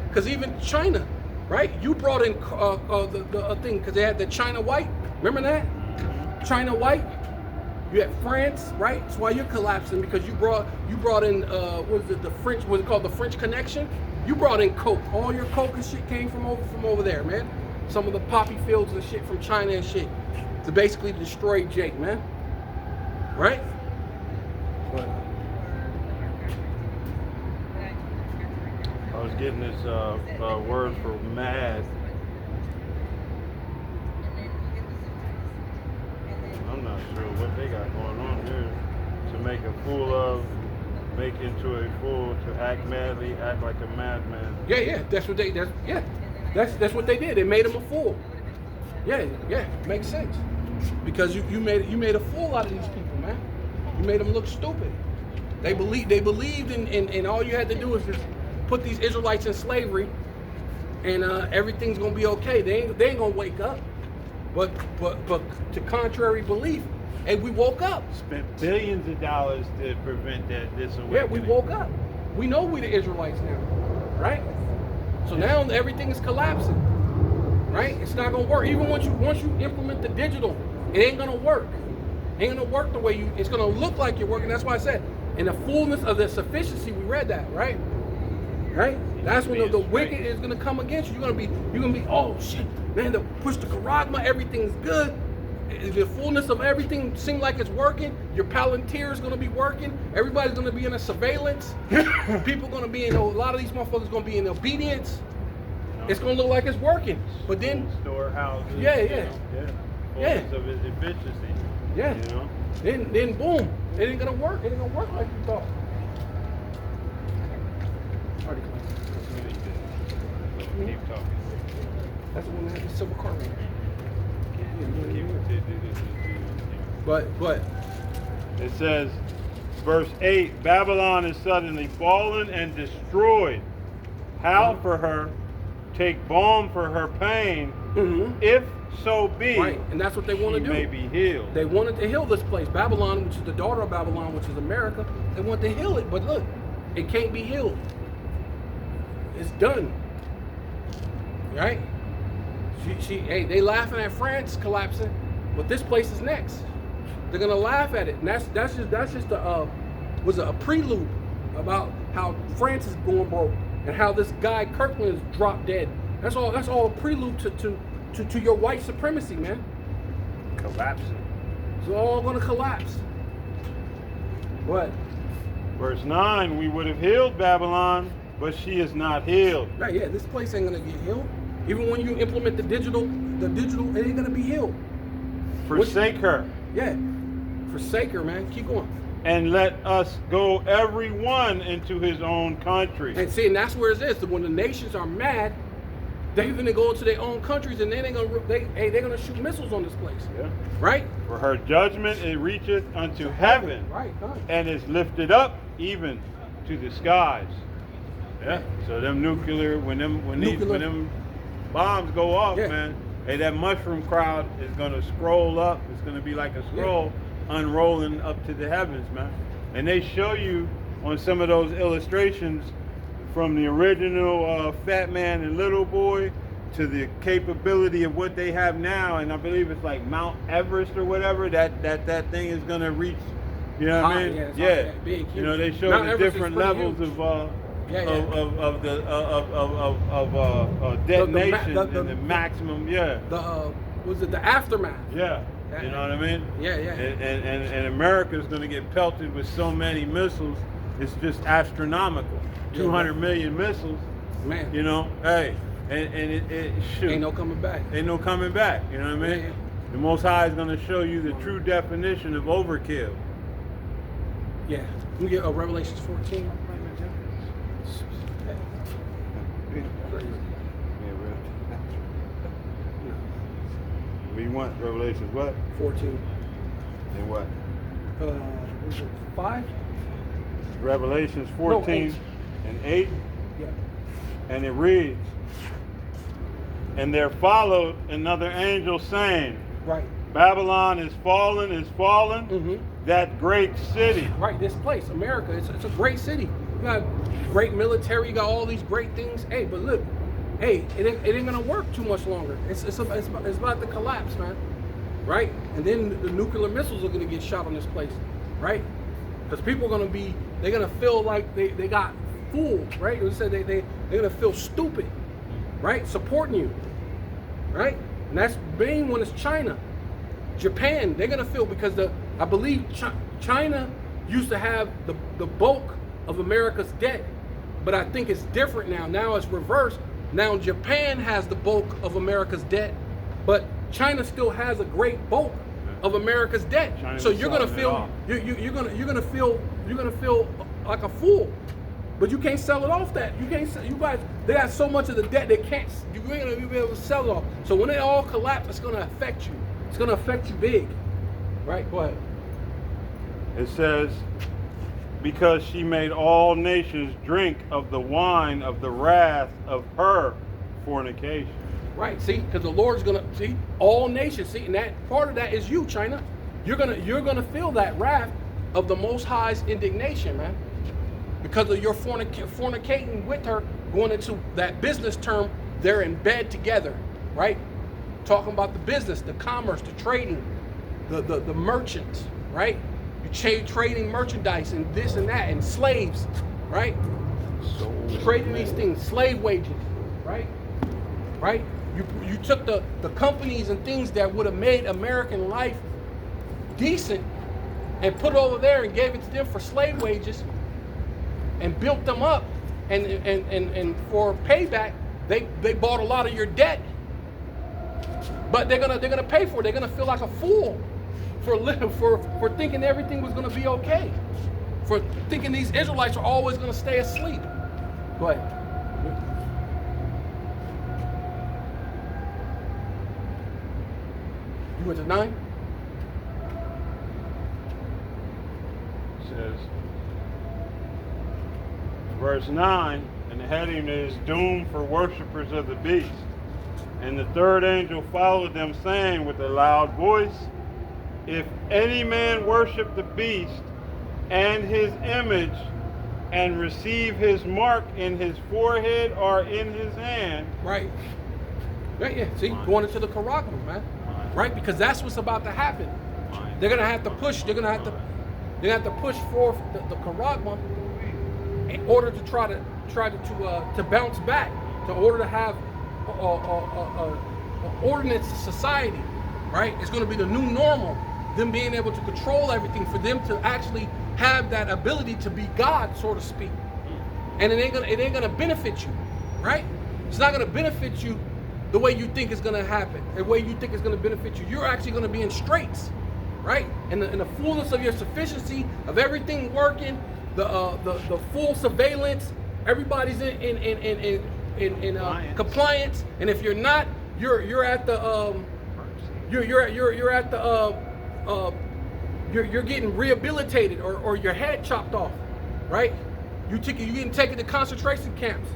Because even China, right? You brought in the thing because they had the China white. Remember that? China white. You had France, right? That's why you're collapsing, because you brought in what is it, the French? What's it called? The French Connection. You brought in coke. All your coke and shit came from over there, man. Some of the poppy fields and shit from China and shit to basically destroy Jake, man. Right? I was getting this word for mad. I'm not sure what they got going on here. To make a fool of, make into a fool, to act madly, act like a madman. Yeah. That's what they. That's what they did. They made him a fool. Yeah. Makes sense. Because you made a fool out of these people, man. You made them look stupid. They believed in all you had to do is just put these Israelites in slavery, and everything's gonna be okay. They ain't gonna wake up. But to contrary belief, and we woke up. Spent billions of dollars to prevent that disawakening. Yeah, we woke up. We know we the Israelites now, right? So now everything is collapsing, right? It's not gonna work. Even once you implement the digital, it ain't gonna work. It ain't gonna work the way it's gonna look like you're working. That's why I said, in the fullness of the sufficiency, we read that, right? Right? That's when the wicked is gonna come against you. You're gonna be, oh shit, man, to push the charagma, everything's good. The fullness of everything seems like it's working. Your Palantir is gonna be working. Everybody's gonna be in a surveillance. People gonna be in a lot of these motherfuckers gonna be in obedience. It's gonna look like it's working. But then storehouses. Yeah. Fullness of his efficiency. Yeah. You know? Then boom. It ain't gonna work. It ain't gonna work like you thought. Keep talking. That's the one that had the silver car. But it says, verse 8, Babylon is suddenly fallen and destroyed. Howl for her, take balm for her pain, if so be, right, and that's what they want to do. May be healed. They wanted to heal this place, Babylon, which is the daughter of Babylon, which is America. They want to heal it, but look, it can't be healed. It's done. Right? They laughing at France collapsing, but this place is next. They're gonna laugh at it, and that's just a prelude about how France is going broke and how this guy Kirkland is dropped dead. That's all a prelude to your white supremacy, man. Collapsing. It's all gonna collapse. What? Verse 9, we would have healed Babylon, but she is not healed. Right, yeah, this place ain't gonna get healed. Even when you implement the digital, it ain't gonna be healed. Forsake her. Yeah, forsake her, man. Keep going. And let us go every one into his own country. And see, and that's where it is. When the nations are mad, they're gonna go into their own countries, and then they're gonna shoot missiles on this place. Yeah. Right? For her judgment it reacheth unto heaven, right, and is lifted up even to the skies. Yeah. So them when them bombs go off, man. Hey, that mushroom crowd is gonna scroll up. It's gonna be like a scroll, unrolling up to the heavens, man. And they show you on some of those illustrations from the original Fat Man and Little Boy to the capability of what they have now, and I believe it's like Mount Everest or whatever that thing is gonna reach. You know what I mean? Yeah, Yeah. big, You know, they show Mount the Everest is different pretty levels huge. of The detonation the- and the maximum. Yeah. Was it the aftermath? Yeah. Yeah. You know what I mean? Yeah. And America's going to get pelted with so many missiles. It's just astronomical. Yeah, 200 million missiles. Man, You know, hey, and it shoot. ain't no coming back. Ain't no coming back. You know what I mean? Yeah. The Most High is going to show you the true definition of overkill. Yeah. Let me get Revelations 14. What you want? Revelations what? 14. And what? Was it 5? Revelations No, 14 8. and 8. Yeah. And it reads, and there followed another angel saying, Right. Babylon is fallen, Mm-hmm. that great city. Right. This place, America, it's a great city. You got great military. You got all these great things. Hey, but look, hey, it ain't gonna work too much longer. It's about to collapse, man. Right. And then the nuclear missiles are gonna get shot on this place. Right. Because people are they're gonna feel like they got fooled. Right. They said they're gonna feel stupid. Right. Supporting you. Right. And that's main one is China. Japan, they're gonna feel because I believe China used to have the bulk of America's debt, but I think it's different now. Now it's reversed. Now Japan has the bulk of America's debt, but China still has a great bulk of America's debt. China's So you're gonna selling it feel off. you're gonna feel like a fool. But you can't sell it off that. You can't sell, you guys, they got so much of the debt they can't, you ain't gonna be able to sell it off. So when they all collapse, it's gonna affect you. It's gonna affect you big. Right? Go ahead. It says, because she made all nations drink of the wine of the wrath of her fornication. Right, see, because the Lord's gonna see all nations. See, and that part of that is you, China. You're gonna feel that wrath of the Most High's indignation, man, because of your fornicating with her, going into that business term. They're in bed together, right? Talking about the business, the commerce, the trading, the merchants, right? You trading merchandise and this and that, and slaves, right? Trading these things, slave wages, right? Right? You took the companies and things that would have made American life decent and put it over there and gave it to them for slave wages and built them up, and for payback they bought a lot of your debt. But they're gonna pay for it. They're gonna feel like a fool for thinking everything was gonna be okay, for thinking these Israelites are always gonna stay asleep. Go ahead. You went to 9? Says, verse 9, and the heading is Doom for Worshippers of the Beast. And the third angel followed them, saying with a loud voice, if any man worship the beast and his image, and receive his mark in his forehead or in his hand. Right. Right, yeah. See, going into the Karagma, man. Right? Because that's what's about to happen. They're gonna have to push. They're gonna have to push forth the Karagma in order to try to bounce back, in order to have an ordinance society. Right? It's gonna be the new normal. Them being able to control everything, for them to actually have that ability to be God, so to speak. And it ain't gonna benefit you, right? It's not gonna benefit you the way you think it's gonna happen, the way you think it's gonna benefit you. You're actually gonna be in straits, right? And the fullness of your sufficiency of everything working, the full surveillance, everybody's in compliance. And if you're not, you're at the you're getting rehabilitated or your head chopped off, right? You're getting taken to concentration camps.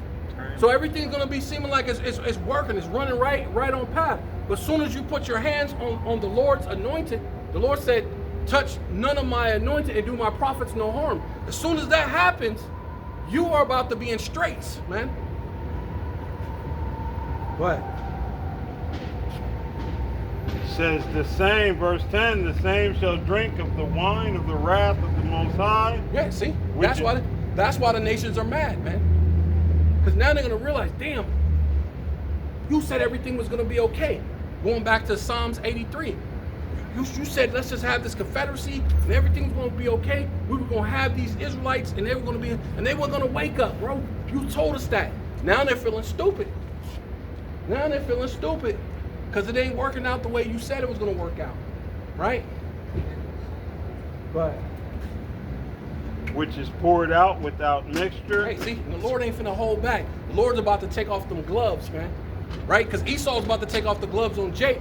So everything's gonna be seeming like it's working, it's running right on path. But as soon as you put your hands on the Lord's anointed, the Lord said, touch none of my anointed, and do my prophets no harm. As soon as that happens, you are about to be in straits, man. What? Says the same, verse 10, the same shall drink of the wine of the wrath of the Most High. Yeah, see? Which That's why the nations are mad, man. Because now they're going to realize, damn, you said everything was going to be okay. Going back to Psalms 83. You said, let's just have this confederacy and everything's going to be okay. We were going to have these Israelites and they were going to be, and they were going to wake up, bro. You told us that. Now they're feeling stupid. Now they're feeling stupid because it ain't working out the way you said it was going to work out. Right? But which is poured out without mixture. hey, see, the Lord ain't finna hold back. The Lord's about to take off them gloves, man. Right? Because Esau's about to take off the gloves on Jake.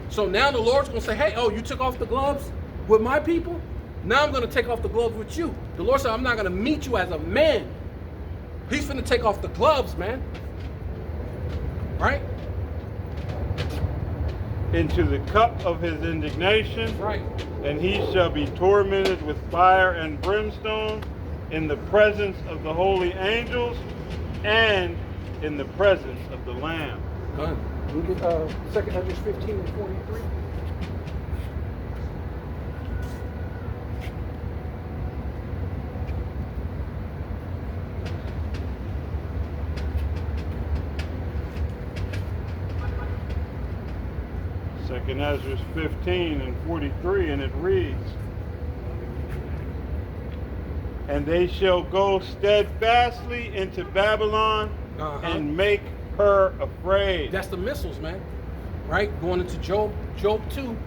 So now the Lord's gonna say, hey, oh, you took off the gloves with my people? Now I'm gonna take off the gloves with you. The Lord said, I'm not gonna meet you as a man. He's finna take off the gloves, man. Right? Into the cup of his indignation. Right. And he shall be tormented with fire and brimstone in the presence of the holy angels and in the presence of the Lamb. Done. We get 2 Ezra 15 and 43. Second Ezra 15 and 43, and it reads, and they shall go steadfastly into Babylon and make her afraid. That's the missiles, man. Right? Going into Job 2,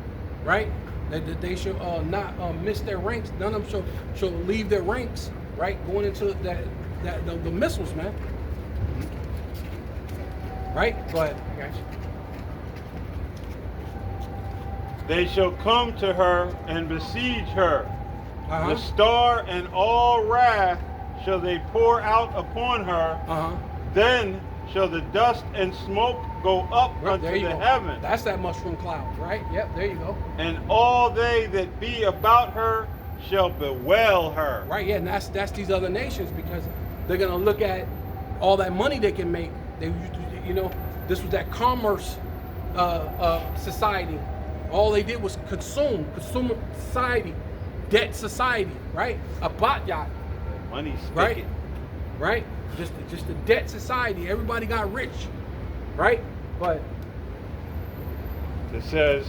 right? That they should not miss their ranks. None of them shall leave their ranks, right? Going into the missiles, man. Right? Go ahead. I got you. They shall come to her and besiege her. Uh-huh. The star and all wrath shall they pour out upon her. Uh-huh. Then shall the dust and smoke go up unto There you the go. heaven. That's that mushroom cloud, right? Yep, there you go. And all they that be about her shall bewail her. Right, yeah, and that's these other nations because they're gonna look at all that money they can make. They, you know, this was that commerce society. All they did was consumer society, debt society, right? A bot yacht, Money spigot. right? Right? Just a debt society. Everybody got rich, right? But It says,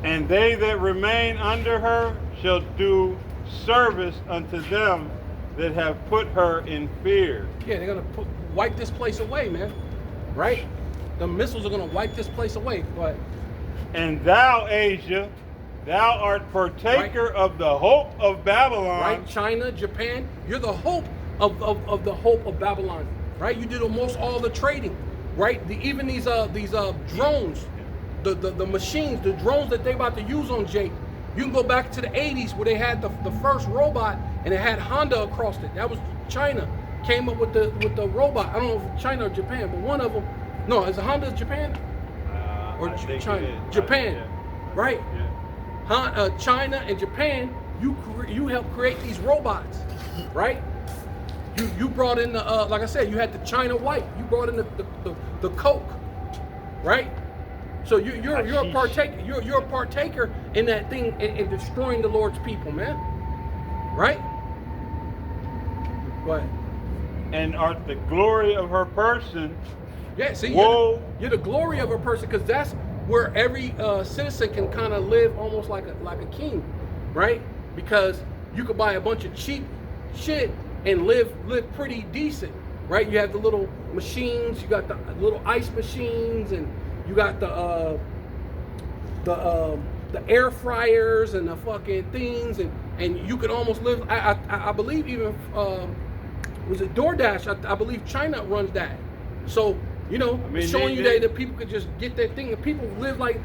and they that remain under her shall do service unto them that have put her in fear. yeah, they're gonna wipe this place away, man. Right? The missiles are gonna wipe this place away. But And thou, Asia, thou art partaker of the hope of Babylon. right, China, Japan, you're the hope of the hope of Babylon. Right? You did almost all the trading. Right? Even these drones, the machines, the drones that they about to use on Jake. You can go back to the 80s where they had the first robot and it had Honda across it. That was China. Came up with the robot. I don't know if it's China or Japan, but one of them. No, is it Honda Japan or I think China? it is. Japan, Yeah. right? Yeah. China and Japan. You helped create these robots, right? You brought in the like I said, you had the China white. You brought in the Coke, right? So you're a partaker. You're a partaker in that thing and destroying the Lord's people, man. Right? What? And art the glory of her person. Yeah, see, Whoa. you're the glory of a person because that's where every citizen can kind of live almost like a king, right? Because you could buy a bunch of cheap shit and live pretty decent, right? You have the little machines, you got the little ice machines, and you got the air fryers and the fucking things, and you could almost live. I believe even was it DoorDash? I believe China runs that. So you know, I mean, showing you that people could just get their thing, and people live like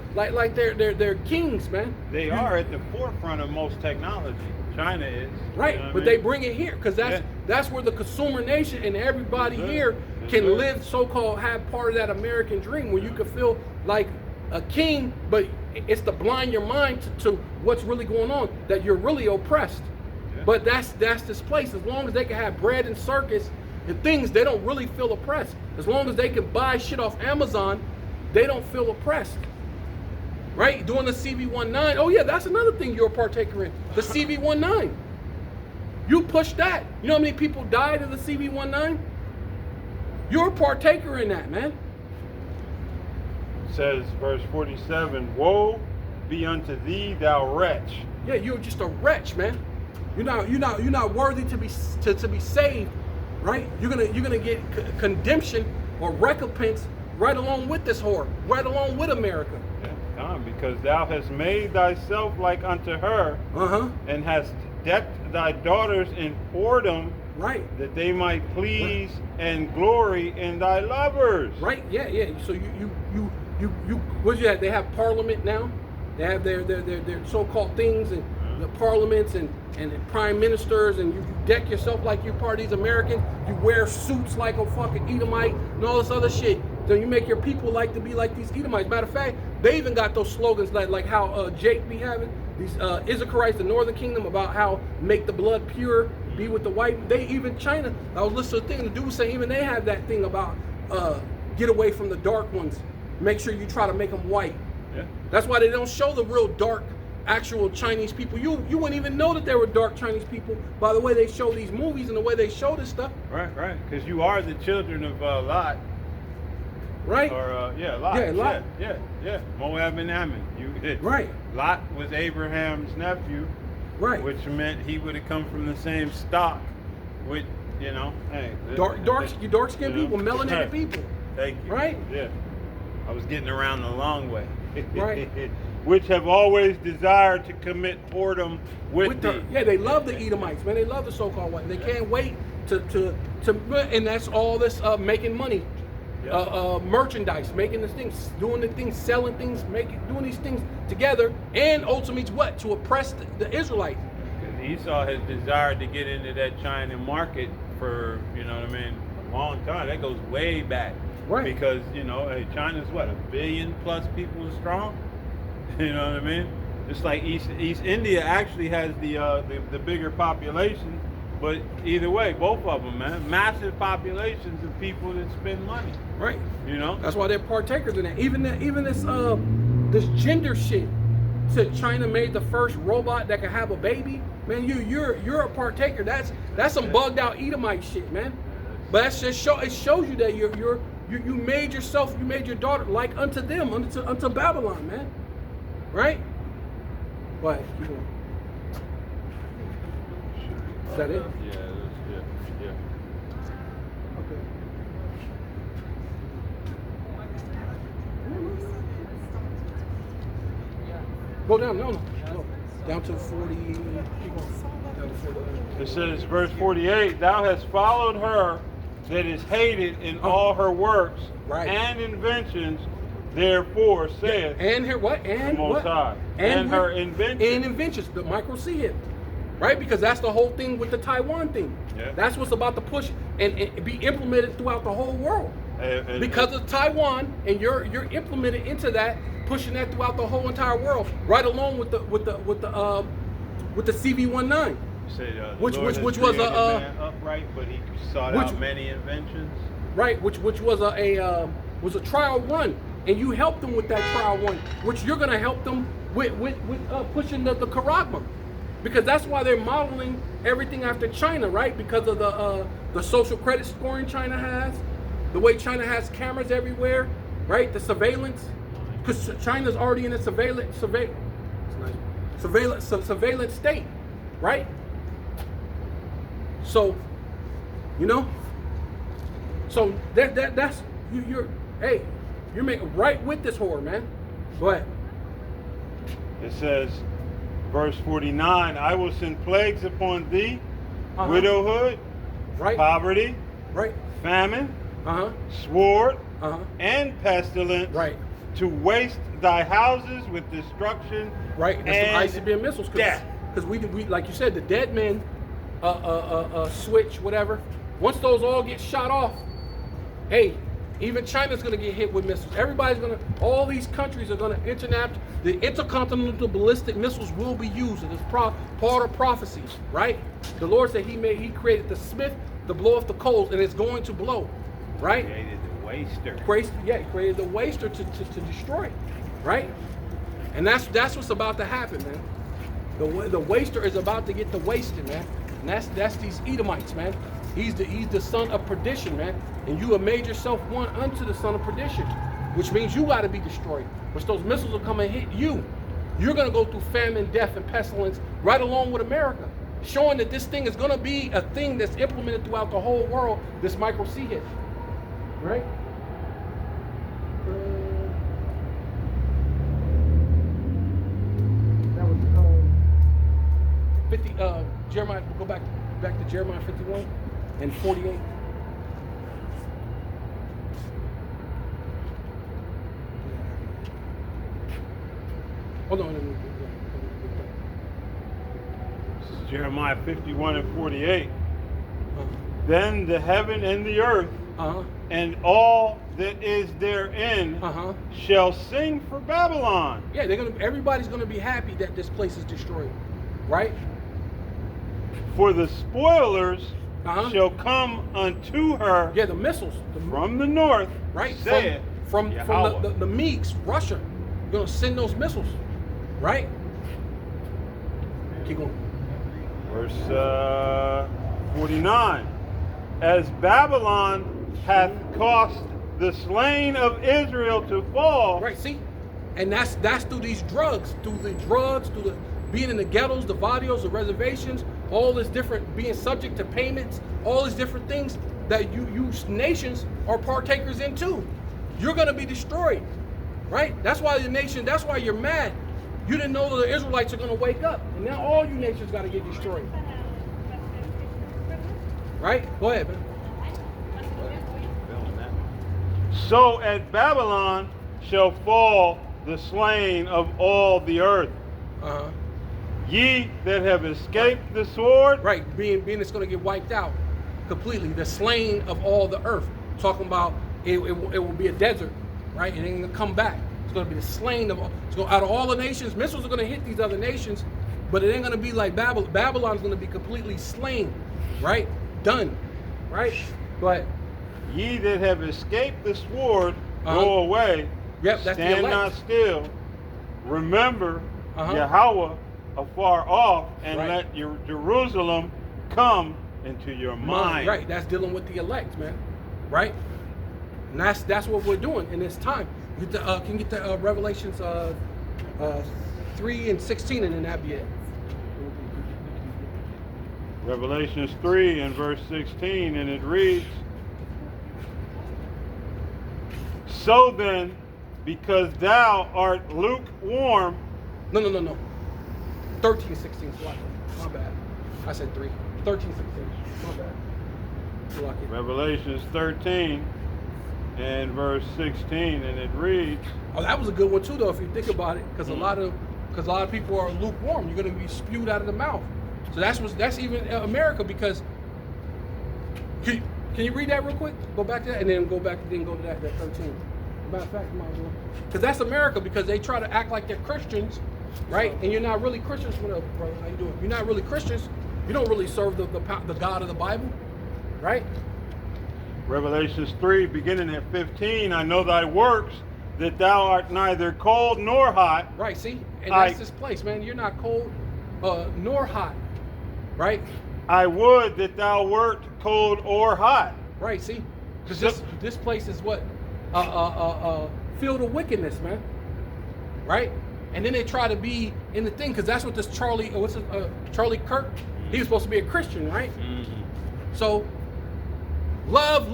they're kings, man. They are at the forefront of most technology. China is. Right, You know what but I they mean? bring it here because that's where the consumer nation and everybody Yes, sir. here Yes, can sir. live, so-called have part of that American dream where you can feel like a king, but it's to blind your mind to what's really going on, that you're really oppressed. Yeah. But that's this place. As long as they can have bread and circus and things, they don't really feel oppressed. As long as they can buy shit off Amazon, they don't feel oppressed. Right? Doing the CV-19. Oh yeah, that's another thing you're a partaker in. The CV-19. You push that. You know how many people died in the CV-19? You're a partaker in that, man. It says, verse 47, woe be unto thee, thou wretch. Yeah, you're just a wretch, man. You're not worthy to be saved, right? You're gonna get condemnation or recompense right along with this whore, right along with America. Yeah, because thou hast made thyself like unto her, and hast decked thy daughters in whoredom, Right. that they might please and glory in thy lovers. Right. Yeah. Yeah. So you what you have? They have parliament now. They have their so-called things and the parliaments and prime ministers, and you deck yourself like you're part of these Americans. You wear suits like a fucking Edomite and all this other shit. So you make your people like to be like these Edomites. Matter of fact, they even got those slogans like how Jake be having these Issacharites, the Northern Kingdom, about how make the blood pure, be with the white. They even China. I was listening to a thing. The dude was saying even they have that thing about get away from the dark ones. Make sure you try to make them white. Yeah. That's why they don't show the real dark, actual Chinese people. You wouldn't even know that they were dark Chinese people by the way they show these movies and the way they show this stuff. Right. Because you are the children of Lot. Right? Or Lot. Yeah, Lot. Yeah. Moab and Ammon. Right. Lot was Abraham's nephew. Right. Which meant he would have come from the same stock with, hey. Dark-skinned people, melanated people. Thank you. Right? Yeah. I was getting around the long way. Right. Which have always desired to commit whoredom with thee. Yeah, they love the Edomites, man. They love the so-called white. They can't wait to and that's all this making money. Merchandise, making this thing, doing the things, selling things, doing these things together, and ultimately what? To oppress the Israelites. Esau has desired to get into that China market for, a long time. That goes way back. Right. Because, China's what, 1 billion plus people strong? You know what I mean? Just like East India actually has the bigger population, but either way, both of them, man, massive populations of people that spend money. Right. That's why they're partakers in that. Even this gender shit. Said China made the first robot that could have a baby. Man, you're a partaker. That's some bugged out Edomite shit, man. But that's just it shows you that you made yourself, you made your daughter like unto them, unto Babylon, man. Right? What? Keep going. Is that it? Yeah. Okay. Go down, no. Down to 40. Keep going. Down to 40. It says, verse 48, thou hast followed her that is hated in all her works and inventions, therefore saith and her what? And the Most High. And her inventions. And inventions, the micro CF. Right? Because that's the whole thing with the Taiwan thing. Yeah. That's what's about to push and be implemented throughout the whole world. Because of Taiwan, and you're implemented into that, pushing that throughout the whole entire world, right along with the CV-19. Which was upright, but he sought out many inventions. Right, which was a trial run, and you helped them with that trial run, which you're gonna help them with pushing the Karagma, because that's why they're modeling everything after China, right? Because of the social credit scoring China has, the way China has cameras everywhere, right? The surveillance, because China's already in a surveillance state, right? So, so that's you're making right with this whore, man. Go ahead. It says, verse 49, I will send plagues upon thee, widowhood, poverty, famine, sword, and pestilence, to waste thy houses with destruction, and some ICBM missiles, because we like you said, the dead men switch, whatever. Once those all get shot off, hey, Even China's going to get hit with missiles. Everybody's going to, all these countries are going to the intercontinental ballistic missiles will be used. It is part of prophecy, right? The Lord said he created the smith to blow off the coals, and it's going to blow, right? Created the waster. He created the waster to destroy it, right? And that's what's about to happen, man. The waster is about to get the wasted, man. And that's these Edomites, man. He's the son of perdition, man. And you have made yourself one unto the son of perdition, which means you got to be destroyed. Which those missiles will come and hit you. You're going to go through famine, death, and pestilence right along with America, showing that this thing is going to be a thing that's implemented throughout the whole world, this micro C hit. Right? That was 50, Jeremiah, we'll go back to Jeremiah 51 and 48. Hold on. This is Jeremiah 51 and 48. Uh-huh. Then the heaven and the earth Uh-huh. and all that is therein Uh-huh. shall sing for Babylon. Yeah, everybody's gonna be happy that this place is destroyed. Right? For the spoilers Uh-huh. shall come unto her Yeah, the missiles. from the north, Right? saith From Yahweh. the Meeks, Russia. Gonna send those missiles. Right? Keep going. Verse 49. As Babylon hath caused the slain of Israel to fall. Right, see? And that's through these drugs, through the being in the ghettos, the barrios, the reservations, all this different, being subject to payments, all these different things that you nations are partakers in too. You're gonna be destroyed. Right? That's why you're mad. You didn't know that the Israelites are gonna wake up. And now all you nations gotta get destroyed. Right? Go ahead, man. So at Babylon shall fall the slain of all the earth. Uh-huh. Ye that have escaped the sword. Right, being it's going to get wiped out completely. The slain of all the earth. Talking about it will be a desert, right? It ain't going to come back. It's going to be the slain of all. Out of all the nations, missiles are going to hit these other nations, but it ain't going to be like Babylon. Babylon's going to be completely slain, right? Done, right? Go ahead. Ye that have escaped the sword, Uh-huh. go away. Yep, that's the stand elect. not still. Remember Uh-huh. Yahweh afar off, and Right. let your Jerusalem come into your mind. Right, that's dealing with the elect, man. Right? And that's what we're doing in this time. Can you get the Revelations 3 and 16 and then that'd be it. Revelations 3 and verse 16, and it reads, So then, because thou art lukewarm. No. 13, 16, Slocky. My bad. I said 3. 13, 16. My bad. Slocky. Revelations 13 and verse 16, and it reads, Oh, that was a good one too, though, if you think about it, because a lot of people are lukewarm. You're going to be spewed out of the mouth. So that's even America, because can you read that real quick? Go back to that, and then go to that 13. Matter of fact, might as well. Because that's America, because they try to act like they're Christians, right? And you're not really Christians. What up, brother? How you doing? You're not really Christians. You don't really serve the God of the Bible, right? Revelations 3, beginning at 15, I know thy works, that thou art neither cold nor hot. Right, see? And that's this place, man. You're not cold nor hot, right? I would that thou wert cold or hot. Right, see? Because this place is what? Field of wickedness, man. Right? And then they try to be in the thing, because that's what this Charlie Kirk, he was supposed to be a Christian, right? Mm-hmm. So, love,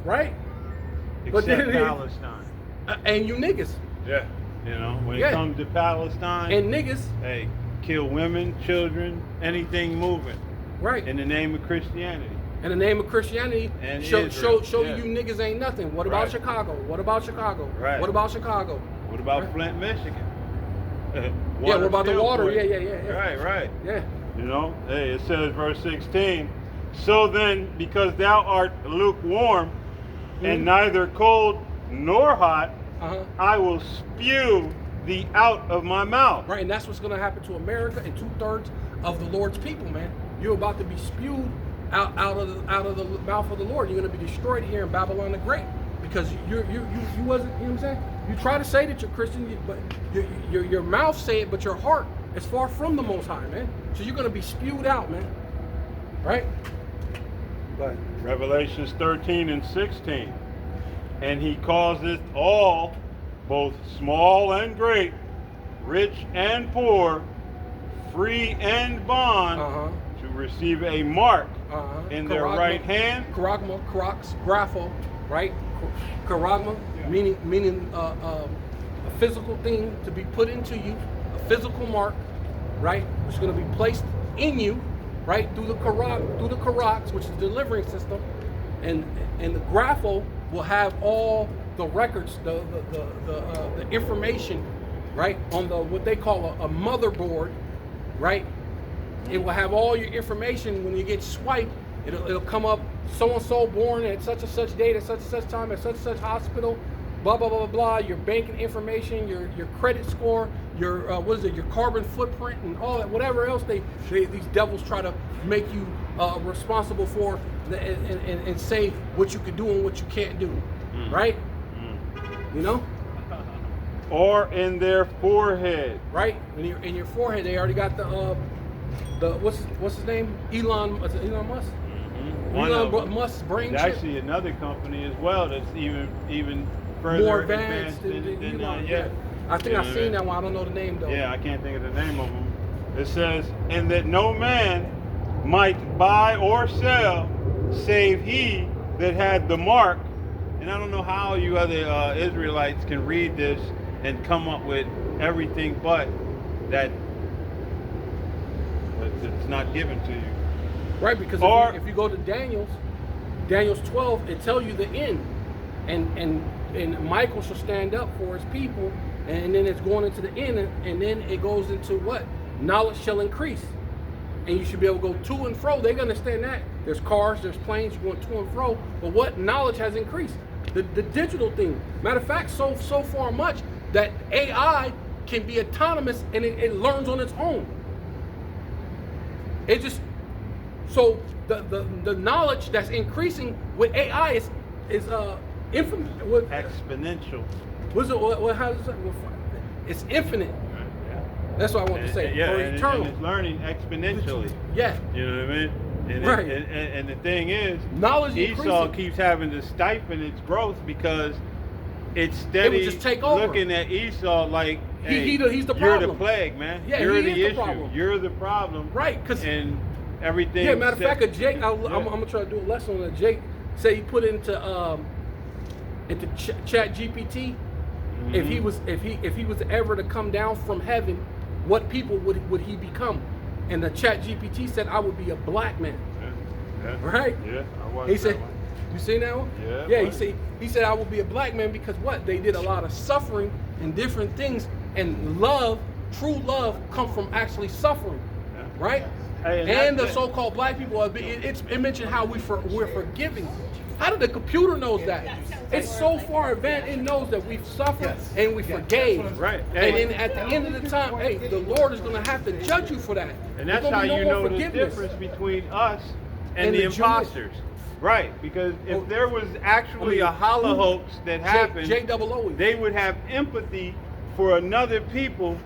right? Except then Palestine. And you niggas. Yeah. You know, when Yeah. it comes to Palestine, And niggas. hey, kill women, children, anything moving Right. in the name of Christianity. In the name of Christianity, And show Israel, you yeah. niggas ain't nothing. What about Right. Chicago? What about Chicago? Right. What about Chicago? What about Right. Flint, Michigan? What about the water? Boy. Yeah. Right. Yeah. You know, hey, it says verse 16, so then, because thou art lukewarm and neither cold nor hot, Uh-huh. I will spew thee out of my mouth. Right, and that's what's going to happen to America and 2/3 of the Lord's people, man. You're about to be spewed out of the mouth of the Lord. You're going to be destroyed here in Babylon the Great because you wasn't. You know what I'm saying? You try to say that you're Christian, but your mouth say it, but your heart is far from the Most High, man. So you're going to be spewed out, man. Right? But Revelations 13 and 16. And he causeth all, both small and great, rich and poor, free and bond, to receive a mark in their right hand. Charagma, Crocs, grapho, right? Charagma, meaning a physical thing to be put into you, a physical mark, right? Which is going to be placed in you, right? Through the Karax, which is the delivering system, and the grapho will have all the records, the information, right, on the what they call a motherboard, right? It will have all your information. When you get swiped, it'll come up so and so born at such and such date at such and such time at such and such hospital, blah blah blah blah blah. Your banking information, your credit score, your your carbon footprint, and all that, whatever else these devils try to make you responsible for, and say what you can do and what you can't do, right? You know. Or in their forehead. Right, in your forehead, they already got the what's his name? Elon Musk. Elon Musk's brain There's chip. actually another company as well that's even further More advanced than Elon. yeah. I think I've seen that one. I don't know the name though. Yeah, I can't think of the name of them. It says, and that no man might buy or sell, save he that had the mark. And I don't know how you other Israelites can read this and come up with everything but that it's not given to you. Right, because if you go to Daniel's 12, it tells you the end, and Michael shall stand up for his people, and then it's going into the end, and then it goes into what? Knowledge shall increase, and you should be able to go to and fro. They understand that. There's cars, there's planes, you're going to and fro, but what knowledge has increased? The digital thing. Matter of fact, so far much that AI can be autonomous and it learns on its own. It just so the knowledge that's increasing with AI is Exponential. What's it? What? How does it? It's infinite. That's what I want to say. Yeah, or eternal. and it's learning exponentially. Yeah. You know what I mean? And Right. And the thing is, Knowledge Esau increasing. keeps having to stifle its growth because it's steady just take over. looking at Esau like, hey, he's the you're the problem. plague, man. Yeah, you're he the is the issue. problem. You're the problem. Right, 'cause- and everything. Yeah. Matter of fact, Jake, I'm gonna try to do a lesson on that. Jake say he put into Chat GPT. Mm-hmm. If he was ever to come down from heaven, what people would he become? And the Chat GPT said, I would be a black man. Yeah. Right? Yeah. I watched He that said, one. you seen that one? Yeah, Yeah, buddy. he said I will be a black man because what? They did a lot of suffering and different things, and love, true love, come from actually suffering, Yeah. right? Hey, and the that's it. so-called black people, it mentioned how we're forgiving. How did the computer knows that? It's so far advanced, it knows that we've suffered and we forgave. Right. And then at the end of the time, hey, the Lord is going to have to judge you for that. And There's that's gonna how be no you more know the forgiveness. difference between us and And the the Jewish. imposters. Right, because if there was actually a hollow hoax that happened, J-double-O. they would have empathy for another people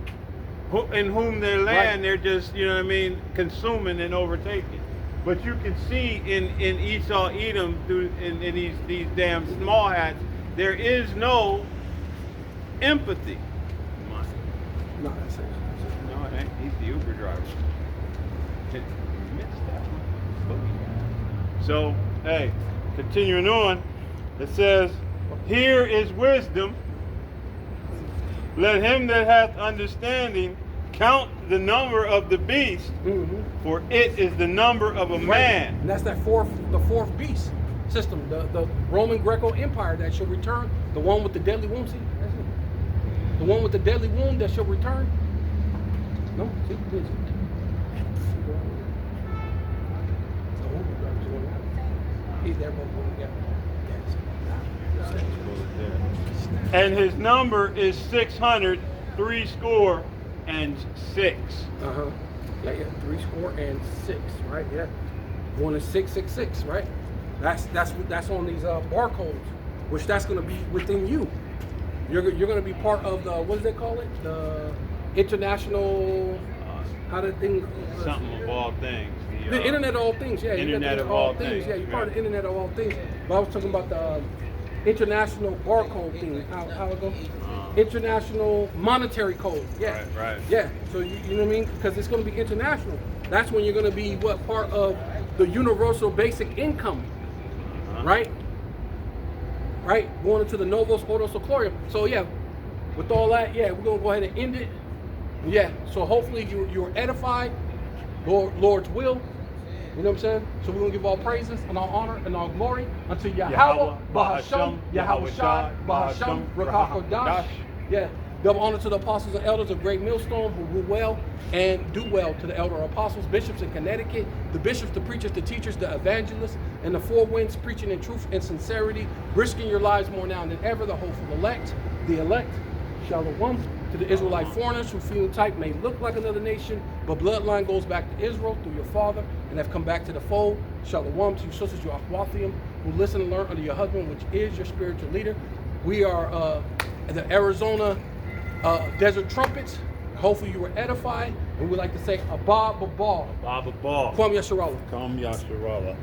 in whom their land they're just, you know what I mean, consuming and overtaking. But you can see in Esau Edom through in these damn small hats, there is no empathy. No, that's it. No, it ain't. He's the Uber driver. You missed that one. So, hey, continuing on, it says, here is wisdom. Let him that hath understanding count the number of the beast, for it is the number of a man. And that's the fourth beast system, the Roman Greco Empire that shall return, the one with the deadly wound. See, that's it. The one with the deadly wound that shall return. No, see, this. He's there both going together. And his number is 600, 306. Uh-huh. Yeah, 306, right? Yeah. One is 666, right? That's on these barcodes, which that's gonna be within you. You're gonna be part of the, what do they call it? The international, how the thing? Something of all things. The Internet of All Things, yeah. Internet of All Things. Yeah, you're part of the Internet of All Things. But I was talking about the international barcode thing. How it go? International monetary code. Yeah. Right. Yeah. So you know what I mean? Because it's going to be international. That's when you're going to be part of the universal basic income, right? Right. Going into the Novus Ordo Seclorum. So yeah, with all that, yeah, we're going to go ahead and end it. Yeah. So hopefully you were edified. Lord's will. You know what I'm saying? So we're going to give all praises and all honor and all glory unto Yahweh, Bahasham, Yahweh Shai, Bahasham, Rakakodash. Yeah. Double honor to the apostles and elders of Great Millstone who rule well and do well, to the elder apostles, bishops in Connecticut, the bishops, the preachers, the teachers, the evangelists, and the four winds preaching in truth and sincerity, risking your lives more now than ever, the hopeful elect, Shalom. To the Israelite foreigners who phenotype may look like another nation, but bloodline goes back to Israel through your father and have come back to the fold. Shalom to your sisters, your Achwathium, who listen and learn under your husband, which is your spiritual leader. We are the Arizona Desert Trumpets. Hopefully you were edified. And we like to say, Abba Babal. Baba Ball. Kwam Yasharallah. Come Yasharallah.